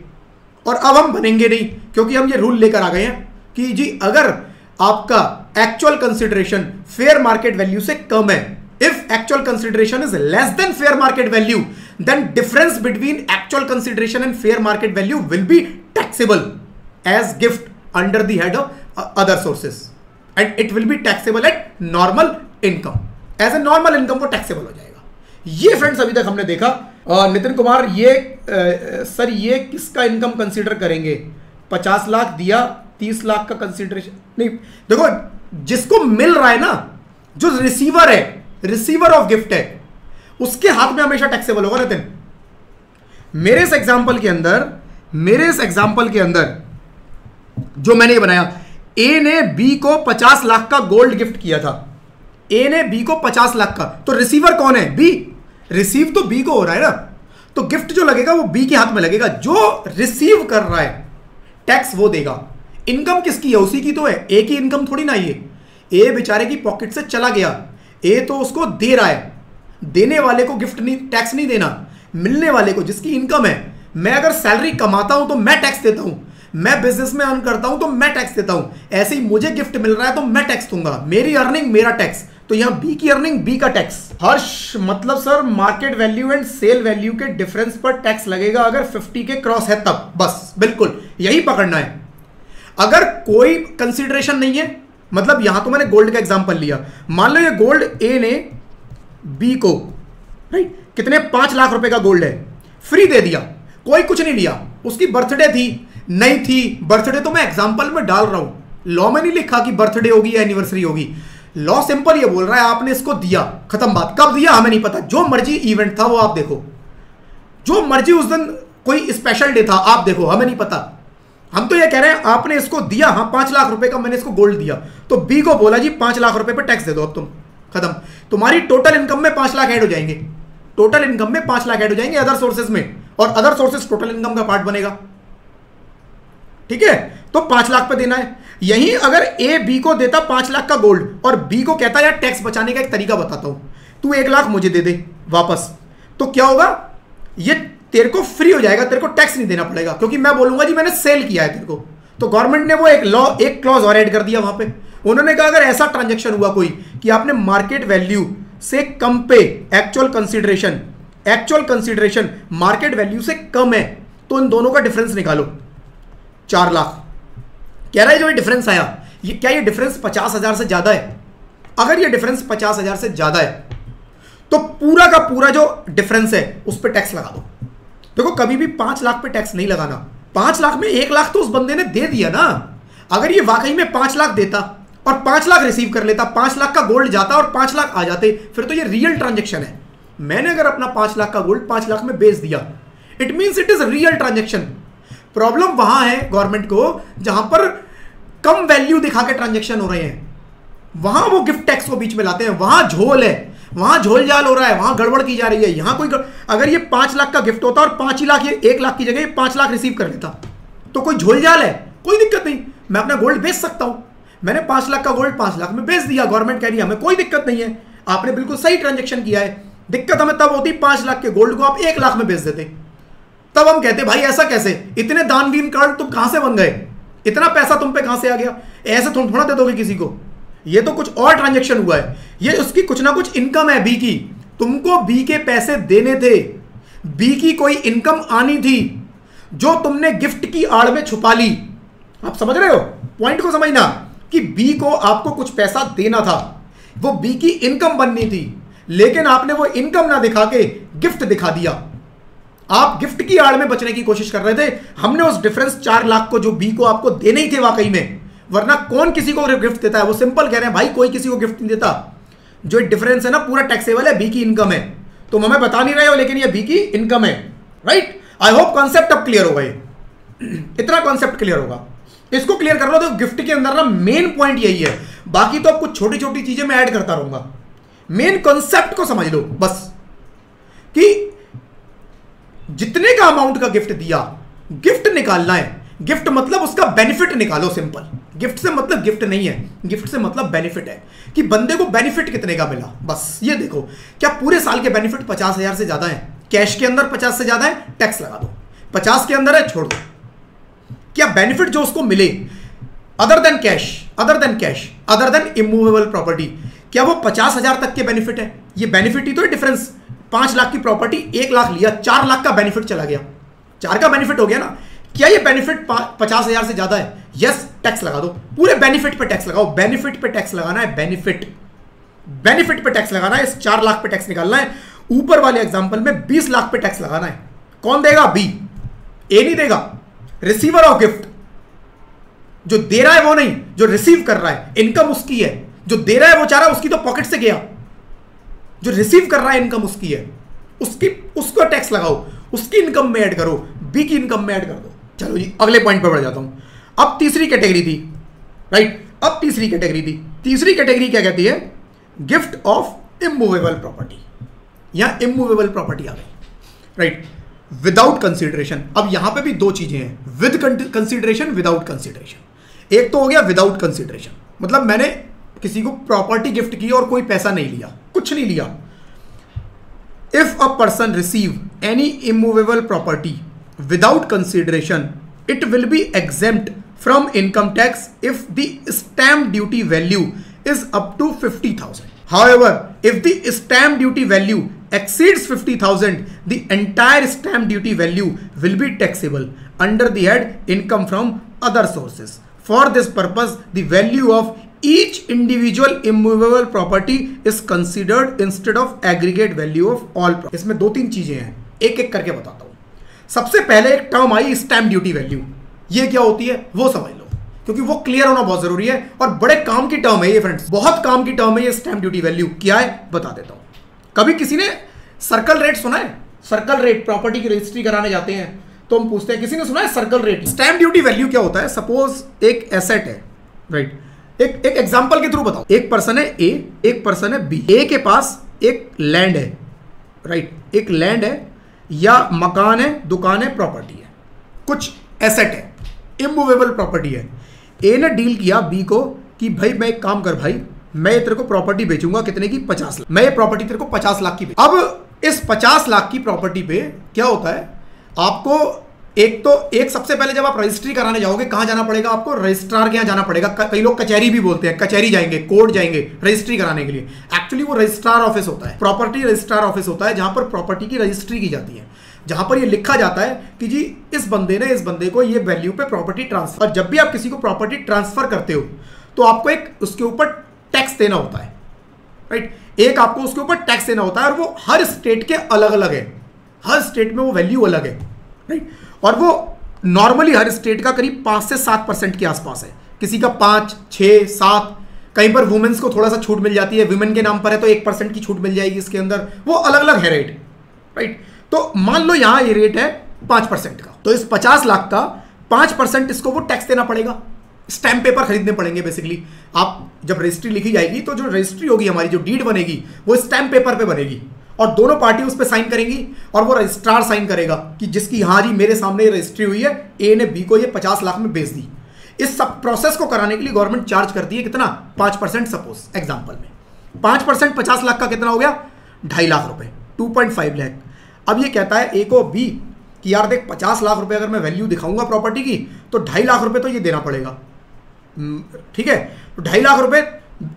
और अब हम बनेंगे नहीं, क्योंकि हम ये रूल लेकर आ गए हैं कि जी अगर आपका actual consideration fair market value से कम है, if actual consideration is less than fair market value, then difference between actual consideration and fair market value will be taxable as gift under the head of other sources and it will be taxable at normal income. As a normal income वो taxable हो जाएगा। ये friends अभी तक हमने देखा। नितिन कुमार, ये sir ये किसका इनकम कंसीडर करेंगे, 50 लाख दिया 30 लाख का कंसीडरेशन नहीं, देखो जिसको मिल रहा है ना, जो रिसीवर है, रिसीवर ऑफ गिफ्ट है, उसके हाथ में हमेशा टैक्सेबल होगा। नितिन, मेरे इस एग्जांपल के अंदर जो मैंने ये बनाया, ए ने बी को 50 लाख का गोल्ड गिफ्ट किया था, ए ने बी को 50 लाख का, तो रिसीवर कौन है, बी, रिसीव तो बी को हो रहा है ना, तो गिफ्ट जो लगेगा वो बी के हाथ में लगेगा। जो रिसीव कर रहा है टैक्स वो देगा। इनकम किसकी है, उसी की तो है, ए की इनकम थोड़ी ना, ये ए बेचारे की पॉकेट से चला गया, ए तो उसको दे रहा है, देने वाले को गिफ्ट नहीं, टैक्स नहीं देना, मिलने वाले को जिसकी इनकम है। मैं अगर सैलरी कमाता हूं तो मैं टैक्स देता हूं, मैं बिजनेस में अर्न करता हूं तो मैं टैक्स देता हूं, ऐसे ही मुझे गिफ्ट मिल रहा है तो मैं टैक्स दूंगा, मेरी अर्निंग मेरा टैक्स। तो यहां बी की अर्निंग बी का टैक्स। हर्ष, मतलब sir market value and sale value के डिफरेंस पर टैक्स लगेगा अगर 50 के क्रॉस है तब, बस बिल्कुल यही पकड़ना है। अगर कोई कंसीडरेशन नहीं है, मतलब यहां तो मैंने गोल्ड का एग्जांपल लिया, मान लो ये गोल्ड ए ने बी को, राइट, कितने 5 लाख रुपए का गोल्ड है, फ्री दे दिया, कोई कुछ नहीं लिया, उसकी बर्थडे थी नहीं थी, बर्थडे तो मैं एग्जांपल में डाल रहा हूं, लॉ में नहीं लिखा कि बर्थडे होगी या एनिवर्सरी होगी, लॉ सिंपल ये बोल रहा है आपने इसको दिया, खत्म बात। कब दिया हमें नहीं पता, जो मर्जी इवेंट था वो आप देखो, जो मर्जी उस दिन कोई स्पेशल डे था आप देखो, हमें नहीं पता। हम तो ये कह रहे हैं आपने इसको दिया, हाँ 5 लाख रुपए का मैंने इसको गोल्ड दिया, तो बी को बोला जी 5 लाख रुपए पे टैक्स दे दो, अब तुम खत्म। तुम्हारी टोटल इनकम में 5 लाख ऐड हो जाएंगे, टोटल इनकम में 5 लाख ऐड हो जाएंगे अदर सोर्सेज में, और अदर सोर्सेज टोटल इनकम का पार्ट बनेगा। ठीक है, तो 5 लाख पे देना है। यही अगर ए बी को देता 5 लाख का गोल्ड और बी को कहता यार टैक्स बचाने का एक तरीका बताता हूं, तू 1 लाख मुझे दे दे वापस, तो क्या होगा, ये तेरे को फ्री हो जाएगा, तेरे को टैक्स नहीं देना पड़ेगा, क्योंकि मैं बोलूंगा जी मैंने सेल किया है तेरे को। तो गवर्नमेंट ने वो एक क्लॉज और ऐड कर दिया वहां पे, उन्होंने कहा अगर ऐसा ट्रांजेक्शन हुआ कोई कि आपने मार्केट वैल्यू से कम पे एक्चुअल कंसिडरेशन मार्केट वैल्यू से कम है, तो इन दोनों का डिफरेंस निकालो, 4 लाख। कह रहा है जो ये डिफरेंस आया, ये क्या ये डिफरेंस 50,000 से ज्यादा है? अगर ये डिफरेंस 50,000 से ज्यादा है तो पूरा का पूरा जो डिफरेंस है उस पर टैक्स लगा दो। देखो कभी भी 5 लाख पे टैक्स नहीं लगाना, 5 लाख में 1 लाख तो उस बंदे ने दे दिया ना। अगर ये वाकई में 5 लाख देता और 5 लाख रिसीव कर लेता, 5 लाख का गोल्ड जाता और 5 लाख आ जाते, फिर तो ये रियल ट्रांजेक्शन है। मैंने अगर अपना 5 लाख का गोल्ड 5 लाख में बेच दिया, it means it is real transaction. Problem वहां है गवर्नमेंट को जहां पर कम वैल्यू दिखा के ट्रांजेक्शन हो रहे हैं, वहां वो गिफ्ट टैक्स को बीच में लाते हैं, वहां झोल है, वहां झोल जाल हो रहा है, वहां गड़बड़ की जा रही है। यहां कोई अगर ये 5 लाख का गिफ्ट होता और 5 ही लाख, ये 1 लाख की जगह 5 लाख रिसीव कर लेता, तो कोई झोल जाल है? कोई दिक्कत नहीं, मैं अपना गोल्ड बेच सकता हूं। मैंने 5 लाख का गोल्ड 5 लाख में बेच दिया, गवर्नमेंट कह रही है हमें कोई दिक्कत नहीं है, आपने बिल्कुल सही ट्रांजेक्शन किया है। दिक्कत हमें तब होती 5 लाख के गोल्ड को आप 1 लाख में बेच देते, तब हम कहते भाई ऐसा कैसे, इतने दानवीर कार्ड तुम कहां से बन गए, इतना पैसा तुम पे कहां से आ गया, ऐसे तुम थोड़ा दे दोगे किसी को, ये तो कुछ और ट्रांजैक्शन हुआ है, ये उसकी कुछ ना कुछ इनकम है बी की, तुमको बी के पैसे देने थे, बी की कोई इनकम आनी थी जो तुमने गिफ्ट की आड़ में छुपा ली। आप समझ रहे हो पॉइंट को, समझना कि बी को आपको कुछ पैसा देना था, वो बी की इनकम बननी थी, लेकिन आपने वो इनकम ना दिखा के गिफ्ट दिखा दिया। आप गिफ्ट की आड़ में बचने की कोशिश कर रहे थे, हमने उस डिफरेंस 4 लाख को जो बी को आपको देने ही थे वाकई में, वरना कौन किसी को गिफ्ट देता है, वो सिंपल कह रहे हैं भाई कोई किसी को गिफ्ट नहीं देता, जो डिफरेंस है ना पूरा टैक्सेबल है, बी की इनकम है, तुम हमें बता नहीं रहे हो लेकिन ये बी की इनकम है, राइट। आई होप कॉन्सेप्ट अब क्लियर होगा, ये इतना कॉन्सेप्ट क्लियर होगा, इसको क्लियर कर लो। तो गिफ्ट के अंदर ना मेन पॉइंट यही है, बाकी तो अब कुछ छोटी छोटी चीजें मैं ऐड करता रहूंगा, मेन कॉन्सेप्ट को समझ लो बस, कि जितने का अमाउंट का गिफ्ट दिया, गिफ्ट निकालना है, गिफ्ट मतलब उसका बेनिफिट निकालो, सिंपल। गिफ्ट से मतलब गिफ्ट नहीं है, गिफ्ट से मतलब बेनिफिट है, कि बंदे को बेनिफिट कितने का मिला, बस ये देखो। क्या पूरे साल के बेनिफिट 50,000 से ज्यादा है, कैश के अंदर 50 से ज्यादा है, टैक्स लगा दो, 50 के अंदर है छोड़ दो। क्या बेनिफिट जो उसको मिले other than cash, other than cash, other than immovable property, क्या वो 50,000 तक के बेनिफिट है? ये बेनिफिट ही तो है डिफरेंस, 5 लाख की प्रॉपर्टी 1 लाख लिया, 4 लाख का बेनिफिट चला गया, 4 का बेनिफिट हो गया ना। क्या ये बेनिफिट 50,000 से ज्यादा है? यस, टैक्स लगा दो, पूरे बेनिफिट पे टैक्स लगाओ, बेनिफिट पे टैक्स लगाना है, बेनिफिट, बेनिफिट पे टैक्स लगाना है, इस 4 लाख पे टैक्स निकालना है। ऊपर वाले एग्जांपल में 20 लाख पे टैक्स लगाना है। कौन देगा? बी, ए नहीं देगा, रिसीवर ऑफ गिफ्ट, जो दे रहा है वो नहीं, जो रिसीव कर रहा है, इनकम उसकी है, जो दे रहा है वो चाह रहा है उसकी तो पॉकेट से गया, जो रिसीव कर रहा है इनकम उसकी है, उसकी, उसको टैक्स लगाओ, उसकी इनकम में ऐड करो, बी की इनकम में ऐड कर दो। चलो जी अगले पॉइंट पर बढ़ जाता हूं। अब तीसरी कैटेगरी थी, राइट, अब तीसरी कैटेगरी थी, तीसरी कैटेगरी क्या कहती है? गिफ्ट ऑफ इमूवेबल प्रॉपर्टी, यहां इमूवेबल प्रॉपर्टी आ गई, राइट, विदाउट कंसिडरेशन। अब यहां पे भी दो चीजें हैं, विद कंसिडरेशन, विदाउट कंसिडरेशन। एक तो हो गया विदाउट कंसिडरेशन, मतलब मैंने किसी को प्रॉपर्टी गिफ्ट की और कोई पैसा नहीं लिया, कुछ नहीं लिया। If a person receive any immovable property without consideration, it will B exempt from income tax if the stamp duty value is up to 50,000. However, if the stamp duty value exceeds 50,000, the entire stamp duty value will be taxable under the head income from other sources. For this purpose, the value of each individual immovable property is considered instead of aggregate value of all. इसमें 2-3 चीजें हैं, एक एक करके बताता हूं। सबसे पहले एक टर्म आई स्टैम्प ड्यूटी वैल्यू, ये क्या होती है वो समझ लो, क्योंकि वो क्लियर होना बहुत जरूरी है और बड़े काम की टर्म है ये फ्रेंड्स, बहुत काम की टर्म है ये स्टैम्प ड्यूटी वैल्यू। क्या है बता देता हूं। कभी किसी ने सर्कल रेट सुना है? सर्कल रेट, प्रॉपर्टी की रजिस्ट्री कराने जाते हैं तो हम पूछते हैं, किसी ने सुना है circle rate? Stamp duty value क्या होता है? सपोज एक एसेट है, राइट, एक एग्जांपल के थ्रू बताओ। एक पर्सन है ए, एक पर्सन है बी। ए के पास एक लैंड है, राइट, एक लैंड है या मकान है, दुकान है, प्रॉपर्टी है, कुछ एसेट है, इमूवेबल प्रॉपर्टी है। ए ने डील किया बी को कि भाई मैं एक काम कर भाई, मैं तेरे को प्रॉपर्टी बेचूंगा, कितने की? 50 लाख। मैं ये प्रॉपर्टी तेरे को 50 लाख की। अब इस 50 लाख की प्रॉपर्टी पे क्या होता है, आपको एक सबसे पहले जब आप रजिस्ट्री कराने जाओगे कहां जाना पड़ेगा? आपको रजिस्ट्रार के यहां जाना पड़ेगा। कई लोग कचहरी भी बोलते हैं, कचहरी जाएंगे, कोर्ट जाएंगे रजिस्ट्री कराने के लिए। एक्चुअली वो रजिस्ट्रार ऑफिस होता है, प्रॉपर्टी रजिस्ट्रार ऑफिस होता है, जहां पर प्रॉपर्टी की रजिस्ट्री की जाती है, जहां पर ये लिखा जाता है कि जी इस बंदे ने इस बंदे को ये वैल्यू पे प्रॉपर्टी ट्रांसफर। और जब भी आप किसी को प्रॉपर्टी ट्रांसफर करते हो तो आपको एक उसके ऊपर टैक्स देना होता है, राइट, एक आपको उसके ऊपर टैक्स देना होता है, और वो हर स्टेट के अलग अलग है, हर स्टेट में वो वैल्यू अलग है, राइट, और वो नॉर्मली हर स्टेट का करीब 5 से 7% के आसपास है, किसी का 5, 6, 7, कहीं पर वुमेन्स को थोड़ा सा छूट मिल जाती है, वुमेन के नाम पर है तो 1% की छूट मिल जाएगी इसके अंदर, वो अलग अलग है रेट, राइट। तो मान लो यहां ये रेट है 5% का, तो इस 50 लाख का 5% इसको वो टैक्स देना पड़ेगा। स्टैम्प पेपर खरीदने पड़ेंगे बेसिकली। आप जब रजिस्ट्री लिखी जाएगी तो जो रजिस्ट्री होगी हमारी, जो डीड बनेगी वो स्टैम्प पेपर पे बनेगी और दोनों पार्टी उस पर साइन करेंगी और वो रजिस्ट्रार साइन करेगा कि जिसकी हाँ जी मेरे सामने रजिस्ट्री हुई है, ए ने बी को ये 50 लाख में बेच दी। इस सब प्रोसेस को कराने के लिए गवर्नमेंट चार्ज करती है कितना? 5%। सपोज एग्जांपल में 5% 50 लाख का कितना हो गया? 2.5 लाख रुपए, 2.5 लाख। अब ये कहता है ए को बी कि यार देख 50 लाख रुपए अगर मैं वैल्यू दिखाऊंगा प्रॉपर्टी की तो 2.5 लाख रुपए तो ये देना पड़ेगा, ठीक है। तो 2.5 लाख रुपए,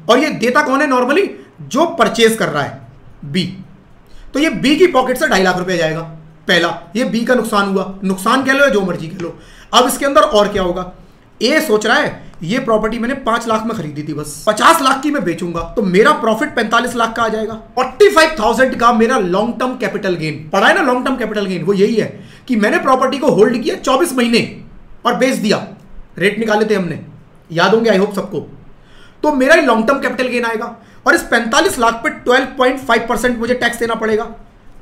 और ये देता कौन है नॉर्मली? जो परचेज कर रहा है, बी। तो ये बी की पॉकेट से 2.5 लाख रुपए जाएगा पहला, ये बी का नुकसान हुआ, नुकसान कह लो या जो मर्जी कह लो। अब इसके अंदर और क्या होगा? ए सोच रहा है ये प्रॉपर्टी मैंने 5 लाख में खरीदी थी, बस 50 लाख की मैं बेचूंगा तो मेरा प्रॉफिट 45 लाख का आ जाएगा। 45,000 का मेरा लॉन्ग टर्म कैपिटल गेन। पढ़ा है ना लॉन्ग टर्म कैपिटल गेन? वो यही है कि मैंने प्रॉपर्टी को होल्ड किया 24 महीने और बेच दिया। रेट निकाले थे हमने, याद होंगे आई होप सबको। तो मेरा लॉन्ग टर्म कैपिटल गेन आएगा और इस 45 लाख पे 12.5% मुझे टैक्स देना पड़ेगा,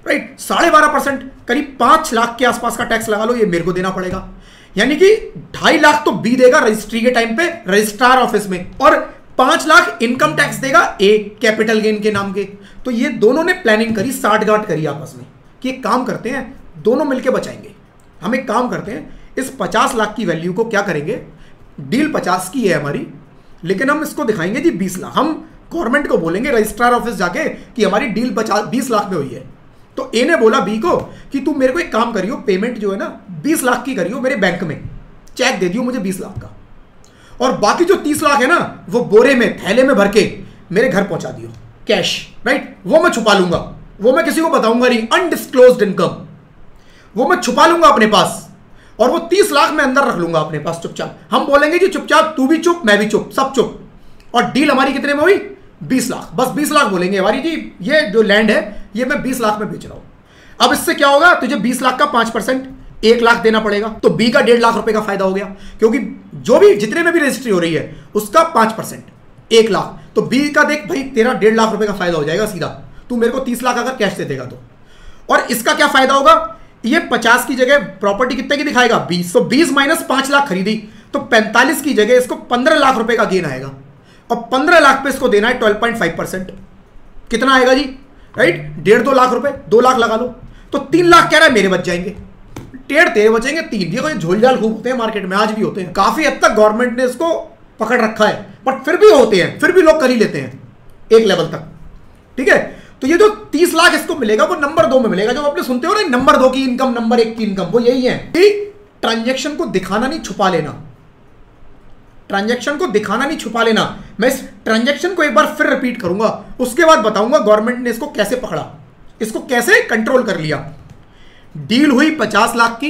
राइट। 12.5%, करीब 5 लाख के आसपास का टैक्स लगा लो, ये मेरे को देना पड़ेगा। यानी कि 2.5 लाख तो बी देगा रजिस्ट्री के टाइम पे रजिस्ट्रार ऑफिस में, और 5 लाख इनकम टैक्स देगा ए कैपिटल गेन के नाम के। तो ये दोनों ने प्लानिंग करी, साठगांठ करी आपस में कि एक काम करते हैं, दोनों मिलकर बचाएंगे। हम एक काम करते हैं, इस 50 लाख की वैल्यू को क्या करेंगे, डील 50 की है हमारी, लेकिन हम इसको दिखाएंगे जी 20 लाख। हम गवर्नमेंट को बोलेंगे रजिस्ट्रार ऑफिस जाके कि हमारी डील 20 लाख में हुई है। तो ए ने बोला बी को कि तू मेरे को एक काम करियो, पेमेंट जो है ना 20 लाख की करियो, मेरे बैंक में चेक दे दियो मुझे 20 लाख का, और बाकी जो 30 लाख है ना वो बोरे में थैले में भर के मेरे घर पहुंचा दियो कैश, राइट। वो मैं छुपा लूंगा, वो मैं किसी को बताऊंगा नहीं, अनडिस्क्लोज्ड इनकम वो मैं छुपा लूंगा अपने पास, और वो 30 लाख मैं अंदर रख लूंगा अपने पास चुपचाप। हम बोलेंगे जी चुपचाप, तू भी चुप मैं भी चुप, सब चुप, और डील हमारी कितने में हुई? 20 लाख। बस 20 लाख बोलेंगे हमारी जी ये जो लैंड है ये मैं 20 लाख में बेच रहा हूं। अब इससे क्या होगा, तुझे 20 लाख का 5% 1 लाख देना पड़ेगा, तो बी का 1.5 लाख रुपए का फायदा हो गया, क्योंकि जो भी जितने में भी रजिस्ट्री हो रही है उसका 5% 1 लाख। तो बी का देख भाई तेरा 1.5 लाख रुपए का फायदा हो जाएगा सीधा, तू मेरे को 30 लाख अगर कैश दे देगा तो। और इसका क्या फायदा होगा, ये 50 की जगह प्रॉपर्टी कितने की दिखाएगा 20, तो 20 माइनस 5 लाख खरीदी तो 45 की जगह इसको 15 लाख रुपए का गेन आएगा, और 15 लाख पे इसको देना है 12.5%। कितना आएगा जी, राइट, 1.5-2 लाख रुपए, 2 लाख लगा लो, तो 3 लाख कह रहा है मेरे बच जाएंगे, 1.5 तेरे बचेंगे, 3। ये कोई झोलझाल खूब होते हैं मार्केट में, आज भी होते हैं, काफी हद तक गवर्नमेंट ने इसको पकड़ रखा है, बट फिर भी होते हैं, फिर भी लोग कर ही लेते हैं एक लेवल तक, ठीक है। तो ये जो 30 लाख इसको मिलेगा वो नंबर 2 में मिलेगा, जो आपने सुनते हो ना नंबर 2 की इनकम, नंबर 1 की इनकम, वो यही है कि ट्रांजैक्शन को दिखाना नहीं छुपा लेना, ट्रांजैक्शन को दिखाना नहीं छुपा लेना। मैं इस ट्रांजैक्शन को एक बार फिर रिपीट करूंगा, उसके बाद बताऊंगा गवर्नमेंट ने इसको कैसे पकड़ा, इसको कैसे कंट्रोल कर लिया। डील हुई 50 लाख की,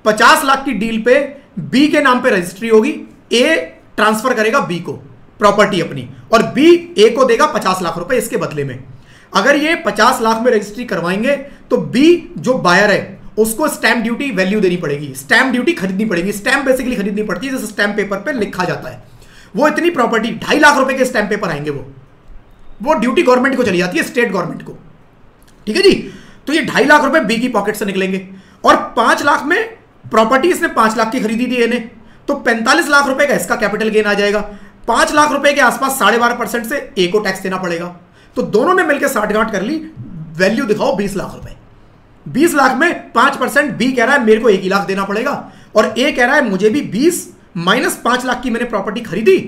50 लाख की डील पे बी के नाम पे रजिस्ट्री होगी, ए ट्रांसफर करेगा बी को प्रॉपर्टी अपनी, और बी ए को देगा 50 लाख रुपए इसके बदले में। अगर ये 50 लाख में रजिस्ट्री करवाएंगे तो बी जो बायर है उसको स्टैंप ड्यूटी वैल्यू देनी पड़ेगी, स्टैंप ड्यूटी खरीदनी पड़ेगी, स्टैंप बेसिकली खरीदनी पड़ती है, जैसे स्टैंप पेपर पे लिखा जाता है। वो इतनी प्रॉपर्टी 2.5 लाख रुपए के स्टैंप पेपर आएंगे, वो ड्यूटी गवर्नमेंट को चली जाती है, स्टेट गवर्नमेंट को, ठीक है जी। तो ये 2.5 लाख रुपए बी की पॉकेट से निकलेंगे, और 5 लाख में प्रॉपर्टी इसने 5 लाख की खरीदी थी इन्हें, तो 45 लाख रुपए का इसका कैपिटल गेन आ जाएगा। 5 लाख रुपए के आसपास 12.5% से ए को टैक्स देना पड़ेगा, तो दोनों ने मिलकर साठगांठ कर ली, वैल्यू दिखाओ 20 लाख रुपए। 20 लाख में 5% बी कह रहा है मेरे को 1 लाख देना पड़ेगा, और ए कह रहा है मुझे भी 20 माइनस 5 लाख की मैंने प्रॉपर्टी खरीदी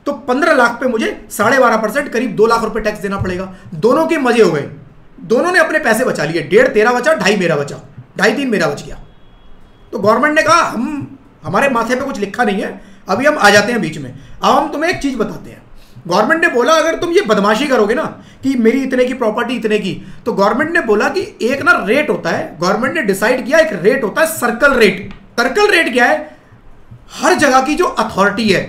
तो 15 लाख पे मुझे 12.5% करीब 2 लाख रुपए टैक्स देना पड़ेगा। दोनों के मजे हो गए, दोनों ने अपने पैसे बचा लिए, 1.5 तेरा बचा, 2.5 मेरा बचा, 2.5-3 मेरा बच गया। तो गवर्नमेंट ने कहा हमारे माथे पे कुछ लिखा नहीं है, अभी हम आ जाते हैं बीच में। अब हम तुम्हें एक चीज बताते हैं, गवर्नमेंट ने बोला अगर तुम ये बदमाशी करोगे ना कि मेरी इतने की प्रॉपर्टी इतने की, तो गवर्नमेंट ने बोला कि एक ना रेट होता है, गवर्नमेंट ने डिसाइड किया एक रेट होता है सर्कल रेट। सर्कल रेट क्या है, हर जगह की जो अथॉरिटी है,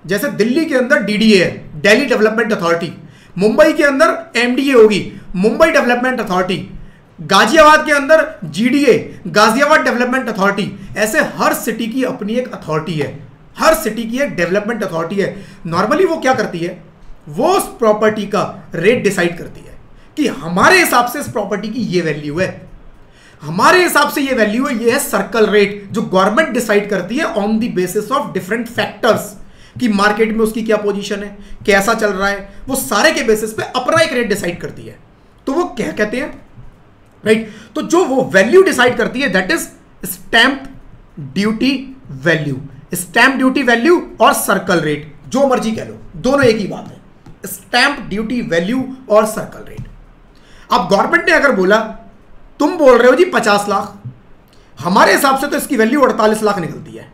जैसे दिल्ली के अंदर डीडीए है, दिल्ली डेवलपमेंट अथॉरिटी, मुंबई के अंदर एमडीए होगी, मुंबई डेवलपमेंट अथॉरिटी, गाजियाबाद के अंदर जीडीए, गाजियाबाद डेवलपमेंट अथॉरिटी, ऐसे हर सिटी की अपनी एक अथॉरिटी है, हर सिटी की एक डेवलपमेंट अथॉरिटी है। नॉर्मली वो क्या करती है, वो उस प्रॉपर्टी का रेट डिसाइड करती है कि हमारे हिसाब से इस प्रॉपर्टी की ये वैल्यू है, हमारे हिसाब से ये वैल्यू है, ये है सर्कल रेट, जो गवर्नमेंट डिसाइड करती है on the basis of different factors, कि मार्केट में उसकी क्या पोजीशन है, कैसा चल रहा है, वो सारे के बेसिस पे अपना एक रेट डिसाइड करती है। तो वो क्या कहते हैं, राइट, तो जो वो वैल्यू डिसाइड करती है that is stamp duty value. Stamp duty value और सर्कल रेट, जो मर्जी कह लो, दोनों एक ही बात है, स्टैंप ड्यूटी वैल्यू और सर्कल रेट। अब गवर्नमेंट ने अगर बोला तुम बोल रहे हो जी 50 लाख, हमारे हिसाब से तो इसकी वैल्यू 48 लाख निकलती है।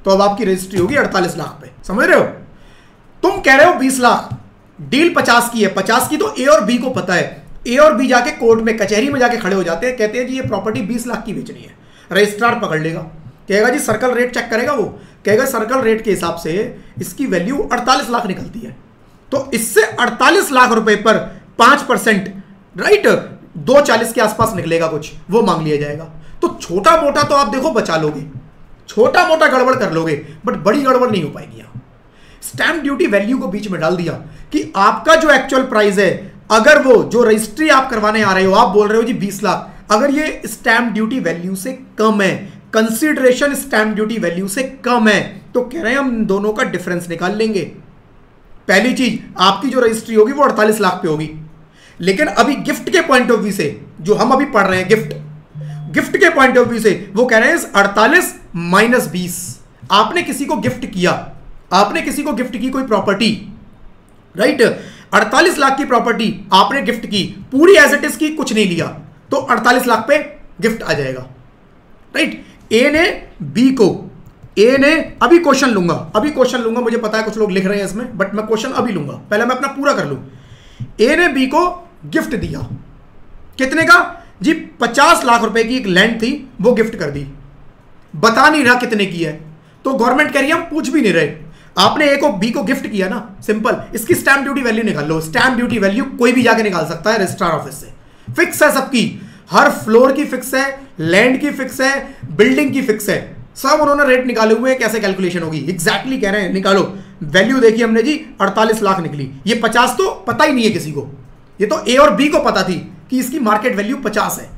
तो अब आपकी रजिस्ट्री होगी 48 लाख पे, समझ रहे हो? तुम कह रहे हो 20 लाख, डील 50 की है, 50 की तो ए और बी को पता है। ए और बी जाके कोर्ट में, कचहरी में जाके खड़े हो जाते हैं, कहते हैं जी ये प्रॉपर्टी 20 लाख की बेचनी है। रजिस्ट्रार पकड़ लेगा, कहेगा जी सर्कल रेट चेक करेगा, वो कहेगा सर्कल रेट के हिसाब से इसकी वैल्यू 48 लाख निकलती है। तो इससे 48 लाख रुपए पर 5%, राइट, 240 के आसपास निकलेगा कुछ, वो मांग लिया जाएगा। तो छोटा मोटा तो आप देखो बचा लोगे, छोटा मोटा गड़बड़ कर लोगे, बट बड़ी गड़बड़ नहीं हो पाएगी। यहां स्टैंप ड्यूटी वैल्यू को बीच में डाल दिया कि आपका जो एक्चुअल प्राइस है, अगर वो जो रजिस्ट्री आप करवाने आ रहे हो, आप बोल रहे हो जी 20 लाख, अगर ये स्टैंप ड्यूटी वैल्यू से कम है, कंसीडरेशन स्टैंप ड्यूटी वैल्यू से कम है, तो कह रहे हैं हम दोनों का डिफरेंस निकाल लेंगे। पहली चीज, आपकी जो रजिस्ट्री होगी वो 48 लाख पे होगी, लेकिन अभी गिफ्ट के पॉइंट ऑफ व्यू से जो हम अभी पढ़ रहे हैं, गिफ्ट के पॉइंट ऑफ व्यू से वो कह रहे हैं 48 माइनस 20। आपने किसी को गिफ्ट किया, आपने किसी को गिफ्ट की कोई प्रॉपर्टी, राइट, 48 लाख की प्रॉपर्टी आपने गिफ्ट की, पूरी एज इट इज की, कुछ नहीं लिया, तो 48 लाख पे गिफ्ट आ जाएगा, राइट। ए ने बी को, ए ने, अभी क्वेश्चन लूंगा, मुझे पता है कुछ लोग लिख रहे हैं इसमें, बट मैं क्वेश्चन अभी लूंगा, पहले मैं अपना पूरा कर लूं। ए ने बी को गिफ्ट दिया, कितने का जी? 50 लाख रुपए की एक लैंड थी, वो गिफ्ट कर दी, बता नहीं रहा कितने की है, तो गवर्नमेंट कह रही है हम पूछ भी नहीं रहे। आपने ए को बी को गिफ्ट किया ना, सिंपल, इसकी स्टैंप ड्यूटी वैल्यू निकाल लो। स्टैंप ड्यूटी वैल्यू कोई भी जाके निकाल सकता है रजिस्ट्रार ऑफिस से, फिक्स है सबकी, हर फ्लोर की फिक्स है, लैंड की फिक्स है, बिल्डिंग की फिक्स है, सब उन्होंने रेट निकाले हुए हैं, कैसे कैलकुलेशन होगी एग्जैक्टली कह रहे हैं, निकालो। वैल्यू देखी हमने जी 48 लाख निकली, ये 50 तो पता ही नहीं है किसी को, ये तो ए और बी को पता थी कि इसकी मार्केट वैल्यू 50 है,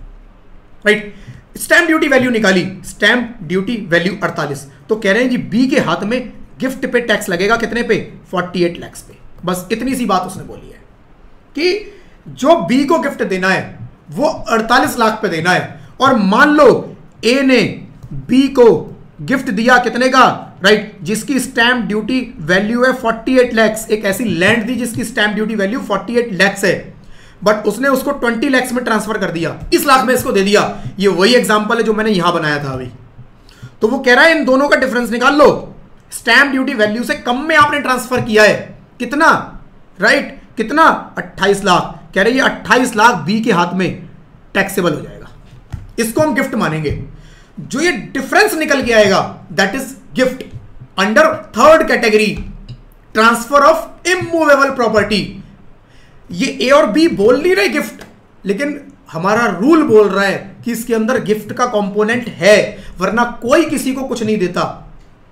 राइट। स्टैंप ड्यूटी वैल्यू निकाली, स्टैंप ड्यूटी वैल्यू 48, तो कह रहे हैं जी बी के हाथ में गिफ्ट पे टैक्स लगेगा, कितने पे? 48 लाख पे। बस इतनी सी बात उसने बोली है कि जो बी को गिफ्ट देना है वो 48 लाख पे देना है, और मान लो ए ने बी को गिफ्ट दिया कितने का, राइट, जिसकी स्टैंप ड्यूटी वैल्यू है 48 लाख। एक ऐसी लैंड दी जिसकी स्टैंप ड्यूटी वैल्यू 48 लाख है, बट उसने उसको 20 लाख में ट्रांसफर कर दिया, 20 लाख में इसको दे दिया। ये वही एग्जांपल है जो मैंने यहां बनाया था अभी। तो वो कह रहा है इन दोनों का डिफरेंस निकाल लो, स्टैंप ड्यूटी वैल्यू से कम में आपने ट्रांसफर किया है, कितना, राइट, कितना? 28 लाख। कह रहे ये 28 लाख बी के हाथ में टैक्सेबल हो जाएगा, इसको हम गिफ्ट मानेंगे। जो ये डिफरेंस निकल के आएगा that is gift under third category, transfer of immovable property. ये ए और बी बोल नहीं रहे गिफ्ट, लेकिन हमारा रूल बोल रहा है कि इसके अंदर गिफ्ट का कंपोनेंट है, वरना कोई किसी को कुछ नहीं देता,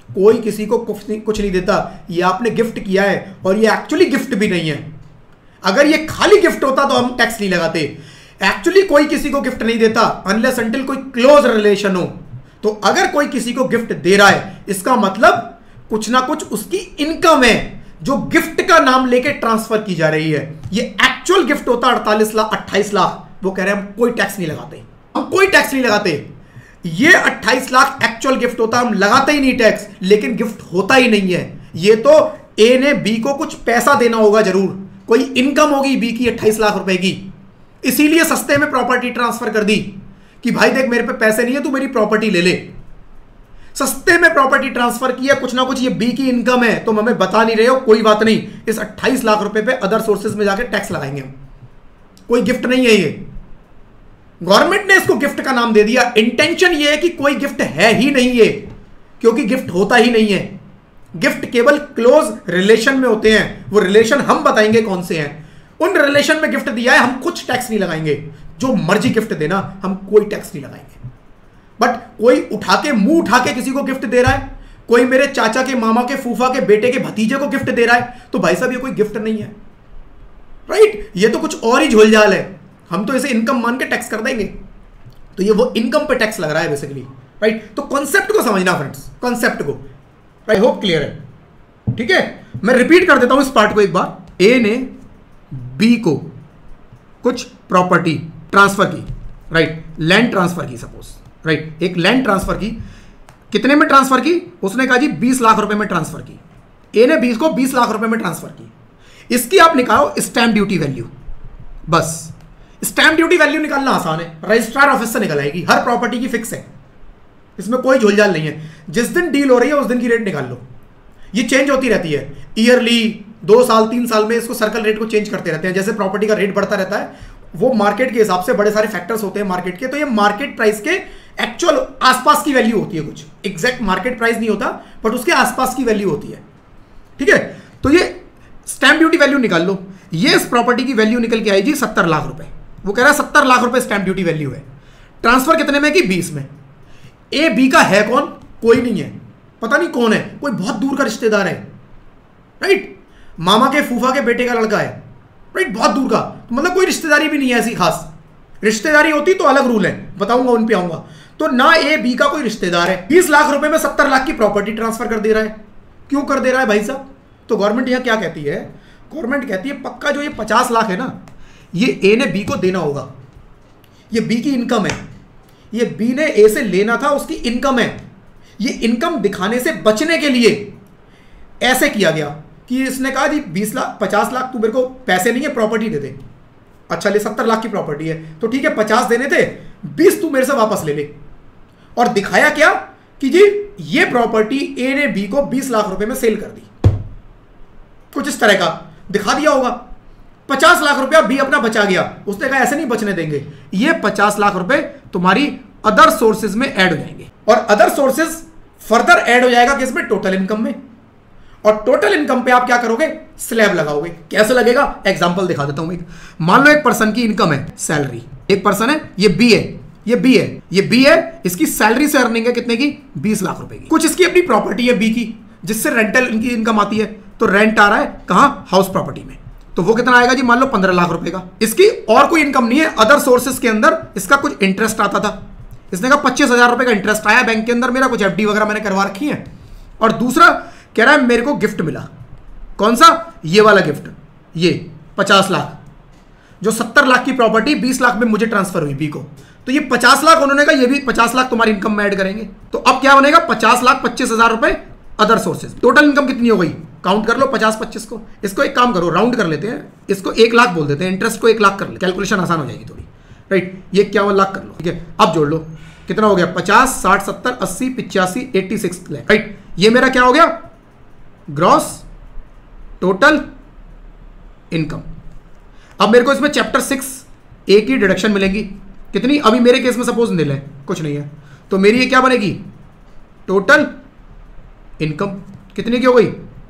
कोई किसी को कुछ नहीं देता। ये आपने गिफ्ट किया है और ये एक्चुअली गिफ्ट भी नहीं है। अगर ये खाली गिफ्ट होता तो हम टैक्स नहीं लगाते। एक्चुअली कोई किसी को गिफ्ट नहीं देता अनलेस अनटिल कोई क्लोज रिलेशन हो। तो अगर कोई किसी को गिफ्ट दे रहा है, इसका मतलब कुछ ना कुछ उसकी इनकम है जो गिफ्ट का नाम लेके ट्रांसफर की जा रही है। ये एक्चुअल गिफ्ट होता 28 लाख, वो कह रहे हैं हम कोई टैक्स नहीं लगाते, हम कोई टैक्स नहीं लगाते। ये 28 लाख एक्चुअल गिफ्ट होता, हम लगाते ही नहीं टैक्स, लेकिन गिफ्ट होता ही नहीं है। ये तो ए ने बी को कुछ पैसा देना होगा जरूर, कोई इनकम होगी बी की 28 लाख रुपए की, इसीलिए सस्ते में प्रॉपर्टी ट्रांसफर कर दी कि भाई देख मेरे पे पैसे नहीं है, तू मेरी प्रॉपर्टी ले ले। सस्ते में प्रॉपर्टी ट्रांसफर किया, कुछ ना कुछ ये बी की इनकम है, तुम हमें बता नहीं रहे हो, कोई बात नहीं, इस 28 लाख रुपए पे अदर सोर्सेज में जाकर टैक्स लगाएंगे हम। कोई गिफ्ट नहीं है ये, गवर्नमेंट ने इसको गिफ्ट का नाम दे दिया। इंटेंशन ये है कि कोई गिफ्ट है ही नहीं है, क्योंकि गिफ्ट होता ही नहीं है। गिफ्ट केवल क्लोज रिलेशन में होते हैं, वो रिलेशन हम बताएंगे कौन से हैं। उन रिलेशन में गिफ्ट दिया है, हम कुछ टैक्स नहीं लगाएंगे, जो मर्जी गिफ्ट देना, हम कोई टैक्स नहीं लगाएंगे। बट कोई उठा के मुंह उठा के किसी को गिफ्ट दे रहा है, कोई मेरे चाचा के, मामा के, फूफा के बेटे के भतीजे को गिफ्ट दे रहा है, तो भाई साहब ये कोई गिफ्ट नहीं है, राइट। ये तो कुछ और ही झोलझाल है, हम तो इसे इनकम मान के टैक्स कर देंगे। तो ये वो इनकम पे टैक्स लग रहा है बेसिकली, राइट। तो कॉन्सेप्ट को समझना फ्रेंड्स, कॉन्सेप्ट को, आई होप क्लियर है, ठीक है। मैं रिपीट कर देता हूं इस पार्ट को एक बार। ए ने बी को कुछ प्रॉपर्टी ट्रांसफर की, राइट, लैंड ट्रांसफर की सपोज, राइट, एक लैंड ट्रांसफर की। कितने में ट्रांसफर की? उसने कहा जी 20 लाख रुपए में ट्रांसफर की। ए ने 20 को 20 लाख रुपए में ट्रांसफर की। इसकी आप निकालो स्टैंप ड्यूटी वैल्यू। बस स्टैंप ड्यूटी वैल्यू निकालना आसान है, रजिस्ट्रार ऑफिस से निकल आएगी, हर प्रॉपर्टी की फिक्स है, इसमें कोई झोलझाल नहीं है। जिस दिन डील हो रही है उस दिन की रेट निकाल लो। ये चेंज होती रहती है ईयरली, 2 साल 3 साल में इसको सर्कल रेट को चेंज करते रहते हैं। जैसे प्रॉपर्टी का रेट बढ़ता रहता है, वो मार्केट के हिसाब से बड़े सारे फैक्टर्स होते हैं मार्केट के, तो ये मार्केट प्राइस के एक्चुअल आसपास की वैल्यू होती है। कुछ एग्जैक्ट मार्केट प्राइस नहीं होता, बट उसके आसपास की वैल्यू होती है। ठीक है, तो ये स्टैंप ड्यूटी वैल्यू निकाल लो। ये इस प्रॉपर्टी की वैल्यू निकल के आई जी 70 लाख रुपए। वो कह रहा है 70 लाख रुपए स्टैंप ड्यूटी वैल्यू है। ट्रांसफर कितने में कि 20 में। ए बी का है कौन? कोई नहीं है, पता नहीं कौन है, कोई बहुत दूर का रिश्तेदार है, राइट? मामा के फूफा के बेटे का लड़का है, राइट? बहुत दूर का, तो मतलब कोई रिश्तेदारी भी नहीं है ऐसी खास। रिश्तेदारी होती तो अलग रूल है, बताऊंगा, उन पे आऊंगा। तो ना ए बी का कोई रिश्तेदार है। 20 लाख रुपए में 70 लाख की प्रॉपर्टी ट्रांसफर कर दे रहा है। क्यों कर दे रहा है भाई साहब? तो गवर्नमेंट यहां क्या कहती है? गवर्नमेंट कहती है पक्का जो ये 50 लाख है ना, ये ए ने बी को देना होगा। ये बी की इनकम है, ये बी ने ए से लेना था, उसकी इनकम है। ये इनकम दिखाने से बचने के लिए ऐसे किया गया कि इसने कहा जी 20 लाख 50 लाख तू मेरे को पैसे नहीं है, प्रॉपर्टी दे दे। अच्छा ले 70 लाख की प्रॉपर्टी है तो ठीक है, 50 देने थे, 20 तू मेरे से वापस ले ले। और दिखाया क्या कि जी ये प्रॉपर्टी ए ने बी को 20 लाख रुपए में सेल कर दी। कुछ इस तरह का दिखा दिया होगा। 50 लाख रुपया बी अपना बचा गया। उसने कहा ऐसे नहीं बचने देंगे, ये 50 लाख रुपए तुम्हारी अदर सोर्सेज में ऐड हो जाएंगे। और अदर सोर्सेज फर्दर ऐड हो जाएगा किसमें? टोटल इनकम में। और टोटल इनकम पे आप क्या करोगे? स्लैब लगाओगे। कैसे लगेगा? एग्जांपल दिखा देता हूं। एक मान लो एक पर्सन की इनकम है सैलरी, एक पर्सन है, ये बी है, ये बी है, ये बी है, इसकी सैलरी से अर्निंग है कितने की? 20 लाख रुपए की। कुछ इसकी अपनी प्रॉपर्टी है बी की, जिससे रेंटल इनकी इनकम आती है। तो रेंट आ रहा है कहां? हाउस प्रॉपर्टी में। तो वो कितना आएगा जी? मान लो 15 लाख रुपए का। इसकी और कोई इनकम नहीं है। अदर सोर्सेज के अंदर इसका कुछ इंटरेस्ट आता था। इसने कहा 25,000 रुपए का इंटरेस्ट आया बैंक के अंदर, मेरा कुछ एफडी वगैरह मैंने करवा रखी है। और दूसरा कह रहा है मेरे को गिफ्ट मिला। कौन सा? ये वाला गिफ्ट, ये 50 लाख। जो 70 लाख की प्रॉपर्टी 20 लाख में मुझे ट्रांसफर हुई बी को, तो ये 50 लाख उन्होंने कहा ये भी 50 लाख तुम्हारी इनकम में ऐड करेंगे। तो अब क्या बनेगा? 50 लाख 25,000 रुपए अदर सोर्सेज। टोटल इनकम कितनी हो गई? काउंट कर लो 50-25 को। इसको एक काम करो, राउंड कर लेते हैं, इसको 1 लाख बोल देते हैं, इंटरेस्ट को 1 लाख कर ले, कैलकुलेशन आसान हो जाएगी थोड़ी, राइट? ये 51 लाख कर लो, ठीक है? अब जोड़ लो कितना हो गया? 50, 60, 70, 80, 85, 86 लाख, राइट? ये मेरा क्या हो गया? Gross total income. अब मेरे को इसमें चैप्टर 6 ए की डिडक्शन मिलेगी कितनी? अभी मेरे केस में सपोज नील है, कुछ नहीं है, तो मेरी ये क्या बनेगी? टोटल इनकम कितनी की हो गई?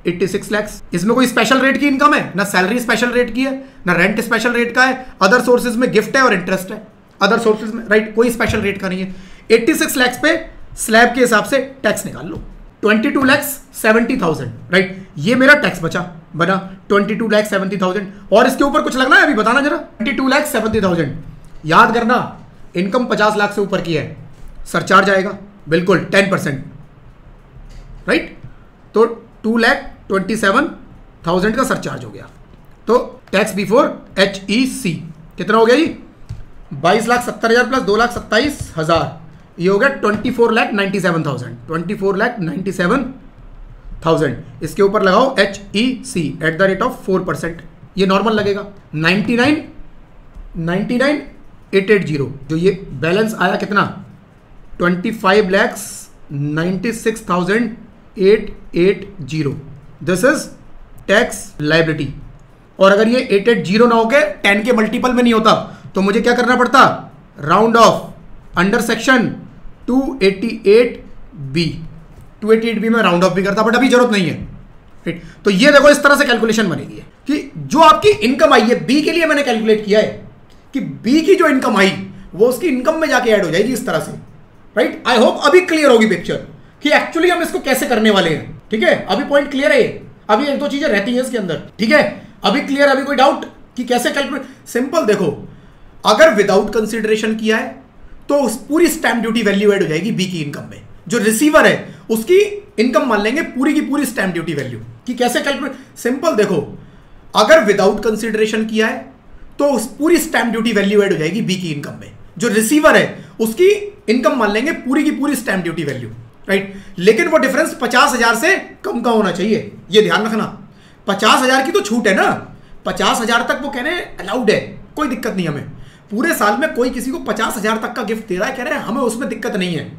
86 लाख। इसमें कोई स्पेशल रेट की इनकम है ना? सैलरी स्पेशल रेट की है ना? रेंट स्पेशल रेट का है? अदर सोर्सेज में गिफ्ट है और इंटरेस्ट है अदर सोर्सेज में, राइट? कोई स्पेशल रेट का नहीं है। 86 लाख पे स्लैब के हिसाब से टैक्स निकाल लो। 22,70,000, राइट? ये मेरा टैक्स बना 22,70,000। और इसके ऊपर कुछ लगना है? अभी बताना जरा। 22,70,000 याद करना, इनकम 50 लाख से ऊपर की है, सरचार्ज आएगा बिल्कुल 10%, राइट? तो 2,27,000 का सरचार्ज हो गया। तो टैक्स बिफोर HEC कितना हो गया जी? 22,70,000 प्लस 2,27,000, ये हो गया 24,97,000। 24,97,000 इसके ऊपर लगाओ HEC at the rate of 4%। ये नॉर्मल लगेगा। 99,880 जो ये बैलेंस आया कितना? 25,96,880। This is tax liability. और अगर ये 880 ना होके 10 के मल्टीपल में नहीं होता तो मुझे क्या करना पड़ता? Round of under section 288B। 288B में राउंड ऑफ भी करता, बट अभी जरूरत नहीं है, राइट? तो ये देखो इस तरह से कैलकुलेशन बनेगी कि जो आपकी इनकम आई है बी के लिए, मैंने कैलकुलेट किया है कि बी की जो इनकम आई वो उसकी इनकम में जाके ऐड हो जाएगी इस तरह से, राइट? आई होप अभी क्लियर होगी पिक्चर कि एक्चुअली हम इसको कैसे करने वाले हैं, ठीक है? अभी पॉइंट क्लियर है। अभी 1-2 चीजें रहती हैं इसके अंदर, ठीक है? अभी क्लियर? अभी कोई डाउट कि कैसे कैलकुलेट? सिंपल देखो, अगर विदाउट कंसिडरेशन किया है तो उस पूरी स्टैंप ड्यूटी वैल्यू ऐड हो जाएगी बी की इनकम में। जो रिसीवर है उसकी इनकम मान लेंगे पूरी की पूरी स्टैंप ड्यूटी वैल्यू। कि कैसे कैलकुलेट? सिंपल देखो, अगर विदाउट कंसिडरेशन किया है तो उस पूरी स्टैंप ड्यूटी वैल्यू ऐड हो जाएगी बी की इनकम में। जो रिसीवर है उसकी इनकम मान लेंगे पूरी की पूरी स्टैंप ड्यूटी वैल्यू, राइट? लेकिन वो डिफरेंस 50,000 से कम का होना चाहिए, ये ध्यान रखना। 50,000 की तो छूट है ना, 50,000 तक वो कहने अलाउड है, कोई दिक्कत नहीं हमें। पूरे साल में कोई किसी को 50,000 तक का गिफ्ट दे रहा है, कह रहे हैं हमें उसमें दिक्कत नहीं है।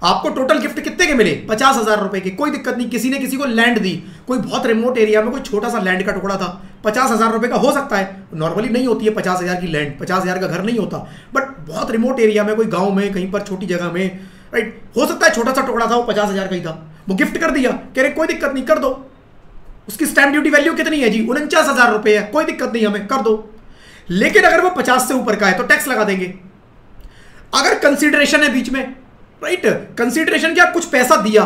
आपको टोटल गिफ्ट कितने के मिले? 50,000 रुपए के। कोई दिक्कत नहीं, किसी ने किसी को लैंड दी, कोई बहुत रिमोट एरिया में कोई छोटा सा लैंड का टुकड़ा था, 50,000 रुपए का हो सकता है। नॉर्मली नहीं होती है 50,000 की लैंड, 50,000 का घर नहीं होता, बट बहुत रिमोट एरिया में, कोई गांव में, कहीं पर छोटी जगह में, राइट, हो सकता है छोटा सा टुकड़ा था, वो 50,000 का ही था, वो गिफ्ट कर दिया। कह रहे कोई दिक्कत नहीं, कर दो। उसकी स्टैंप ड्यूटी वैल्यू कितनी है जी? 49,000 रुपए है, कोई दिक्कत नहीं, हमें कर दो। लेकिन अगर वो 50 से ऊपर का है तो टैक्स लगा देंगे। अगर कंसीडरेशन है बीच में, राइट, कंसीडरेशन क्या, कुछ पैसा दिया,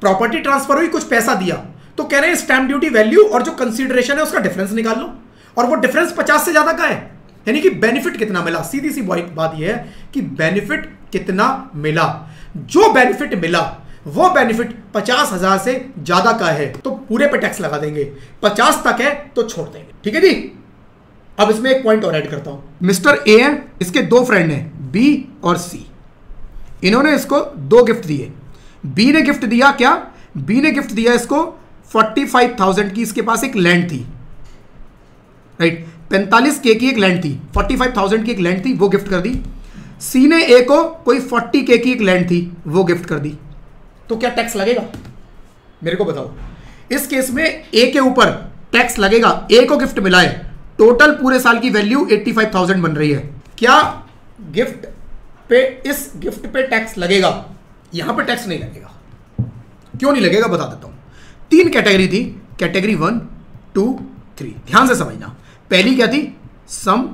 प्रॉपर्टी ट्रांसफर हुई, कुछ पैसा दिया, तो कह रहे हैं स्टैंप ड्यूटी वैल्यू और जो कंसीडरेशन है उसका डिफरेंस निकाल लो, और वो डिफरेंस 50 से ज्यादा का है, यानी कि बेनिफिट कितना मिला। सीधी सी बात यह है कि बेनिफिट कितना मिला। जो बेनिफिट मिला वो बेनिफिट 50,000 से ज्यादा का है तो पूरे पे टैक्स लगा देंगे, 50 तक है तो छोड़ देंगे। ठीक है जी। अब इसमें एक पॉइंट और ऐड करता हूं। मिस्टर ए है, इसके दो फ्रेंड हैं बी और सी। इन्होंने इसको 2 गिफ्ट दिए। बी ने गिफ्ट दिया क्या? बी ने गिफ्ट दिया इसको 45,000 की, इसके पास एक लैंड थी, राइट, 45K की एक लैंड थी, 45,000 की एक लैंड थी, वो गिफ्ट कर दी। सी ने ए को कोई 40K की एक लैंड थी, वो गिफ्ट कर दी। तो क्या टैक्स लगेगा? मेरे को बताओ। इस केस में ए के ऊपर टैक्स लगेगा। ए को गिफ्ट मिला है, टोटल पूरे साल की वैल्यू 85,000 बन रही है। क्या गिफ्ट पे, इस गिफ्ट पे टैक्स लगेगा? यहां पे टैक्स नहीं लगेगा। क्यों नहीं लगेगा बता देता हूं। 3 कैटेगरी थी, कैटेगरी 1, 2, 3। ध्यान से समझना। पहली क्या थी? सम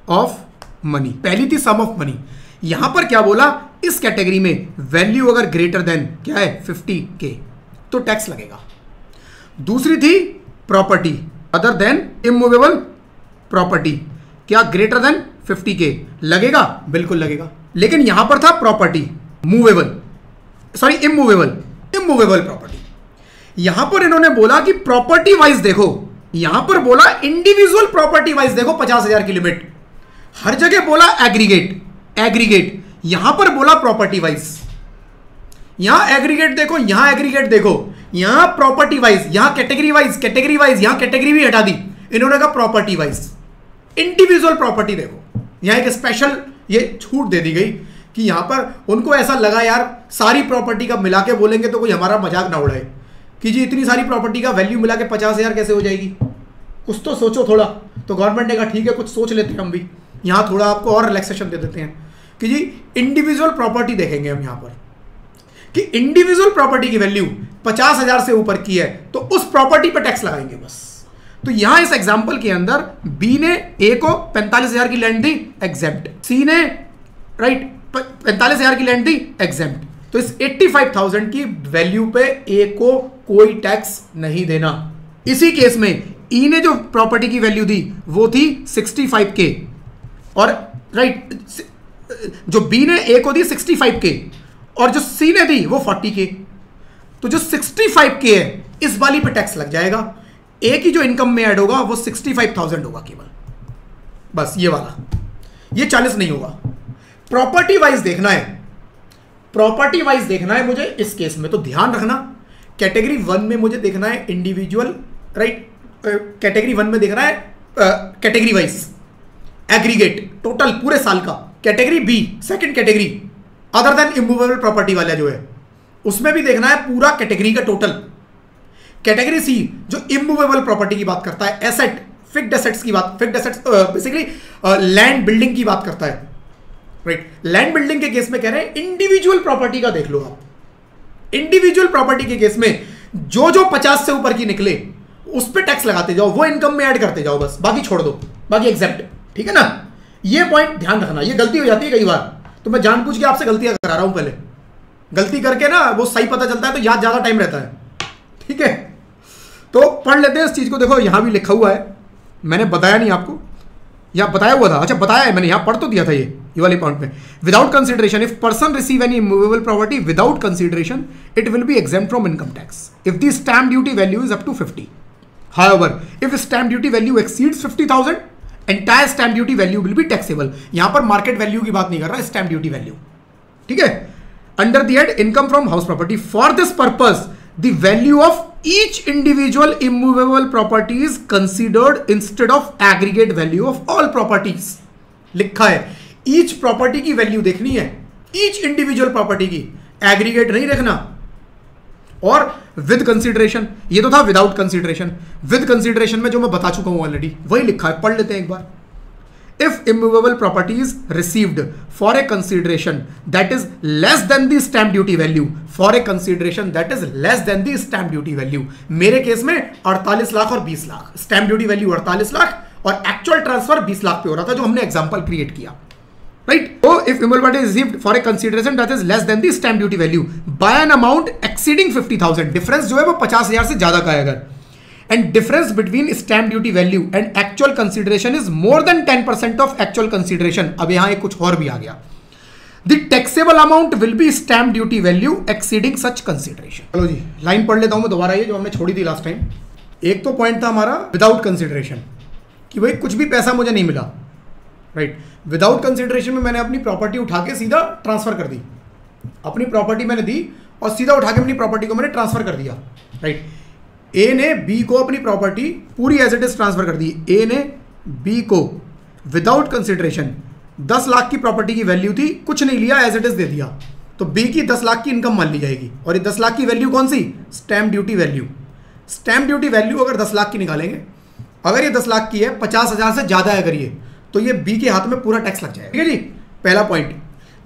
ऑफ मनी। पहली थी सम ऑफ मनी। यहां पर क्या बोला? इस कैटेगरी में वैल्यू अगर ग्रेटर देन क्या है 50K तो टैक्स लगेगा। दूसरी थी property other than immovable property, क्या ग्रेटर देन 50K लगेगा? बिल्कुल लगेगा। लेकिन यहां पर था property movable, sorry immovable property. यहां पर इन्होंने बोला कि प्रॉपर्टी वाइज देखो, यहां पर बोला इंडिविजुअल प्रॉपर्टी वाइज देखो 50,000 की लिमिट। हर जगह बोला एग्रीगेट, यहां पर बोला प्रॉपर्टी वाइज। यहां एग्रीगेट देखो, यहां एग्रीगेट देखो, यहां प्रॉपर्टी वाइज, यहां कैटेगरी वाइज, यहां कैटेगरी भी हटा दी। इन्होंने कहा प्रॉपर्टी वाइज, इंडिविजुअल प्रॉपर्टी देखो। यहां एक स्पेशल ये छूट दे दी गई कि यहां पर उनको ऐसा लगा यार सारी प्रॉपर्टी का मिला के बोलेंगे तो कोई हमारा मजाक ना उड़ाए कि जी इतनी सारी प्रॉपर्टी का वैल्यू मिला के 50,000 कैसे हो जाएगी, कुछ तो सोचो थोड़ा। तो गवर्नमेंट ने कहा ठीक है कुछ सोच लेते हैं हम भी, यहां थोड़ा आपको और रिलैक्सेशन दे देते हैं कि जी इंडिविजुअल प्रॉपर्टी देखेंगे हम यहां पर कि इंडिविजुअल प्रॉपर्टी की वैल्यू 50,000 से ऊपर की है तो उस प्रॉपर्टी पर टैक्स लगाएंगे बस। तो यहां इस एग्जांपल के अंदर बी ने ए को 45,000 की लैंड दी, एग्जेम्प्ट। सी ने राइट 45,000 की लैंड दी, एग्जेम्प्ट। तो इस 85,000 की वैल्यू पे ए को कोई टैक्स नहीं देना। इसी केस में ई ने जो प्रॉपर्टी की वैल्यू दी वो थी 65K और राइट जो बी ने ए को दी 65K और जो सी ने दी वो 40K। तो जो 65K है इस वाली पे टैक्स लग जाएगा। ए की जो इनकम में ऐड होगा वो 65,000 होगा केवल, बस ये वाला, ये 40 नहीं होगा। प्रॉपर्टी वाइज देखना है, प्रॉपर्टी वाइज देखना है मुझे इस केस में। तो ध्यान रखना कैटेगरी 1 में मुझे देखना है इंडिविजुअल, राइट, कैटेगरी 1 में देखना है कैटेगरी वाइज एग्रीगेट टोटल पूरे साल का। Category B second category other than immovable property वाला जो है उसमें भी देखना है पूरा कैटेगरी का टोटल। कैटेगरी सी जो इमूवेबल प्रॉपर्टी की बात करता है, एसेट फिक्स्ड एसेट्स की बात, fixed assets basically land building की बात करता है, राइट। लैंड बिल्डिंग के केस में कह रहे हैं इंडिविजुअल प्रॉपर्टी का देख लो आप। इंडिविजुअल प्रॉपर्टी के केस में जो जो 50 से ऊपर की निकले उस पर टैक्स लगाते जाओ, वो इनकम में ऐड करते जाओ, बस बाकी छोड़ दो, बाकी एग्जेप्ट। ठीक है ना, ये पॉइंट ध्यान रखना। ये गलती हो जाती है कई बार, तो मैं जानबूझ के आपसे गलतियां करा रहा हूं। पहले गलती करके ना वो सही पता चलता है तो याद ज्यादा टाइम रहता है। ठीक है, तो पढ़ लेते हैं इस चीज को। देखो यहां भी लिखा हुआ है, मैंने बताया नहीं आपको, यहां बताया हुआ था, अच्छा बताया है मैंने, यहां पढ़ तो दिया था ये वाले पॉइंट में। Without consideration if person receive any movable property without consideration it will be exempt from income tax if the stamp duty value is up to 50। However, if stamp duty value exceeds 50,000, entire stamp duty value will be taxable। यहां पर market value की बात नहीं कर रहा, stamp duty value. ठीक है, under the head income from house property for this purpose the value of each individual immovable property is considered instead of aggregate value of all properties. लिखा है each property की value देखनी है, each individual property की, aggregate नहीं रखना। और with consideration, ये तो था विदाउट कंसीडरेशन। विद कंसीडरेशन में जो मैं बता चुका हूं ऑलरेडी वही लिखा है, पढ़ लेते हैं एक बार। If immovable property is received for a consideration that is less than the stamp duty value, for a consideration that is less than the stamp duty value. मेरे केस में 48 लाख और 20 lakh, stamp duty value 48 lakh और actual transfer 20 lakh पे हो रहा था जो हमने एग्जांपल क्रिएट किया, राइट। तो if immovable property is received for a consideration that is less than the stamp duty value by an amount exceeding 50,000, difference जो है वो 50,000 से ज्यादा का है अगर, and difference between stamp duty value and actual consideration is more than 10% of actual consideration। अब यहां एक कुछ और भी आ गया, the taxable amount will be stamp duty value exceeding such consideration। चलो जी लाइन पढ़ लेता हूं मैं दोबारा, ये जो हमने छोड़ी थी लास्ट टाइम। एक तो पॉइंट था हमारा विदाउट कंसिडरेशन कि भाई कुछ भी पैसा मुझे नहीं मिला, राइट। विदाउट कंसिडरेशन में मैंने अपनी प्रॉपर्टी उठा के सीधा ट्रांसफर कर दी, अपनी प्रॉपर्टी मैंने दी और सीधा उठा के अपनी प्रॉपर्टी को मैंने ट्रांसफर कर दिया, राइट। ए ने बी को अपनी प्रॉपर्टी पूरी एज इट इज ट्रांसफर कर दी। ए ने बी को विदाउट कंसिडरेशन 10 लाख की प्रॉपर्टी की वैल्यू थी, कुछ नहीं लिया, एज इट इज दे दिया, तो बी की 10 लाख की इनकम मान ली जाएगी। और ये 10 लाख की वैल्यू कौन सी? Stamp duty value. Stamp duty value अगर 10 लाख की निकालेंगे, अगर ये 10 लाख की है, 50,000 से ज्यादा है अगर ये, तो ये बी के हाथ में पूरा टैक्स लग जाएगा, ठीक है जी, पहला पॉइंट।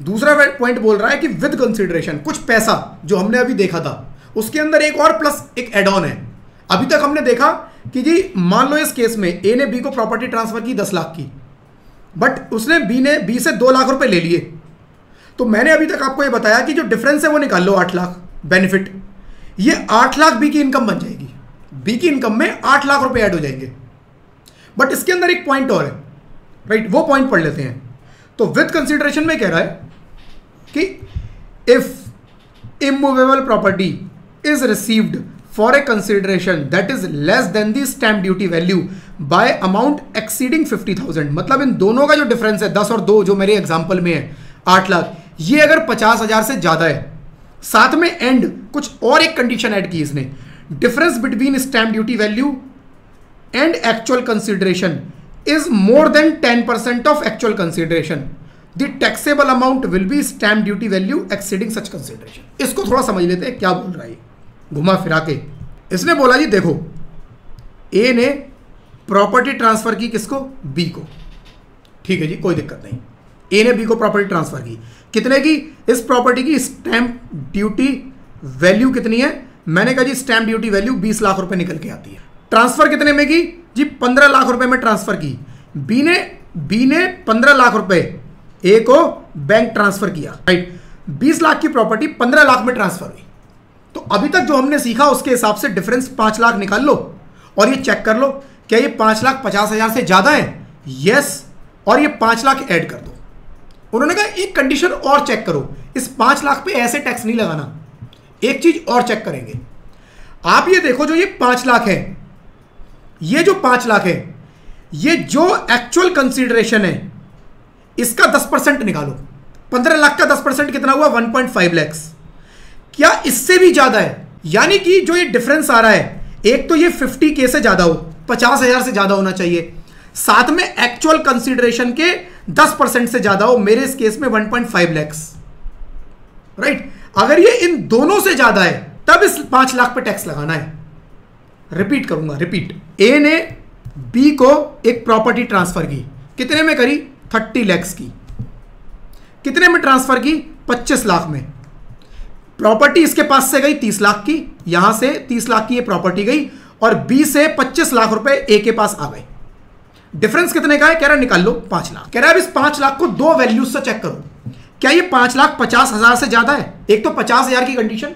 दूसरा पॉइंट बोल रहा है कि विद कंसिडरेशन, कुछ पैसा जो हमने अभी देखा था उसके अंदर एक और प्लस एक एड ऑन है। अभी तक हमने देखा कि जी मान लो इस केस में ए ने बी को प्रॉपर्टी ट्रांसफर की 10 लाख की, बट उसने बी से 2 लाख रुपए ले लिए। तो मैंने अभी तक आपको ये बताया कि जो डिफरेंस है वो निकाल लो, 8 लाख बेनिफिट, ये 8 लाख बी की इनकम बन जाएगी, बी की इनकम में 8 लाख रुपए ऐड हो जाएंगे। बट इसके अंदर एक पॉइंट और है, राइट, वो पॉइंट पढ़ लेते हैं। तो विद कंसिडरेशन में कह रहा है कि if immovable property is received for a consideration that is less than the stamp duty value by amount exceeding 50,000, मतलब इन दोनों का जो डिफरेंस है 10 और 2 जो मेरे एग्जांपल में है 8 लाख, ये अगर 50,000 से ज्यादा है, साथ में एंड कुछ और एक कंडीशन ऐड की इसने, difference between stamp duty value and actual consideration is more than 10% of actual consideration, the taxable amount will be stamp duty value exceeding such consideration. इसको थोड़ा समझ लेते हैं क्या बोल रहा है घुमा फिरा के। इसने बोला जी देखो, ए ने प्रॉपर्टी ट्रांसफर की किसको? बी को, ठीक है जी, कोई दिक्कत नहीं। ए ने बी को प्रॉपर्टी ट्रांसफर की, कितने की? इस प्रॉपर्टी की स्टैंप ड्यूटी वैल्यू कितनी है? मैंने कहा जी स्टैंप ड्यूटी वैल्यू 20 लाख रुपए निकल के आती है। ट्रांसफर कितने में की जी? 15 लाख रुपए में ट्रांसफर की। बी ने 15 लाख रुपए ए को बैंक ट्रांसफर किया, राइट। 20 लाख की प्रॉपर्टी 15 लाख में ट्रांसफर हुई। तो अभी तक जो हमने सीखा उसके हिसाब से डिफरेंस 5 लाख निकाल लो और ये चेक कर लो, क्या ये 5,50,000 से ज्यादा है? यस, और ये 5 लाख ऐड कर दो। उन्होंने कहा एक कंडीशन और चेक करो, इस 5 लाख पे ऐसे टैक्स नहीं लगाना, एक चीज और चेक करेंगे। आप ये देखो, जो ये 5 लाख है, ये जो 5 लाख है, ये जो एक्चुअल कंसीडरेशन है इसका 10% निकालो। 15 लाख का 10% कितना हुआ? 1.5 लाख। क्या इससे भी ज्यादा है? यानी कि जो ये डिफरेंस आ रहा है, एक तो ये 50K से ज्यादा हो, 50,000 से ज्यादा होना चाहिए, साथ में एक्चुअल कंसीडरेशन के 10% से ज्यादा हो, मेरे इस केस में 1.5 लाख, राइट। अगर ये इन दोनों से ज्यादा है तब इस 5 लाख पे टैक्स लगाना है। रिपीट करूंगा, रिपीट। ए ने बी को एक प्रॉपर्टी ट्रांसफर की, कितने में करी? 30 लाख की। कितने में ट्रांसफर की? 25 लाख में। प्रॉपर्टी इसके पास से गई 30 लाख की, यहां से 30 लाख की ये प्रॉपर्टी गई और बी से 25 लाख रुपए ए के पास आ गए। डिफरेंस कितने का है? कह रहा निकाल लो 5 लाख। कह रहा है अब इस 5 लाख को 2 वैल्यूज से चेक करो, क्या ये 5,50,000 से ज्यादा है? एक तो 50,000 की कंडीशन,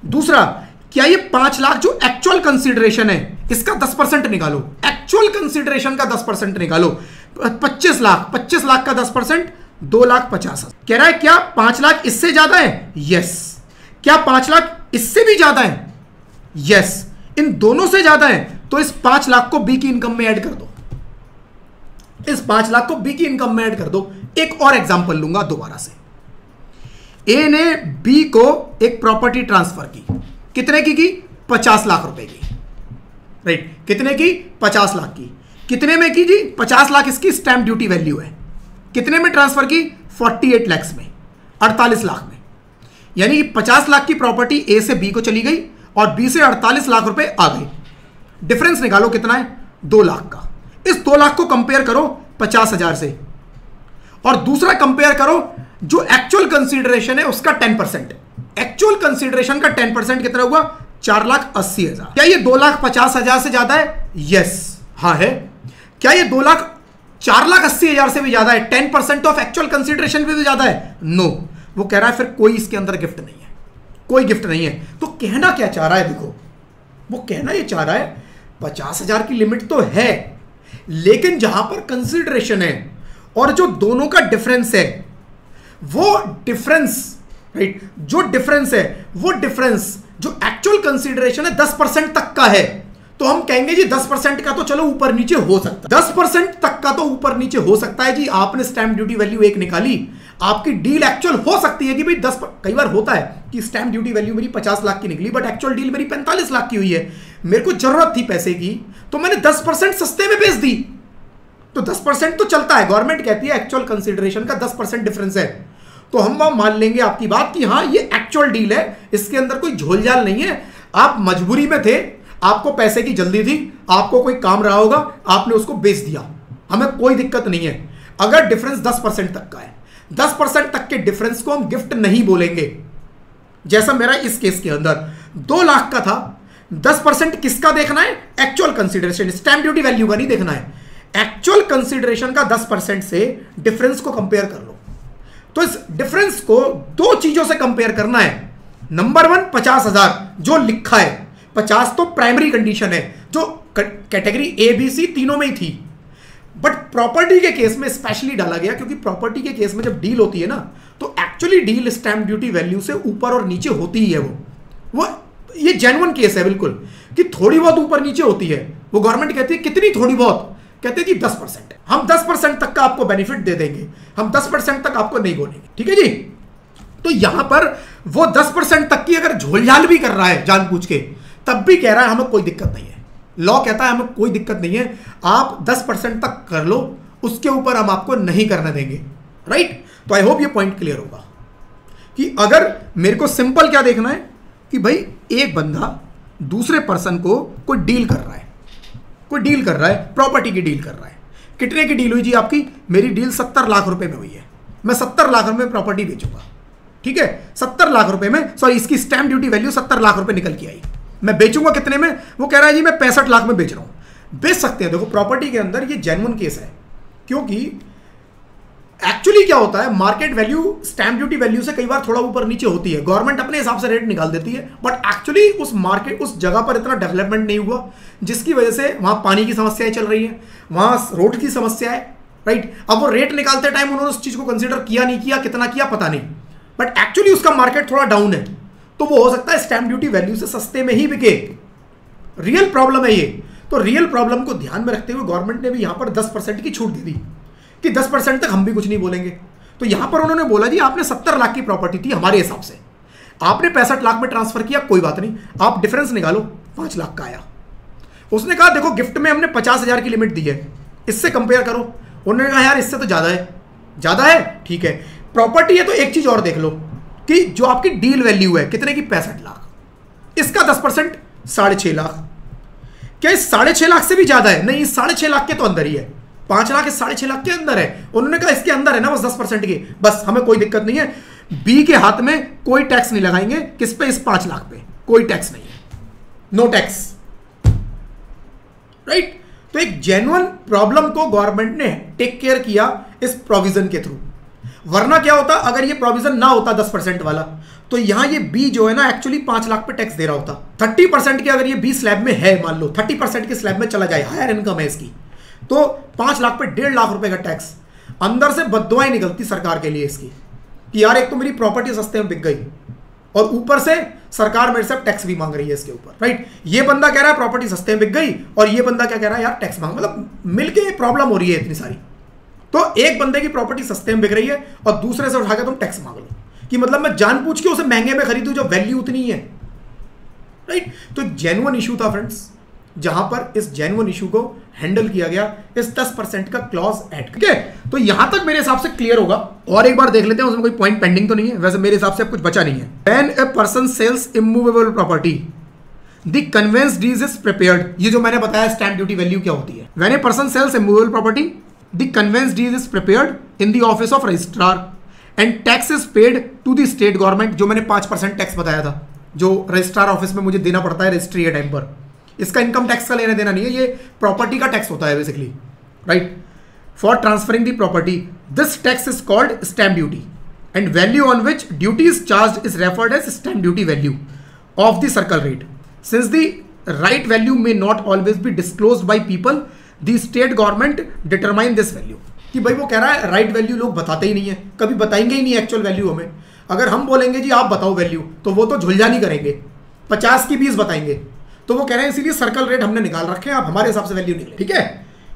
दूसरा क्या ये 5 लाख जो एक्चुअल कंसीडरेशन है इसका 10% निकालो, एक्चुअल कंसीडरेशन का 10% निकालो। 25 लाख का 10% 2,50,000। कह रहा है क्या 5 लाख इससे ज्यादा है? यस। क्या 5 लाख इससे भी ज्यादा है? यस। इन दोनों से ज्यादा है तो इस 5 लाख को बी की इनकम में ऐड कर दो, इस 5 लाख को बी की इनकम में ऐड कर दो। एक और एग्जांपल लूंगा दोबारा से। ए ने बी को एक प्रॉपर्टी ट्रांसफर की, कितने की? 50 लाख रुपए की, राइट। कितने की? 50 लाख की। कितने में की जी? 50 लाख इसकी स्टैंप ड्यूटी वैल्यू है। कितने में ट्रांसफर की? 48 लाख में, 48 लाख में। यानी 50 लाख की प्रॉपर्टी ए से बी को चली गई और बी से 48 लाख रुपए आ गए। डिफरेंस निकालो कितना है, 2 लाख का। इस 2 लाख को कंपेयर करो 50,000 से और दूसरा कंपेयर करो जो एक्चुअल कंसीडरेशन है उसका 10%। एक्चुअल कंसीडरेशन का 10% कितना हुआ, 4,80,000। क्या ये 2,50,000 से ज्यादा है? यस, हाँ है। क्या ये 4,80,000 से भी ज्यादा है? 10% ऑफ एक्चुअल कंसीडरेशन भी ज्यादा है? नो। वो कह रहा है फिर कोई इसके अंदर गिफ्ट नहीं है, कोई गिफ्ट नहीं है। तो कहना क्या चाह रहा है, देखो वो कहना ये चाह रहा है 50,000 की लिमिट तो है, लेकिन जहां पर कंसीडरेशन है और जो दोनों का डिफरेंस है वो डिफरेंस, राइट, जो डिफरेंस है वो डिफरेंस जो एक्चुअल कंसीडरेशन है 10% तक का है, तो हम कहेंगे जी 10% का तो चलो ऊपर नीचे हो सकता है, 10% तक का तो ऊपर नीचे हो सकता है जी। आपने स्टैंप ड्यूटी वैल्यू 1 निकाली, आपकी डील एक्चुअल हो सकती है कि भाई 10, कई बार होता है कि स्टैंप ड्यूटी वैल्यू मेरी 50 लाख की निकली बट एक्चुअल डील मेरी 45 लाख की हुई है। मेरे को जरूरत थी पैसे की तो मैंने 10% सस्ते में बेच दी, तो 10% तो चलता है। गवर्नमेंट कहती है एक्चुअल कंसीडरेशन का 10% डिफरेंस है, तो हम वहां मान लेंगे आपकी बात कि हाँ ये एक्चुअल डील है, इसके अंदर कोई झोलझाल नहीं है। आप मजबूरी में थे, आपको पैसे की जल्दी थी, आपको कोई काम रहा होगा, आपने उसको बेच दिया, हमें कोई दिक्कत नहीं है। अगर डिफरेंस 10% तक का है, 10% तक के डिफरेंस को हम गिफ्ट नहीं बोलेंगे। जैसा मेरा इस केस के अंदर 2 लाख का था, 10% किसका देखना है, actual consideration, stamp duty value का नहीं देखना है। एक्चुअल कंसीडरेशन का 10% से डिफरेंस को कंपेयर कर लो। तो इस डिफरेंस को 2 चीजों से कंपेयर करना है। नंबर 1 50,000 जो लिखा है, 50 तो प्राइमरी कंडीशन है जो कैटेगरी ए बी सी तीनों में ही थी, बट प्रॉपर्टी के केस में स्पेशली डाला गया क्योंकि प्रॉपर्टी के केस में जब डील होती है ना तो actually deal stamp duty value से ऊपर और नीचे होती ही है। वो ये जेन्युइन केस है बिल्कुल कि थोड़ी बहुत ऊपर नीचे होती है। वो गवर्नमेंट कहती है कितनी थोड़ी बहुत, कहते हैं जी 10%, हम 10% तक का आपको बेनिफिट दे देंगे, हम 10% तक आपको नहीं बोलेंगे, ठीक है जी। तो यहां पर वो 10% तक की अगर झोलझाल भी कर रहा है जानबूझ के, तब भी कह रहा है हमें कोई दिक्कत नहीं है। लॉ कहता है हमें कोई दिक्कत नहीं है, आप 10% तक कर लो, उसके ऊपर हम आपको नहीं करने देंगे, राइट। तो आई होप ये पॉइंट क्लियर होगा कि अगर मेरे को सिंपल क्या देखना है कि भाई एक बंदा दूसरे पर्सन को कोई डील कर रहा है, कोई डील कर रहा है, प्रॉपर्टी की डील कर रहा है। कितने की डील हुई जी आपकी? मेरी डील 70 लाख रुपए में हुई है, मैं 70 लाख रुपए में प्रॉपर्टी बेचूंगा, ठीक है। 70 लाख रुपए में, सॉरी इसकी स्टैंप ड्यूटी वैल्यू 70 लाख रुपए निकल के आई, मैं बेचूंगा कितने में? वो कह रहा है जी मैं 65 लाख में बेच रहा हूं। बेच सकते हैं, देखो प्रॉपर्टी के अंदर ये जेन्युइन केस है, क्योंकि एक्चुअली क्या होता है market value stamp duty value से कई बार थोड़ा ऊपर नीचे होती है, गवर्नमेंट अपने हिसाब से रेट निकाल देती है, बट एक्चुअली उस मार्केट उस जगह पर इतना डेवलपमेंट नहीं हुआ जिसकी वजह से वहां पानी की समस्याएं चल रही हैं, वहां रोड की समस्या है, राइट। अब वो रेट निकालते टाइम उन्होंने उस चीज को कंसिडर किया नहीं किया, कितना किया पता नहीं, बट एक्चुअली उसका मार्केट थोड़ा डाउन है, तो वो हो सकता है स्टैंप ड्यूटी वैल्यू से सस्ते में ही बिके। रियल प्रॉब्लम है ये। तो रियल प्रॉब्लम को ध्यान में रखते हुए गवर्नमेंट ने भी यहां पर 10% की छूट दे दी कि 10% तक हम भी कुछ नहीं बोलेंगे। तो यहां पर उन्होंने बोला जी आपने 70 लाख की प्रॉपर्टी थी हमारे हिसाब से, आपने 65 लाख में ट्रांसफर किया, कोई बात नहीं, आप डिफरेंस निकालो, 5 लाख का आया। उसने कहा देखो गिफ्ट में हमने 50,000 की लिमिट दी है, इससे कंपेयर करो। उन्होंने कहा यार इससे तो ज्यादा है, ज्यादा है, ठीक है। प्रॉपर्टी है तो एक चीज और देख लो कि जो आपकी डील वैल्यू है कितने की, 65 लाख, इसका 10% 6.5 लाख। क्या इस 6.5 लाख से भी ज्यादा है? नहीं, इस 6.5 लाख के तो अंदर ही है, 5 लाख इस 6.5 लाख के अंदर है। उन्होंने कहा इसके अंदर है ना बस 10% की, बस हमें कोई दिक्कत नहीं है, बी के हाथ में कोई टैक्स नहीं लगाएंगे। किस पे? इस 5 लाख पे कोई टैक्स नहीं है, नो टैक्स, राइट। तो एक जेन्युइन प्रॉब्लम को गवर्नमेंट ने टेक केयर किया इस प्रोविजन के थ्रू। वरना क्या होता अगर ये प्रोविजन ना होता 10% वाला, तो यहां ये बी जो है ना एक्चुअली 5 लाख पे टैक्स दे रहा होता। 30% की अगर ये बी स्लैब में है, मान लो 30% के स्लैब में चला जाए, हायर इनकम है इसकी, तो 5 लाख पे 1.5 लाख रुपए का टैक्स। अंदर से बद्दुआएं निकलती सरकार के लिए इसकी कि यार एक तो मेरी प्रॉपर्टी सस्ते में बिक गई और ऊपर से सरकार मेरे से टैक्स भी मांग रही है इसके ऊपर, राइट। ये बंदा कह रहा है प्रॉपर्टी सस्ते में बिक गई और ये बंदा क्या कह रहा है यार टैक्स मांग, मतलब मिलके प्रॉब्लम हो रही है इतनी सारी। तो एक बंदे की प्रॉपर्टी सस्ते में बिक रही है और दूसरे से उठाकर तुम टैक्स मांग लो कि मतलब मैं जानबूझ के उसे महंगे में खरीदूं जो वैल्यू उतनी है, राइट। तो जेन्युइन इशू था फ्रेंड्स, जहां पर इस जेन्युइन इशू को हैंडल किया गया इस 10% का क्लॉज ऐड। ठीक है, तो यहां तक मेरे हिसाब से क्लियर होगा। और एक बार देख लेते हैं उसमें कोई पॉइंट पेंडिंग तो नहीं है। वैसे मेरे हिसाब से अब कुछ बचा नहीं है। When a person sells immovable property the conveyance deed is prepared. ये जो मैंने बताया स्टैंप ड्यूटी वैल्यू क्या होती है। When a person sells immovable property the conveyance deed is prepared in the office of registrar and tax is paid to the state government. जो मैंने 5% tax बताया था जो रजिस्ट्रार ऑफिस में मुझे देना पड़ता है रजिस्ट्री के टाइम पर, इसका इनकम टैक्स का लेना देना नहीं है, ये प्रॉपर्टी का टैक्स होता है basically, right. For transferring the property this tax is called stamp duty and value on which duty is charged is referred as stamp duty value of the circle rate. Since the right value may not always be disclosed by people, the state government determine this value. कि भाई वो कह रहा है right value लोग बताते ही नहीं है, कभी बताएंगे ही नहीं एक्चुअल वैल्यू हमें। अगर हम बोलेंगे जी आप बताओ वैल्यू, तो वो तो झुलझानी करेंगे, 50 की 20 बताएंगे। तो वो कह रहे हैं इसीलिए सर्कल रेट हमने निकाल रखे हैं, आप हमारे हिसाब से वैल्यू निकले। ठीक है,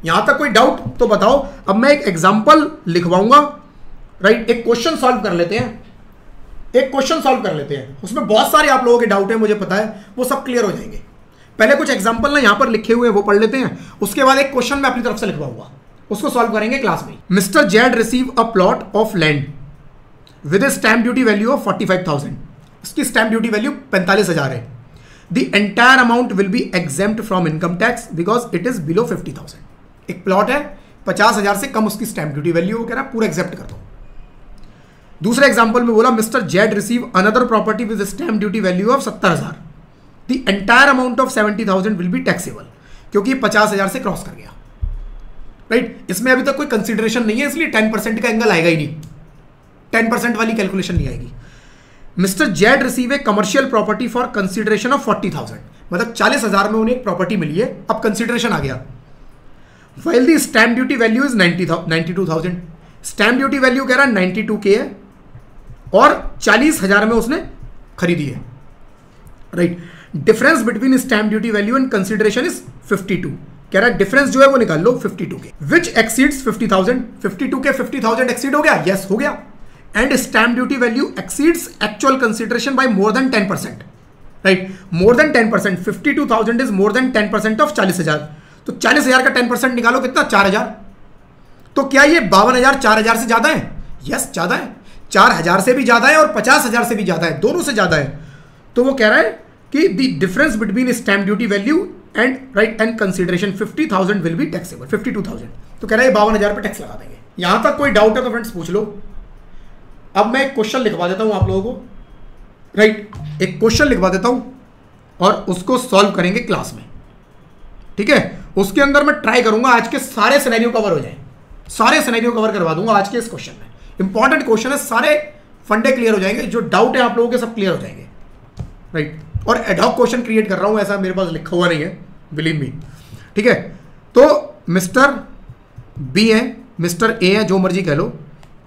यहां तक कोई डाउट तो बताओ। अब मैं एक एग्जांपल लिखवाऊंगा, राइट। एक क्वेश्चन सॉल्व कर लेते हैं, एक क्वेश्चन सॉल्व कर लेते हैं। उसमें बहुत सारे आप लोगों के डाउट है, मुझे पता है, वो सब क्लियर हो जाएंगे। पहले कुछ एग्जांपल ना यहां पर लिखे हुए वो पढ़ लेते हैं, उसके बाद एक क्वेश्चन मैं अपनी तरफ से लिखवाऊंगा, उसको सॉल्व करेंगे क्लास में। Mister Z receive a plot of land with A stamp duty value of 45,000। इसकी स्टैम्प ड्यूटी वैल्यू 45,000 है। The entire amount will be exempt from income tax because it is below 50,000। एक plot है, 50,000 से कम उसकी stamp duty value, वो कह रहा है पूरा एग्जेप्ट कर दो। दूसरे एग्जाम्पल में बोला mister Z receive another property with stamp duty value of 70,000। The entire amount of 70,000 will be taxable, क्योंकि 50,000 से क्रॉस कर गया, राइट। इसमें अभी तक कोई कंसिडरेशन नहीं है, इसलिए 10% का एंगल आएगा ही नहीं, 10% वाली कैलकुलेशन नहीं आएगी। Mister Z receive A commercial property for consideration of 40,000, मतलब 40,000 में उन्हें एक प्रॉपर्टी मिली है, अब कंसिडरेशन आ गया। While the stamp duty value is 92,000। Stamp duty value कह रहा है 92K है और 40,000 में उसने खरीदी है, right. Difference between stamp duty value and consideration is 52। कह रहा है डिफरेंस जो है वो निकाल लो 52K, विच एक्सीड्स 50,000। 52K 50,000 एक्सीड हो गया, यस हो गया। And stamp duty value exceeds actual consideration by more than 10%, right. More than 10%, 52,000 is more than 10% of 40,000। तो 40,000 का 10% निकालो कितना, 4,000। तो क्या ये 52,000 4,000 से ज्यादा है? यस ज्यादा है, 4,000 से भी ज्यादा है और 50,000 से भी ज्यादा है, दोनों से ज्यादा है। तो वो कह रहा है कि the difference between stamp duty value and right and consideration 50,000 will be taxable, 52,000। तो कह रहा है 52,000 पे टैक्स लगा देंगे। यहां तक कोई डाउट है तो फ्रेंड्स पूछ लो। अब मैं एक क्वेश्चन लिखवा देता हूं आप लोगों को, राइट। एक क्वेश्चन लिखवा देता हूं और उसको सॉल्व करेंगे क्लास में, ठीक है। उसके अंदर मैं ट्राई करूंगा आज के सारे सिनेरियो कवर हो जाए, सारे सिनेरियो कवर करवा दूंगा आज के इस क्वेश्चन में। इंपॉर्टेंट क्वेश्चन है, सारे फंडे क्लियर हो जाएंगे, जो डाउट है आप लोगों के सब क्लियर हो जाएंगे, राइट। और एडहॉक क्वेश्चन क्रिएट कर रहा हूं, ऐसा मेरे पास लिखा हुआ नहीं है, बिलीव मी, ठीक है। तो मिस्टर बी है, मिस्टर ए है, जो मर्जी कह लो,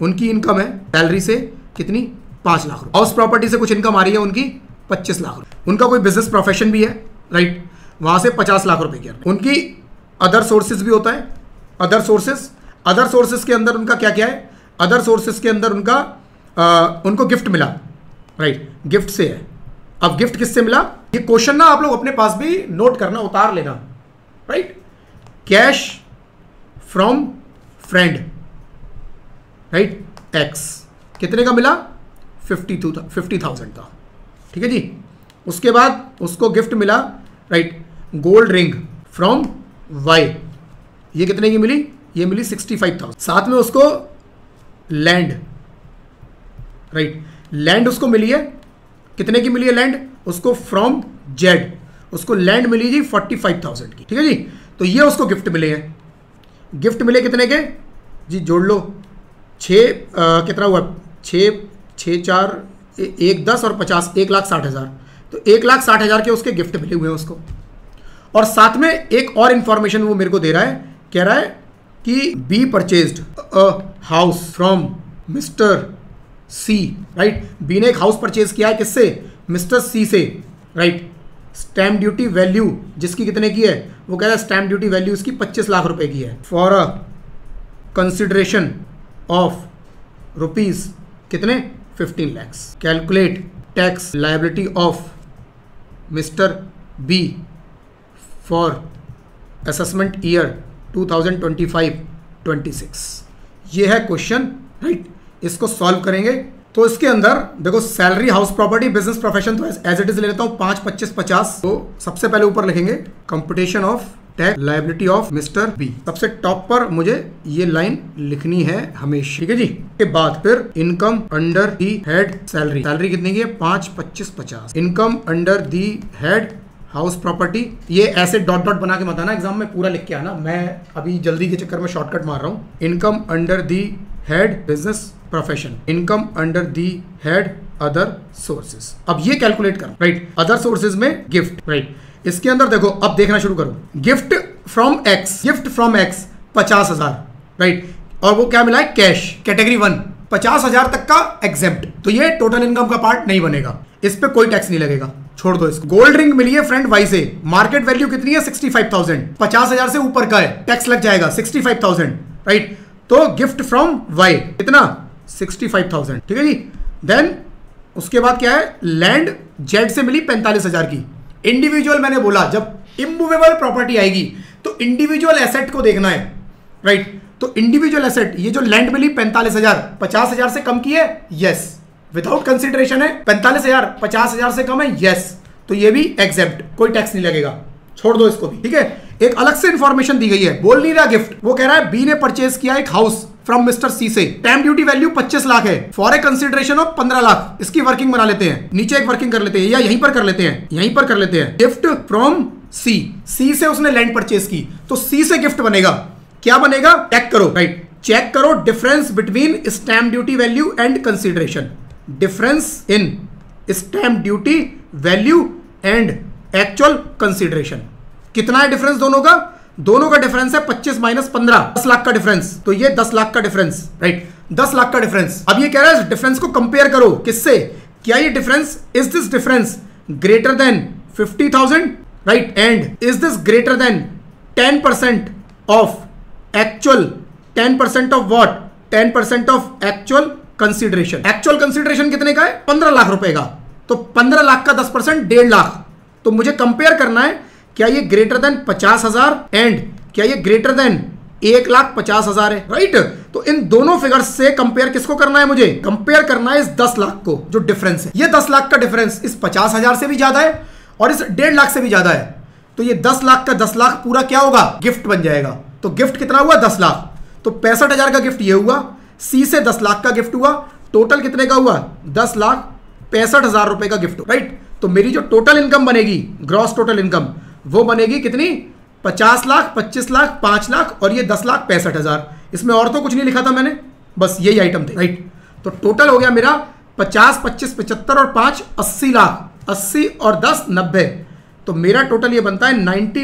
उनकी इनकम है सैलरी से कितनी, 5 लाख रुपए। हाउस प्रॉपर्टी से कुछ इनकम आ रही है उनकी 25 लाख रुपए। उनका कोई बिजनेस प्रोफेशन भी है, राइट, वहां से 50 लाख रुपए की। उनकी अदर सोर्सेज भी होता है, अदर सोर्सेज के अंदर उनका क्या क्या है, अदर सोर्सेज के अंदर उनका उनको गिफ्ट मिला, राइट, गिफ्ट से है। अब गिफ्ट किससे मिला, ये क्वेश्चन ना आप लोग अपने पास भी नोट करना, उतार लेना, right. Cash from friend, right, x कितने का मिला, 50,000 का, ठीक है जी। उसके बाद उसको गिफ्ट मिला, right, gold ring from Y, ये कितने की मिली, ये मिली 65,000। साथ में उसको लैंड, राइट, लैंड उसको मिली है, कितने की मिली है लैंड, उसको फ्रॉम जेड, उसको लैंड मिली जी 45,000 की, ठीक है जी। तो ये उसको गिफ्ट मिले हैं, गिफ्ट मिले कितने के जी, जोड़ लो, 6 कितना हुआ, 6 4 1 10 और 50, 1,60,000। तो 1,60,000 के उसके गिफ्ट मिले हुए हैं उसको। और साथ में एक और इंफॉर्मेशन वो मेरे को दे रहा है, कह रहा है कि B purchased a house from mister C, right. B ने एक हाउस परचेज किया है किससे, मिस्टर सी से, राइट। स्टैम्प ड्यूटी वैल्यू जिसकी कितने की है, वो कह रहा है स्टैम्प ड्यूटी वैल्यू इसकी 25 लाख रुपए की है, for a consideration of rupees कितने, 15 lakhs। Calculate tax liability of mister B for assessment year 2025-26। ये है क्वेश्चन, राइट। इसको सॉल्व करेंगे तो इसके अंदर देखो salary, house property, business profession तो एज इट इज ले लेता हूं 5, 25, 50। तो सबसे पहले ऊपर लिखेंगे computation of tax liability of mister B. सबसे टॉप पर मुझे ये लाइन लिखनी है हमेशा, ठीक है जी। के बाद फिर income under the head salary, salary कितनी की है 5, 25, 50। Income under the head house property, ये ऐसे डॉट डॉट बना के मत आना एग्जाम में, पूरा लिख के आना, मैं अभी जल्दी के चक्कर में शॉर्टकट मार रहा हूँ। Income under the head business profession, income under the head other sources. अब ये कैलकुलेट करो, राइट। अदर सोर्सेज में गिफ्ट, राइट। इसके अंदर देखो, अब देखना शुरू करो। Gift from x, gift from x 50,000, right. और वो क्या मिला है, कैश, कैटेगरी 1, 50,000 तक का एग्जेम्प्ट। तो ये टोटल इनकम का पार्ट नहीं बनेगा, इस पे कोई टैक्स नहीं लगेगा, छोड़ दो इसको। गोल्ड रिंग मिली है फ्रेंड वाई से, मार्केट वैल्यू कितनी है 65,000, 50,000 से ऊपर का है, टैक्स लग जाएगा 65,000, राइट। तो गिफ्ट फ्रॉम वाई कितना 65,000, ठीक है जी। देन उसके बाद क्या है, लैंड जेड से मिली 45,000 की। इंडिविजुअल मैंने बोला जब इमूवेबल प्रॉपर्टी आएगी तो इंडिविजुअल एसेट को देखना है, राइट। तो इंडिविजुअल एसेट, ये जो लैंड मिली 45,000, 50,000 से कम की है, यस। विदाउट कंसिडरेशन है 45,000, 50,000 से कम है, यस। तो ये भी एग्जेम्प्ट, कोई टैक्स नहीं लगेगा, छोड़ दो इसको भी, ठीक है। एक अलग से इंफॉर्मेशन दी गई है, बोल नहीं रहा गिफ्ट, वो कह रहा है बी ने परचेज किया एक हाउस फ्रॉम मिस्टर सी से, स्टैम्प ड्यूटी वैल्यू 25 लाख है, for a consideration of 15 lakh. इसकी वर्किंग बना लेते हैं, नीचे एक वर्किंग कर लेते हैं, या यहीं पर कर लेते हैं, यहीं पर कर लेते हैं। गिफ्ट फ्रॉम सी, सी से उसने लैंड परचेज की, तो सी से गिफ्ट बनेगा, क्या बनेगा, चेक करो, राइट। चेक करो difference between stamp duty value and consideration, difference in stamp duty value and actual consideration. कितना है डिफरेंस दोनों का, दोनों का डिफरेंस है 25 माइनस 15, 10 लाख का डिफरेंस। तो ये 10 लाख का डिफरेंस, राइट, 10 लाख का डिफरेंस। अब ये कह रहा है डिफरेंस को कंपेयर करो किससे, क्या ये difference, is this difference greater than 50,000, right, and is this greater than 10% of actual, 10% of what, 10% of actual consideration. Actual consideration कितने का है, 15 लाख रुपए का। तो 15 लाख का 10% 1.5 लाख। तो मुझे कंपेयर करना है, क्या ये ग्रेटर देन 50,000 एंड क्या ये ग्रेटर देन 1,50,000 है, राइट। तो इन दोनों फिगर्स से कंपेयर किसको करना है, मुझे कंपेयर करना है इस 10 लाख को, जो डिफरेंस है। ये 10 लाख का डिफरेंस इस 50,000 से भी ज्यादा है और इस 1.5 लाख से भी ज्यादा है। तो ये 10 लाख का 10 लाख पूरा क्या होगा, गिफ्ट बन जाएगा। तो गिफ्ट कितना हुआ, 10 लाख। तो 65,000 का गिफ्ट ये हुआ, सी से 10 लाख का गिफ्ट हुआ, टोटल कितने का हुआ, 10,65,000 रुपए का गिफ्ट, राइट। तो मेरी जो टोटल इनकम बनेगी, ग्रॉस टोटल इनकम, वो बनेगी कितनी, 50 लाख, 25 लाख, 5 लाख और ये 10,65,000। इसमें और तो कुछ नहीं लिखा था मैंने, बस यही आइटम थे, राइट। तो टोटल हो गया मेरा 50, 25, 75 और 5 80 लाख, 80 और 10 90। तो मेरा टोटल ये बनता है 90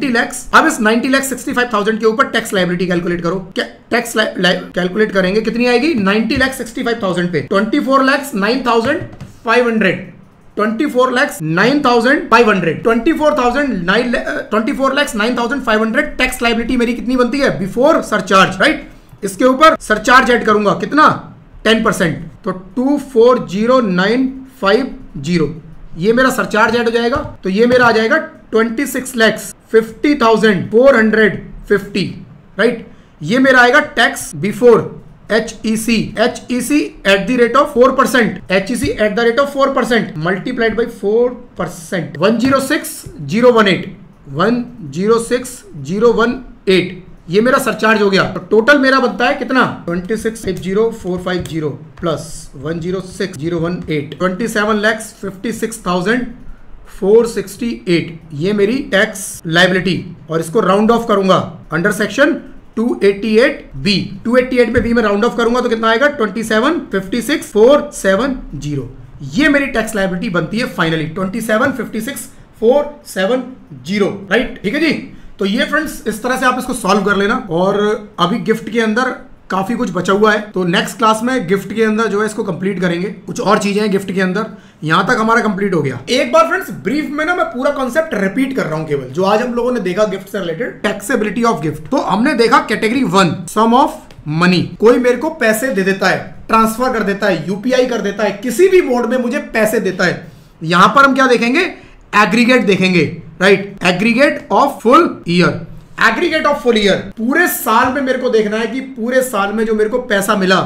लाख। अब इस 90,65,000 के ऊपर टैक्स लायबिलिटी कैलकुलेट करो। क्या टैक्स कैलकुलेट करेंगे, कितनी आएगी, 90,65,000 पे 24,09,500, 24,09,500 टैक्स लायबिलिटी मेरी कितनी बनती है, बिफोर सरचार्ज, राइट। इसके ऊपर सरचार्ज ऐड करूंगा, कितना, 10%। तो 240950, ये मेरा सरचार्ज ऐड हो जाएगा। तो ये मेरा आ जाएगा 26,50,450, राइट। ये मेरा आएगा tax before HEC at the rate of 4%, HEC at the rate of 4% multiplied by 4%, 106,018, ये मेरा सरचार्ज हो गया। तो टोटल मेरा बनता है कितना, 26,80,450 प्लस 106,018, 27,56,468, ये मेरी टैक्स लायबिलिटी। और इसको राउंड ऑफ करूंगा अंडर सेक्शन 288B, 288 पे भी मैं राउंड ऑफ करूंगा तो कितना आएगा, 27,56,470। ये मेरी टैक्स लायबिलिटी बनती है फाइनली 27,56,470, राइट, ठीक है जी। तो ये फ्रेंड्स इस तरह से आप इसको सॉल्व कर लेना। और अभी गिफ्ट के अंदर काफी कुछ बचा हुआ है, तो नेक्स्ट क्लास में गिफ्ट के अंदर जो है इसको कंप्लीट करेंगे। कुछ और चीजें हैं गिफ्ट के अंदर, यहां तक हमारा कंप्लीट हो गया। एक बार फ्रेंड्स ब्रीफ में ना मैं पूरा कॉन्सेप्ट रिपीट कर रहा हूं, केवल जो आज हम लोगों ने देखा गिफ्ट से रिलेटेड, टैक्सेबिलिटी ऑफ गिफ्ट। तो हमने देखा कैटेगरी 1, सम ऑफ मनी, कोई मेरे को पैसे दे देता है, ट्रांसफर कर देता है, यूपीआई कर देता है, किसी भी मोड में मुझे पैसे देता है। यहां पर हम क्या देखेंगे, एग्रीगेट देखेंगे, right, aggregate of full year, aggregate of full year, पूरे साल में मेरे को देखना है कि पूरे साल में जो मेरे को पैसा मिला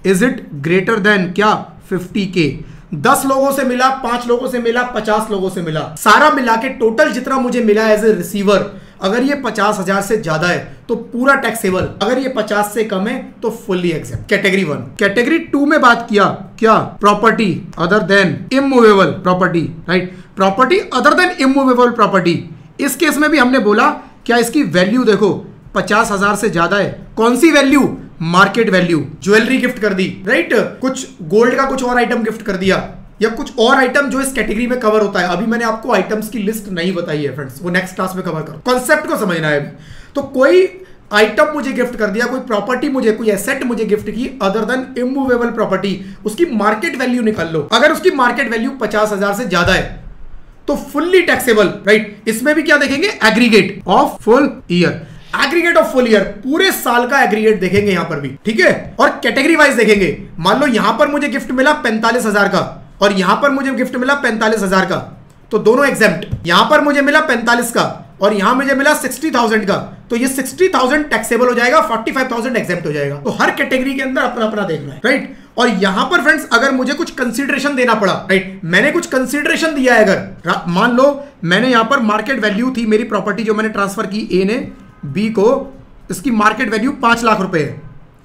इज इट ग्रेटर देन क्या 50K। 10 लोगों से मिला, 5 लोगों से मिला, 50 लोगों से मिला, सारा मिला के टोटल जितना मुझे मिला एज ए रिसीवर, अगर ये 50,000 से ज्यादा है तो पूरा टैक्सेबल, अगर ये 50 से कम है तो फुल्ली एग्जेम्प्ट। कैटेगरी 1। कैटेगरी 2 में बात किया क्या, property other than immovable property, right, property other than immovable property. इस केस में भी हमने बोला क्या इसकी वैल्यू देखो 50,000 से ज्यादा है, कौन सी value, market value, jewellery gift कर दी, राइट, कुछ गोल्ड का कुछ और आइटम गिफ्ट कर दिया, या कुछ और आइटम जो इस कैटेगरी में कवर होता है। अभी मैंने आपको आइटम्स की लिस्ट नहीं बताई है फ्रेंड्स, वो नेक्स्ट क्लास में कवर करो, कॉन्सेप्ट को समझना है। तो कोई आइटम मुझे गिफ्ट कर दिया, कोई प्रॉपर्टी मुझे, कोई एसेट मुझे गिफ्ट की अदर देन इमूवेबल प्रॉपर्टी, उसकी मार्केट वैल्यू निकाल लो, अगर उसकी मार्केट वैल्यू 50,000 से ज्यादा है तो फुल्ली टैक्सेबल, राइट। इसमें भी क्या देखेंगे, aggregate of full year, aggregate of full year, पूरे साल का एग्रीगेट देखेंगे यहां पर भी, ठीक है। और कैटेगरी वाइज देखेंगे, मान लो यहां पर मुझे गिफ्ट मिला 45,000 का और यहां पर मुझे गिफ्ट मिला 45,000 का, तो दोनों एग्जेम्प्ट। यहां पर मुझे मिला 45 का और यहां मुझे मिला 60,000 का, तो ये 60,000 टैक्सेबल हो जाएगा, 45,000 एग्जेम्प्ट हो जाएगा। तो हर कैटेगरी के अंदर अपना अपना देखना है, राइट। और यहां पर फ्रेंड्स अगर मुझे कुछ कंसीडरेशन देना पड़ा, राइट, मैंने कुछ कंसीडरेशन दिया है, अगर मान लो मैंने यहां पर मार्केट वैल्यू थी मेरी प्रॉपर्टी जो मैंने ट्रांसफर की ए ने बी को, इसकी मार्केट वैल्यू 5 लाख रुपए है,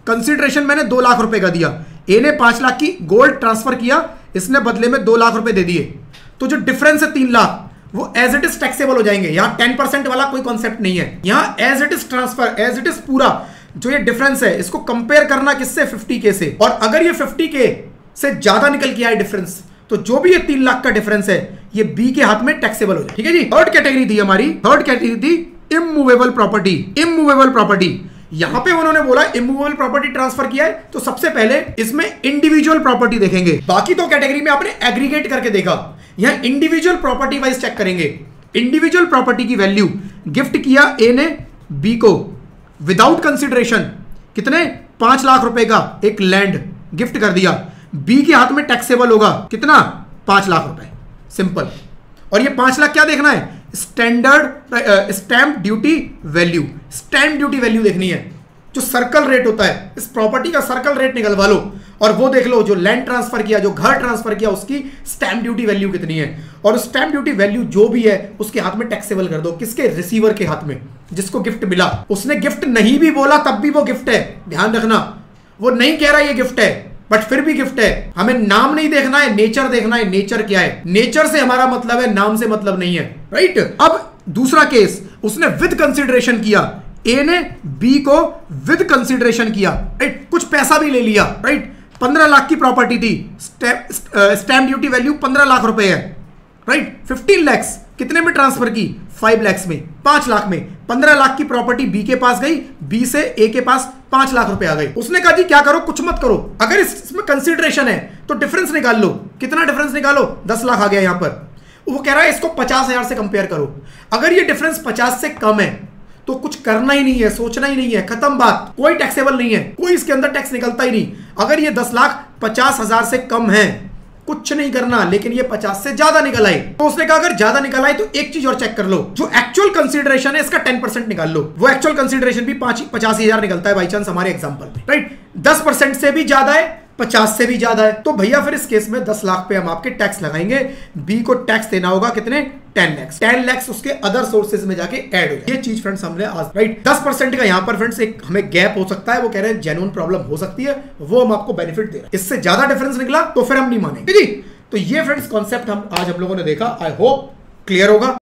कंसीडरेशन मैंने 2 लाख रुपए का दिया, ए ने 5 लाख की गोल्ड ट्रांसफर किया, इसने बदले में 2 लाख रुपए दे दिए, तो जो डिफरेंस है 3 लाख वो एज इट इज टैक्सेबल हो जाएंगे। यहां 10% वाला कोई कॉन्सेप्ट नहीं है, यहां as it is transfer, as it is पूरा जो ये डिफरेंस है इसको कंपेयर करना किससे, 50K से। और अगर ये 50K से ज्यादा निकल के आए डिफरेंस, तो जो भी ये 3 लाख का डिफरेंस है ये बी के हाथ में टैक्सेबल हो जाए, ठीक है जी। थर्ड कैटेगरी थी हमारी, थर्ड कैटेगरी थी इमूवेबल प्रॉपर्टी। इमूवेबल प्रॉपर्टी, यहां पे उन्होंने बोला इमूवेबल प्रॉपर्टी ट्रांसफर किया है तो सबसे पहले इसमें इंडिविजुअल प्रॉपर्टी देखेंगे। बाकी तो कैटेगरी में आपने एग्रीगेट करके देखा, यहां इंडिविजुअल प्रॉपर्टी वाइज चेक करेंगे। इंडिविजुअल प्रॉपर्टी की वैल्यू गिफ्ट किया ए ने बी को विदाउट कंसिडरेशन, कितने, 5 लाख रुपए का एक लैंड गिफ्ट कर दिया, बी के हाथ में टैक्सेबल होगा कितना, 5 लाख रुपए, सिंपल। और ये 5 लाख क्या देखना है, standard stamp duty value, stamp duty value देखनी है, जो सर्कल रेट होता है, इस प्रॉपर्टी का सर्कल रेट निकलवा लो और वो देख लो जो लैंड ट्रांसफर किया, जो घर ट्रांसफर किया, उसकी स्टैंप ड्यूटी वैल्यू कितनी है, और स्टैंप ड्यूटी वैल्यू जो भी है उसके हाथ में टैक्सेबल कर दो, किसके, रिसीवर के हाथ में, जिसको गिफ्ट मिला। उसने गिफ्ट नहीं भी बोला तब भी वो गिफ्ट है, ध्यान रखना, वो नहीं कह रहा ये गिफ्ट है बट फिर भी गिफ्ट है। हमें नाम नहीं देखना है, नेचर देखना है, नेचर क्या है, नेचर से हमारा मतलब है, नाम से मतलब नहीं है, राइट। अब दूसरा केस, उसने विद कंसिडरेशन किया, ए ने बी को विद कंसिडरेशन किया, राइट, कुछ पैसा भी ले लिया, राइट, 15 लाख की प्रॉपर्टी थी, स्टैंप ड्यूटी वैल्यू 15 लाख रुपए है, राइट, 15 लैक्स कितने में ट्रांसफर की, 5 लैक्स में, 5 लाख में, 15 लाख की प्रॉपर्टी बी के पास गई, बी से ए के पास 5 लाख रुपए आ गए। उसने कहा जी क्या करो, कुछ मत करो, अगर इसमें कंसिडरेशन है तो डिफरेंस निकाल लो, कितना डिफरेंस निकालो, 10 लाख आ गया यहां पर। वो कह रहा है इसको 50,000 से कंपेयर करो, अगर ये डिफरेंस 50 से कम है तो कुछ करना ही नहीं है, सोचना ही नहीं है, खत्म बात, कोई टैक्सेबल नहीं है, कोई इसके अंदर टैक्स निकलता ही नहीं। अगर ये 10,50,000 से कम है कुछ नहीं करना, लेकिन ये 50 से ज्यादा निकल आए तो उसने कहा अगर ज्यादा निकल आए तो एक चीज और चेक कर लो, जो एक्चुअल कंसीडरेशन है इसका 10% निकाल लो। वो एक्चुअल कंसीडरेशन भी 85,000 निकलता है बाई चांस हमारे एग्जांपल में, राइट। 10% से भी ज्यादा है, 50 से भी ज्यादा है, तो भैया फिर इस केस में 10 लाख पे हम आपके टैक्स लगाएंगे। बी को टैक्स देना होगा कितने, 10 लैक्स। 10 लैक्स उसके अदर सोर्सेज में जाके ऐड हो जाए। ये चीज फ्रेंड्स हमने आज, राइट, 10% का यहां पर फ्रेंड्स एक हमें गैप हो सकता है, वो कह रहे हैं जेन्युइन प्रॉब्लम हो सकती है, वो हम आपको बेनिफिट दे रहे हैं। इससे ज्यादा डिफरेंस निकला तो फिर हम नहीं मानेंगे जी। तो ये फ्रेंड्स कॉन्सेप्ट हम आज हम लोगों ने देखा, आई होप क्लियर होगा।